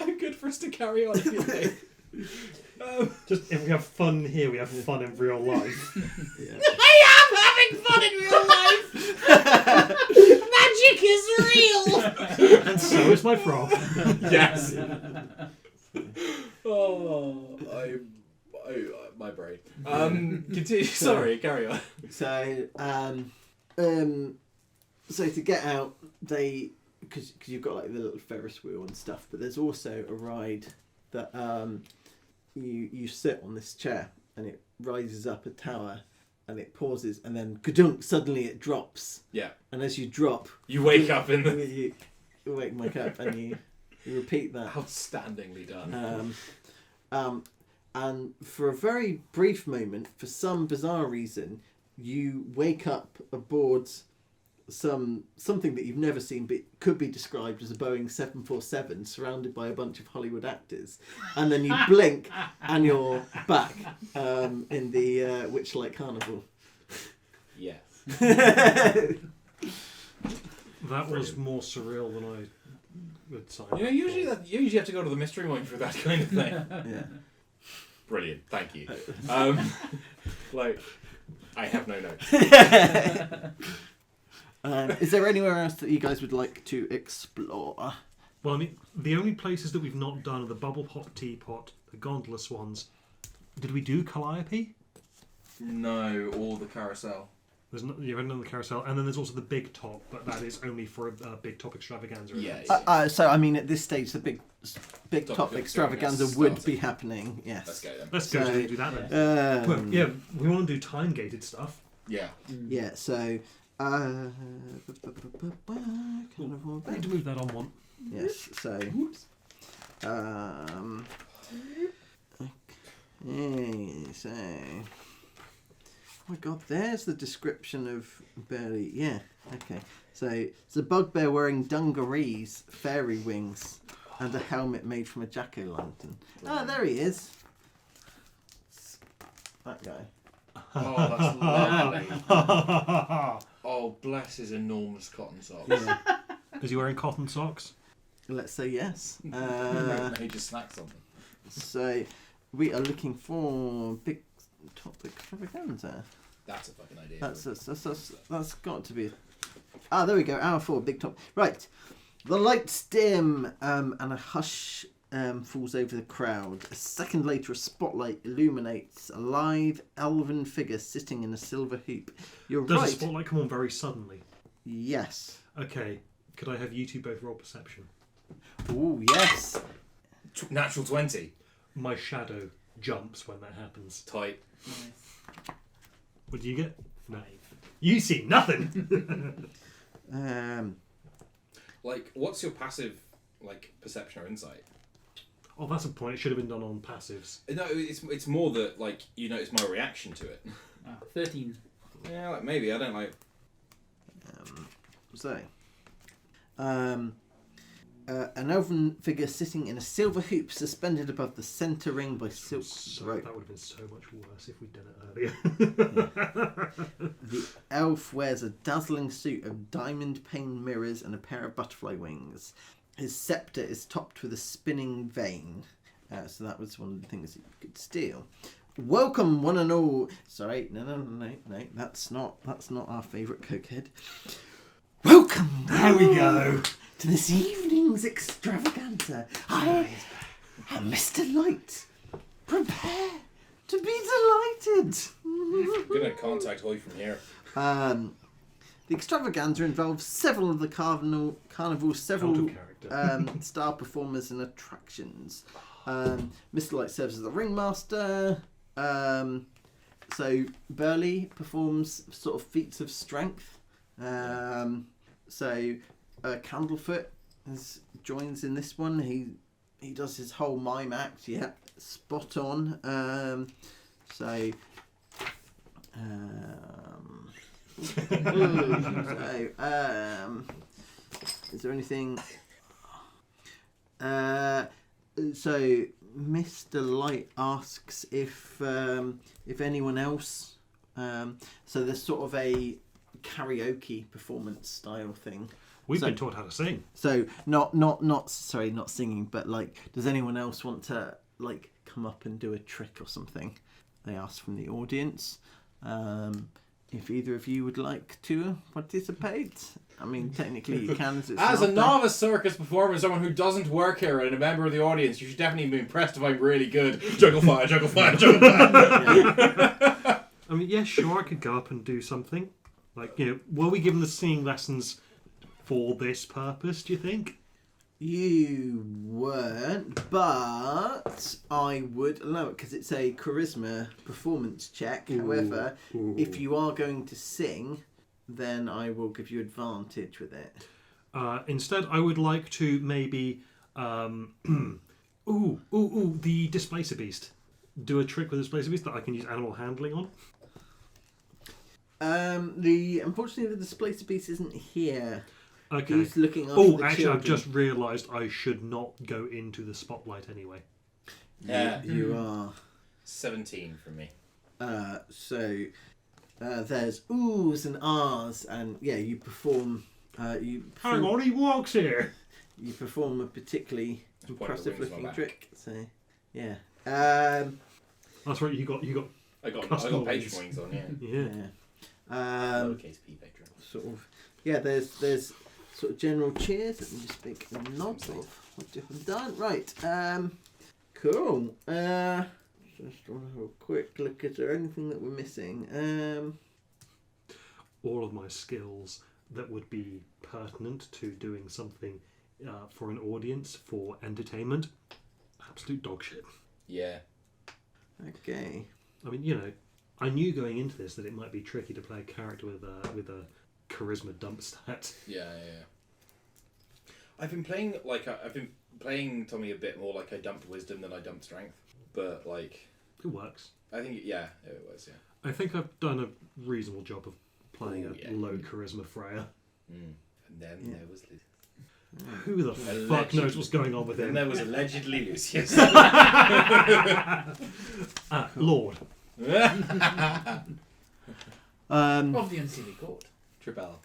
I'm good for us to carry on if you think. Just if we have fun here, we have fun in real life. Yeah. I am having fun in real life. Magic is real. And so is my frog. Yes. Oh, my brain. Continue. Sorry, carry on. So, so to get out, because you've got like the little Ferris wheel and stuff, but there's also a ride that you sit on this chair and it rises up a tower and it pauses and then gadunk, suddenly it drops. Yeah. And as you drop, You wake up in the. you wake up and you repeat that. Outstandingly done. And for a very brief moment, for some bizarre reason, you wake up aboard something that you've never seen, but could be described as a Boeing 747, surrounded by a bunch of Hollywood actors, and then you blink and you're back in the Witchlight Carnival. Yes. That was more surreal than I would sign. Usually you have to go to the mystery mine for that kind of thing. Yeah. Brilliant, thank you. I have no notes. Is there anywhere else that you guys would like to explore? Well, I mean, the only places that we've not done are the Bubble Teapot, the Gondola Swans. Did we do Calliope? No, or the carousel. There's no, you've done the carousel, and then there's also the Big Top, but that is only for a Big Top extravaganza. Yeah. So I mean, at this stage, the big Top top extravaganza extravaganza would starting. be happening. Yes. Let's go then. Let's go So, and do that then. Well, yeah, Um, we want to do time-gated stuff. Yeah. Yeah. So. I need to move that on one. Yes. So. Okay. So. Oh my God! There's the description of Burley. Yeah. Okay. So it's a bugbear wearing dungarees, fairy wings, and a helmet made from a jack-o'-lantern. Oh, there he is. That guy. Oh, that's lovely. Oh, bless his enormous cotton socks. Yeah. Is he wearing cotton socks? Let's say yes. Major snacks on them. So we are looking for big top extravaganza. That's a fucking idea. That's got to be. Ah, there we go. Hour 4, big top. Right. The lights dim and a hush falls over the crowd. A second later, a spotlight illuminates a lithe elven figure sitting in a silver hoop. You're Does right. the spotlight come on very suddenly? Yes. Okay. Could I have you two both roll perception? Oh, yes. Natural 20. My shadow jumps when that happens. Tight. What do you get? No. You see nothing! What's your passive, perception or insight? Oh, that's a point. It should have been done on passives. No, it's more that, it's my reaction to it. 13. Yeah, maybe. I don't like... An elven figure sitting in a silver hoop suspended above the centre ring by silk rope. That would have been so much worse if we'd done it earlier. The elf wears a dazzling suit of diamond pane mirrors and a pair of butterfly wings. His sceptre is topped with a spinning vane. So that was one of the things that you could steal. Welcome, one and all. Sorry, no. That's not our favourite cokehead. Welcome. There we go. To this evening's extravaganza. I am Mr. Light. Prepare to be delighted. I'm gonna contact Hoy from here. The extravaganza involves several of the carnival's several star performers and attractions. Mr. Light serves as the ringmaster. So Burley performs sort of feats of strength. So Candlefoot joins in this one. He does his whole mime act. Yeah, spot on. Is there anything? So Mr. Light asks if anyone else. So there's sort of a karaoke performance style thing. We've been taught how to sing. So not singing, but like, does anyone else want to like come up and do a trick or something? They ask from the audience. If either of you would like to participate, I mean, technically you can. As a novice circus performer, someone who doesn't work here and a member of the audience, you should definitely be impressed if I'm really good. Juggle fire, juggle fire, juggle fire. I mean, yeah, sure, I could go up and do something. Like, were we given the singing lessons for this purpose, do you think? You weren't, but I would allow it because it's a charisma performance check. However, if you are going to sing, then I will give you advantage with it. Instead, I would like to maybe, the Displacer Beast. Do a trick with the Displacer Beast that I can use animal handling on. Unfortunately, the Displacer Beast isn't here. Okay. He's looking after the actually, children. I've just realised I should not go into the spotlight anyway. You are 17 from me. So there's oohs and ahs, and yeah, you perform. Hang on, he walks here. You perform a particularly impressive looking trick. So yeah. That's right. You got. I got custom patron wings. wings on, yeah. Yeah. Lowercase p patron. Sort of. Yeah. There's sort of general cheers. Let me just make a note of what you have done. Right. Cool. Just want to have a quick look. Is there anything that we're missing? All of my skills that would be pertinent to doing something for an audience, for entertainment, absolute dog shit. Yeah. Okay. I mean, I knew going into this that it might be tricky to play a character with a charisma dump stat. Yeah. I've been playing Tommy a bit more like I dumped wisdom than I dumped strength, but like It works. I think it was. I think I've done a reasonable job of playing Ooh, yeah. low charisma Freya. And then there was Lucius. Who the fuck knows what's going on with Then him? there was allegedly Lucius. Lord. Of the Unseelie Court. Triple.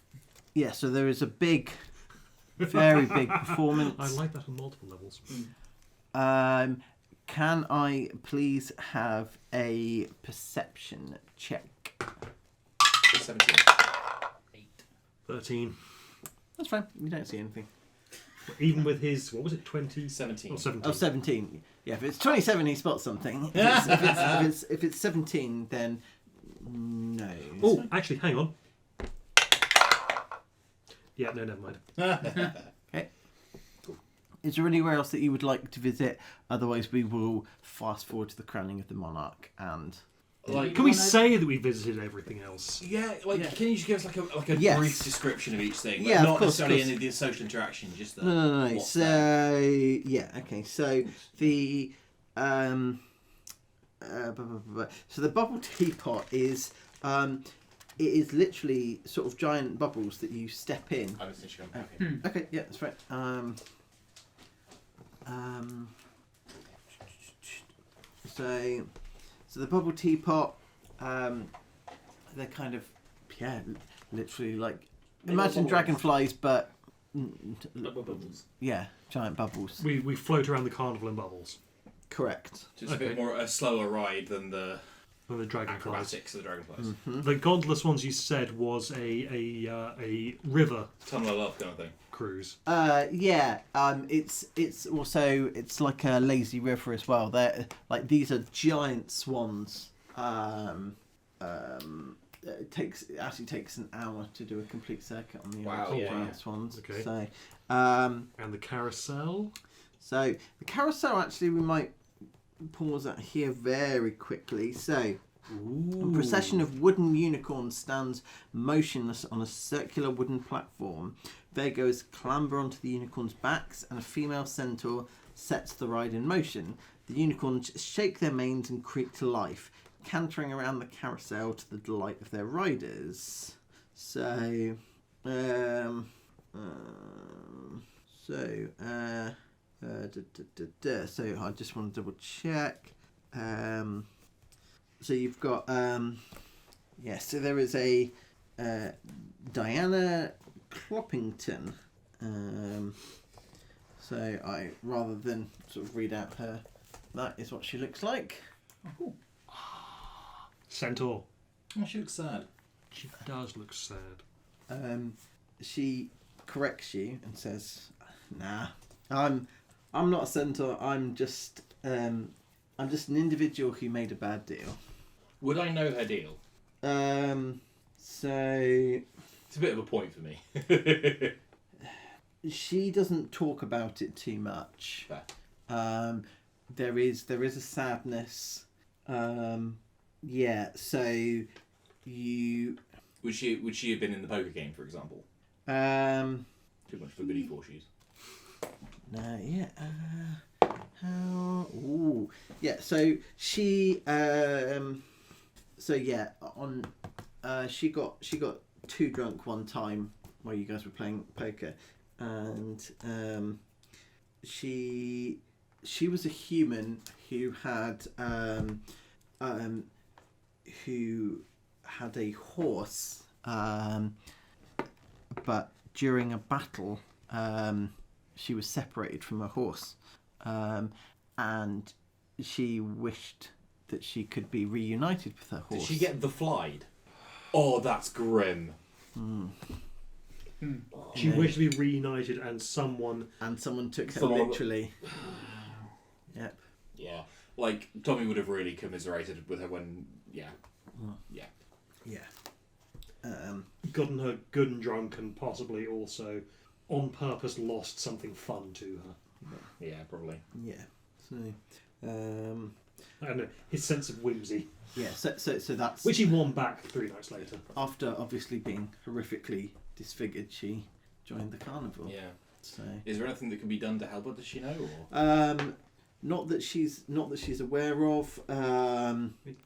Yeah. So there is a very big performance. I like that on multiple levels. Can I please have a perception check? 17. 8. 13. That's fine. You don't see anything. Even with his, what was it, 20? 17. Or 17. Oh, 17. Yeah, if it's 27, he spots something. If it's 17, then no. Oh, actually, hang on. Yeah, no, never mind. Okay. Is there anywhere else that you would like to visit? Otherwise, we will fast forward to the crowning of the monarch. And Can we say that we visited everything else? Yeah, can you just give us like a Yes. brief description of each thing? Yeah, of not course, necessarily of course. any of the social interaction, just the No. what's So there. yeah, okay. So the so the Bubble Teapot is it is literally sort of giant bubbles that you step in. I don't think she's going to have Okay, yeah, that's right. So the Bubble Teapot, they're kind of, literally like, imagine dragonflies, but bubbles. yeah, giant bubbles. We float around the carnival in bubbles. Correct. Just Okay. a bit more a slower ride than the And the dragonflies. acrobatics of the dragonflies. The gondolas ones you said was a river Tunnel of love kind of thing. cruise. It's also it's like a lazy river as well. They're like these are giant swans. It actually takes an hour to do a complete circuit on the Wow, yeah. giant swans. Okay. So And the carousel. so the carousel actually we might pause that here very quickly. So Ooh. A procession of wooden unicorns stands motionless on a circular wooden platform. Fairgoers clamber onto the unicorns' backs, and a female centaur sets the ride in motion. The unicorns shake their manes and creak to life, cantering around the carousel to the delight of their riders. So, so I just want to double check. So you've got so there is a Diana Cloppington. So I, rather than sort of read out her, that is what she looks like. Oh, cool. Centaur. Oh, she looks sad. She does look sad. She corrects you and says, "Nah, I'm not a centaur. I'm just an individual who made a bad deal." Would I know her deal? So It's a bit of a point for me. she doesn't talk about it too much. Fair. There is a sadness. So you Would she have been in the poker game, for example? Too much for goody four shoes. No, yeah. How? Ooh, yeah. So she, she got too drunk one time while you guys were playing poker, and she was a human who had a horse, but during a battle, she was separated from her horse, and she wished that she could be reunited with her horse. Did she get the flied? Oh, that's grim. She wished to be reunited, and someone took her Someone- literally. Yep. Yeah. Like, Tommy would have really commiserated with her when... Yeah. Yeah. Yeah. gotten her good and drunk, and possibly also on purpose lost something fun to her. Yeah, probably. Yeah. So, I don't know, his sense of whimsy, yeah. So that's which he won back 3 nights later. after obviously being horrifically disfigured. She joined the carnival. Yeah. So. Is there anything that can be done to help her? Does she know? Or? Not that she's aware of.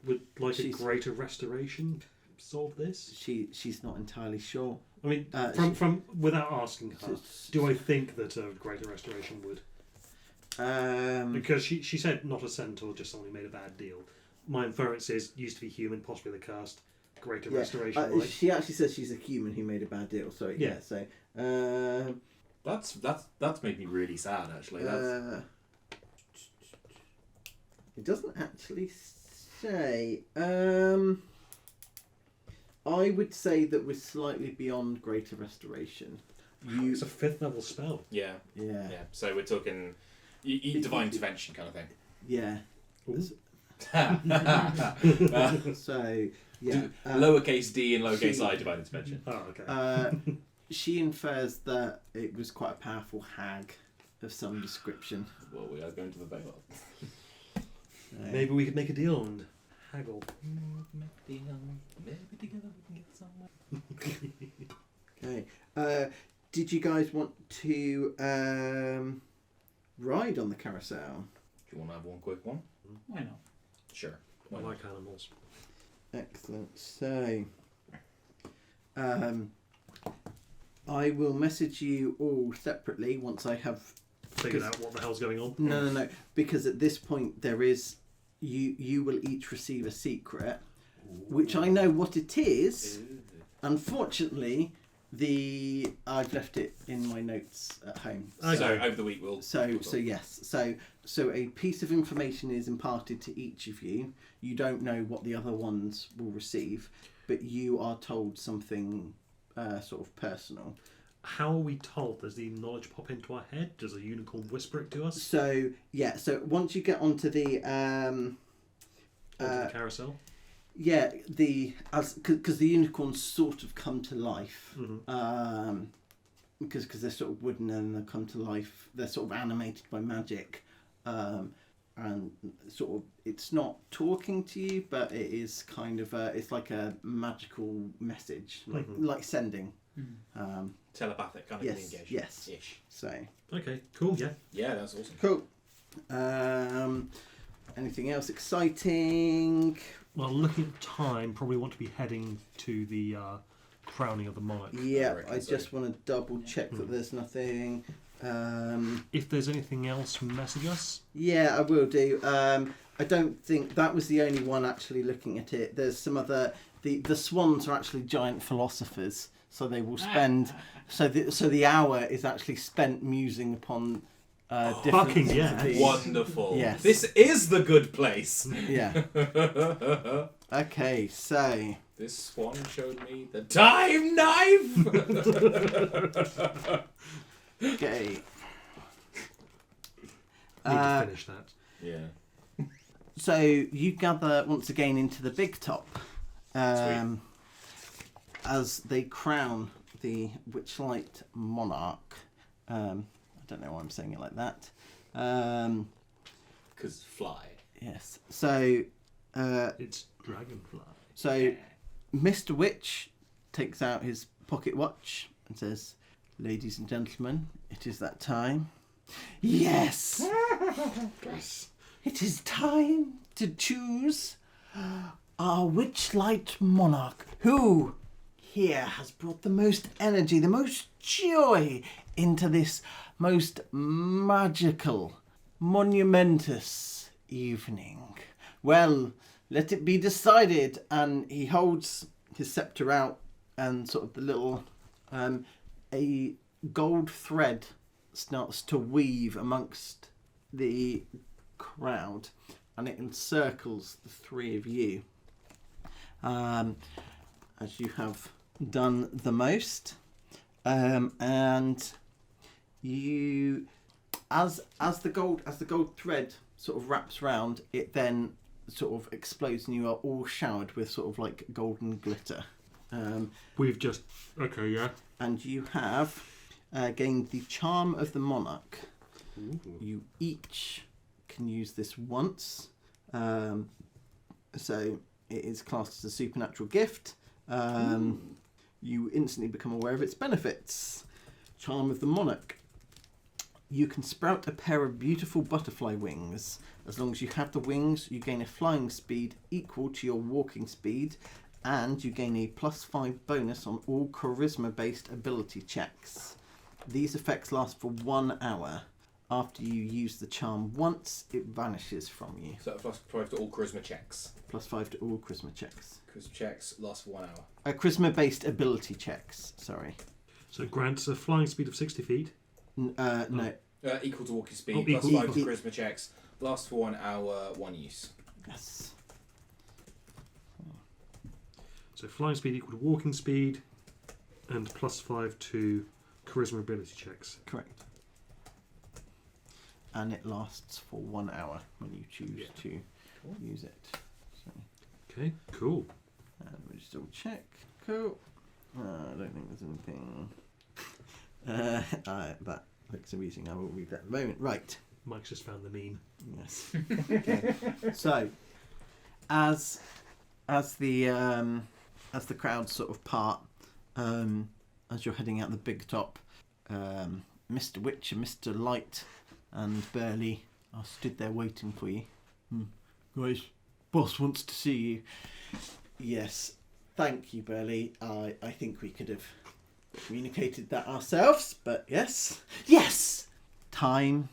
Would like a she's- greater restoration solve this? She's not entirely sure. I mean, from without asking her, do I think that a greater restoration would? Because she said not a centaur, just someone who made a bad deal. My inference is used to be human, possibly the cursed. Greater restoration, right? She actually says she's a human who made a bad deal. So yeah. So That's made me really sad. Actually, that's... it doesn't actually say. I would say that we're slightly beyond greater restoration. It's a 5th level spell. Yeah. Yeah. Yeah. So we're talking divine intervention kind of thing. Yeah. So yeah. Lowercase d and lowercase I divine intervention. Oh, okay. She infers that it was quite a powerful hag of some description. Well, we are going to the Baylor. Maybe we could make a deal and haggle. Maybe together we can get somewhere. Okay. Did you guys want to ride on the carousel? Do you want to have one quick one? Why not? Sure. I like animals. Excellent. So, I will message you all separately once I have Figured out what the hell's going on. No. Because at this point there is you will each receive a secret, which I know what it is. Unfortunately, I've left it in my notes at home. Okay. So over the week we'll... So yes. So a piece of information is imparted to each of you. You don't know what the other ones will receive, but you are told something sort of personal. How are we told? Does the knowledge pop into our head? Does a unicorn whisper it to us? So yeah. So once you get onto the Onto the carousel? yeah, because the unicorns sort of come to life. Mm-hmm. Because they're sort of wooden and they come to life. They're sort of animated by magic. and sort of it's not talking to you, but it is kind of it's like a magical message, like sending. Telepathic kind of communication. Yes. Ish. So Okay, cool, yeah. Yeah, that's awesome. cool. Anything else exciting? Well, looking at the time, probably want to be heading to the crowning of the Monarch. Yeah, I just want to double check that there's nothing. If there's anything else, message us. Yeah, I will do. I don't think that was the only one actually looking at it. There's some other. The swans are actually giant philosophers, so they will spend. So the hour is actually spent musing upon different fucking things yeah. to be. Wonderful. Yes. This is the good place. Yeah. Okay, so This swan showed me the time knife. okay. Need to finish that. Yeah. So you gather once again into the big top, as they crown the Witchlight Monarch. I don't know why I'm saying it like that. Because fly. Yes. So It's Dragonfly. so Mr. Witch takes out his pocket watch and says, "Ladies and gentlemen, it is that time. Yes, it is time to choose our Witchlight Monarch, who here has brought the most energy, the most joy into this most magical, monumentous evening. Well, let it be decided." And he holds his scepter out, and sort of the little a gold thread starts to weave amongst the crowd, and it encircles the three of you, as you have done the most, and you, as the gold thread sort of wraps round, it then sort of explodes, and you are all showered with sort of like golden glitter. We've just... Okay, yeah. And you have gained the Charm of the Monarch. Ooh. You each can use this once. So it is classed as a supernatural gift. You instantly become aware of its benefits. Charm of the Monarch. You can sprout a pair of beautiful butterfly wings. As long as you have the wings, you gain a flying speed equal to your walking speed, and you gain a +5 bonus on all charisma-based ability checks. These effects last for 1 hour. After you use the charm once, it vanishes from you. So +5 to all charisma checks. +5 to all charisma checks. Charisma checks last for 1 hour. Charisma-based ability checks, sorry. So it grants a flying speed of 60 feet. No. Equal to walking speed, Oh, equal- +5 to equal. charisma checks. Last for 1 hour, 1 use. Yes. So flying speed equal to walking speed, and +5 to charisma ability checks. Correct. And it lasts for 1 hour when you choose to use it. So, Okay, cool. and we'll just double check. Cool. I don't think there's anything. That looks amusing. I will read that in a moment. Right. Mike's just found the meme. Yes. Okay. So, as the crowd sort of part, as you're heading out the big top, Mr. Witch and Mr. Light and Burley are stood there waiting for you. Guys, boss wants to see you. Yes. Thank you, Burley. I think we could have communicated that ourselves, but yes. Yes! Time,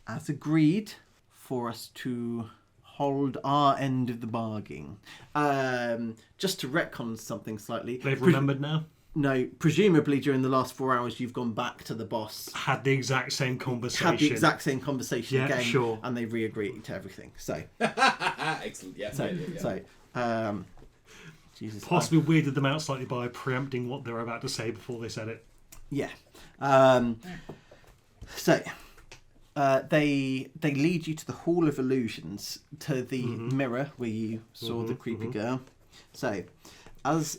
as agreed, for us to hold our end of the bargain. Just to retcon something slightly. They've remembered now? No, presumably during the last 4 hours you've gone back to the boss. Had the exact same conversation. Had the exact same conversation Yeah, again. sure. And they re-agreed to everything. So, Excellent, yeah. Jesus. Possibly weirded them out slightly by preempting what they're about to say before they said it. Yeah. So, they lead you to the Hall of Illusions, to the mirror where you saw the creepy girl. So, as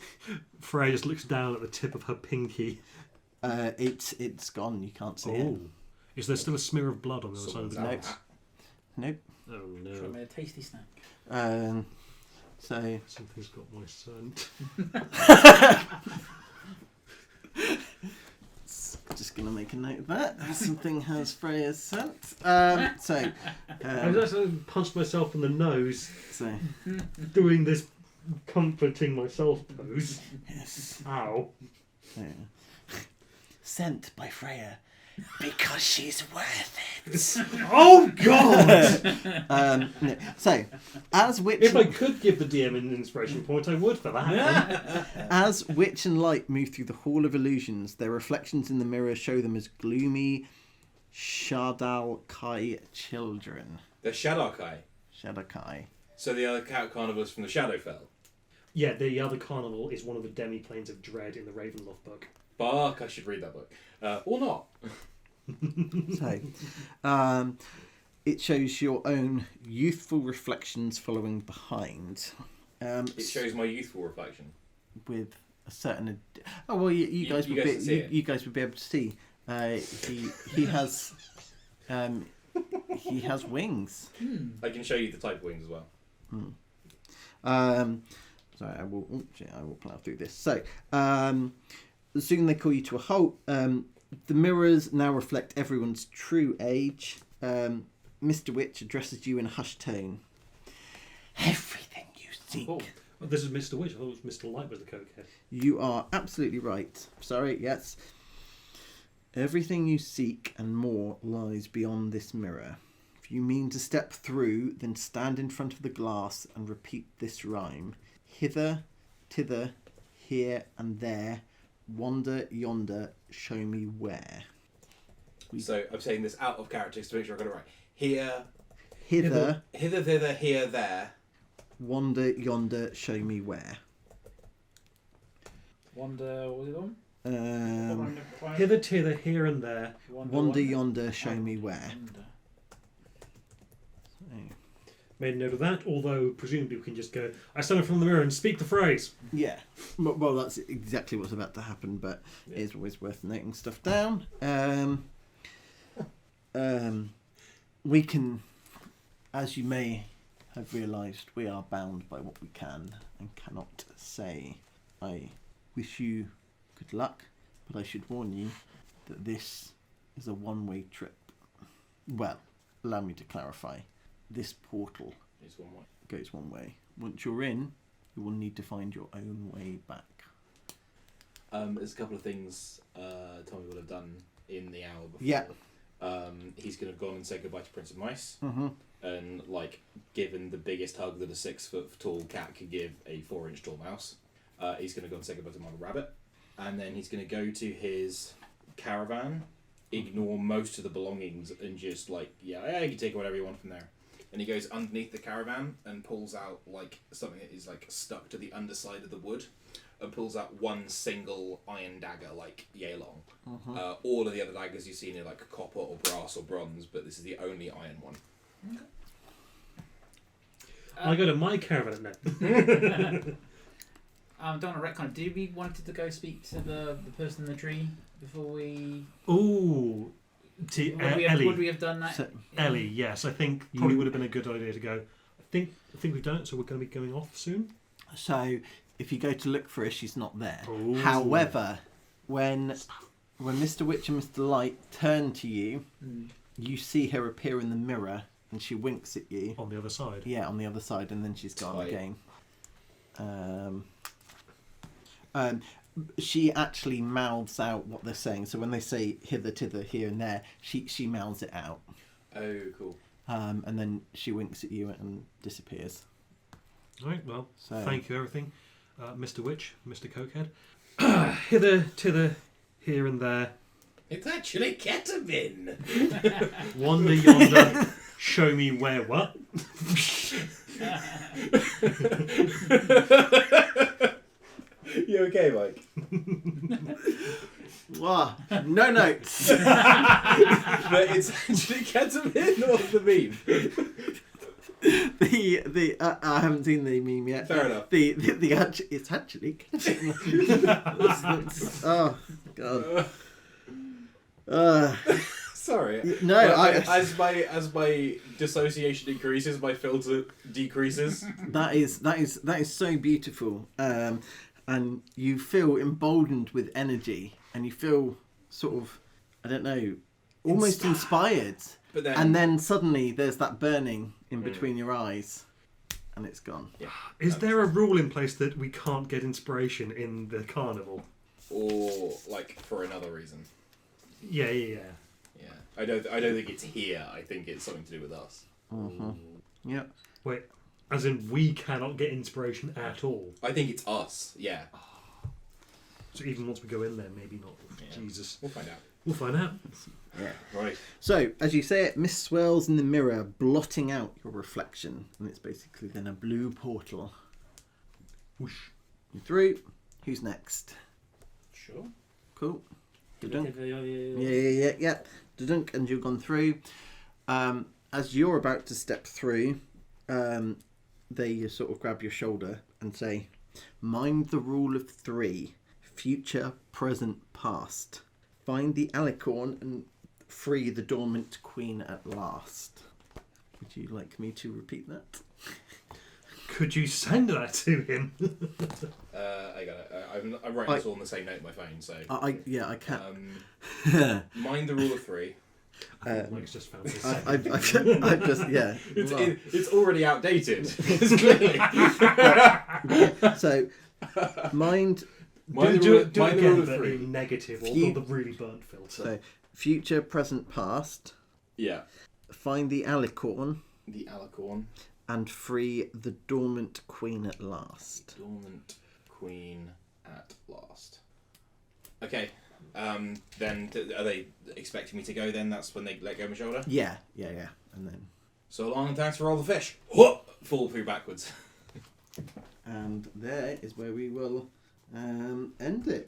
Freya just looks down at the tip of her pinky. it's gone, you can't see it. Is there still a smear of blood on the other side of the No. glass? Nope. Oh Try no. me a tasty snack. So Something's got my scent. just gonna make a note of that. Something has Freya's scent. I just punched myself in the nose So doing this comforting myself pose. yes. Ow. Yeah. Sent by Freya because she's worth it. Oh god! No. So, as Witch, If I could give the DM an inspiration point, I would for that. as Witch and Light move through the Hall of Illusions, their reflections in the mirror show them as gloomy Shadalkai children. The Shadowkai. Shadalkai. So the other carnivals from the Shadowfell. Yeah, the other carnival is one of the demi-planes of dread in the Ravenloft book. Fuck, I should read that book. Or not. So, it shows your own youthful reflections following behind. It shows my youthful reflection. With a certain. Oh well, you guys you would guys can see be it. you guys would be able to see. He has he has wings. I can show you the type of wings as well. Sorry, I will plough through this. So, soon they call you to a halt. The mirrors now reflect everyone's true age. Mr. Witch addresses you in a hushed tone. Everything you seek. Oh, this is Mr. Witch. I thought it was Mr. Light was the cokehead. You are absolutely right. Sorry, yes. Everything you seek and more lies beyond this mirror. If you mean to step through, then stand in front of the glass and repeat this rhyme. Hither, thither, here and there, wander yonder, show me where. So I'm saying this out of character to make sure I got it right. Here, Hither, hither, thither, here, there. wander yonder, show me where. Wonder, what was it on? Hither, tither, here and there. Wander yonder, show me where. Made a note of that, although presumably we can just go, I stand in front of the mirror and speak the phrase. Yeah, well, that's exactly what's about to happen, but it is always worth noting stuff down. We can, as you may have realised, we are bound by what we can and cannot say. I wish you good luck, but I should warn you that this is a one-way trip. Well, allow me to clarify. This portal It's one way. goes one way. Once you're in, you will need to find your own way back. There's a couple of things Tommy will have done in the hour before. Yeah. He's going to have gone and said goodbye to Prince of Mice. Mm-hmm. And, like, given the biggest hug that a 6 foot tall cat could give a 4-inch tall mouse, he's going to go and say goodbye to Mama Rabbit. And then he's going to go to his caravan, ignore most of the belongings, and just, like, yeah, you can take whatever you want from there. And he goes underneath the caravan and pulls out, like, something that is, like, stuck to the underside of the wood, and pulls out one single iron dagger, like, yay long. Mm-hmm. All of the other daggers you've seen are, like, copper or brass or bronze, but this is the only iron one. I go to my caravan now. Don't want to retcon. Did we wanted to go speak to the person in the tree before we? Ooh. Ellie. Would we have done that? So, Ellie, yes. I think probably would have been a good idea to go. I think we've done it, so we're going to be going off soon. So, if you go to look for her, she's not there. Ooh. However, when Mr. Witch and Mr. Light turn to you, you see her appear in the mirror, and she winks at you. On the other side. Yeah, on the other side, and then she's gone Tight. again. She actually mouths out what they're saying. So when they say hither, thither, here and there, she mouths it out. Oh, cool. And then she winks at you and disappears. All right, well, So- thank you, everything. Mr. Witch, Mr. Cokehead. Hither, tither, here and there. It's actually ketamine! Wander yonder, show me where what? You okay, Mike? Wow, no notes. But it's actually ketamine or the meme? I haven't seen the meme yet. Fair enough. It's actually. Oh God. Sorry. No, as my dissociation increases, my filter decreases. that is so beautiful, and you feel emboldened with energy, and you feel sort of, I don't know, almost inspired. But And then suddenly there's that burning in between your eyes, and it's gone. Yeah. Is there a rule in place that we can't get inspiration in the carnival? Or like for another reason. Yeah. Yeah. I don't think it's here. I think it's something to do with us. Mm-hmm. Yep. Wait, as in we cannot get inspiration at all? I think it's us. Yeah. So even once we go in there, maybe not. Yeah. Jesus. We'll find out. We'll find out. Yeah. Right. So, as you say it, mist swirls in the mirror, blotting out your reflection, and it's basically then a blue portal. Whoosh. You're through. Who's next? Sure. Cool. Dudunk. Yeah. Yeah. Dudunk, and you've gone through. As you're about to step through, they sort of grab your shoulder and say, "Mind the rule of 3. Future, present, past. Find the alicorn and free the dormant queen at last." Would you like me to repeat that? Could you send that to him? I got it. I'm writing this all on the same note on my phone, so. I can't. Mind the rule of 3. Mike's just found this. I've just, yeah. It's already outdated. So, mind Do it mind the again, rule of but 3. in negative, or Few- the really burnt filter. So, future, present, past. Yeah. Find the alicorn The alicorn. and free the dormant queen at last. Dormant queen at last. Okay. Then are they expecting me to go then? That's when they let go of my shoulder? Yeah. And then, So long and thanks for all the fish. Fall through backwards. and there is where we will end it.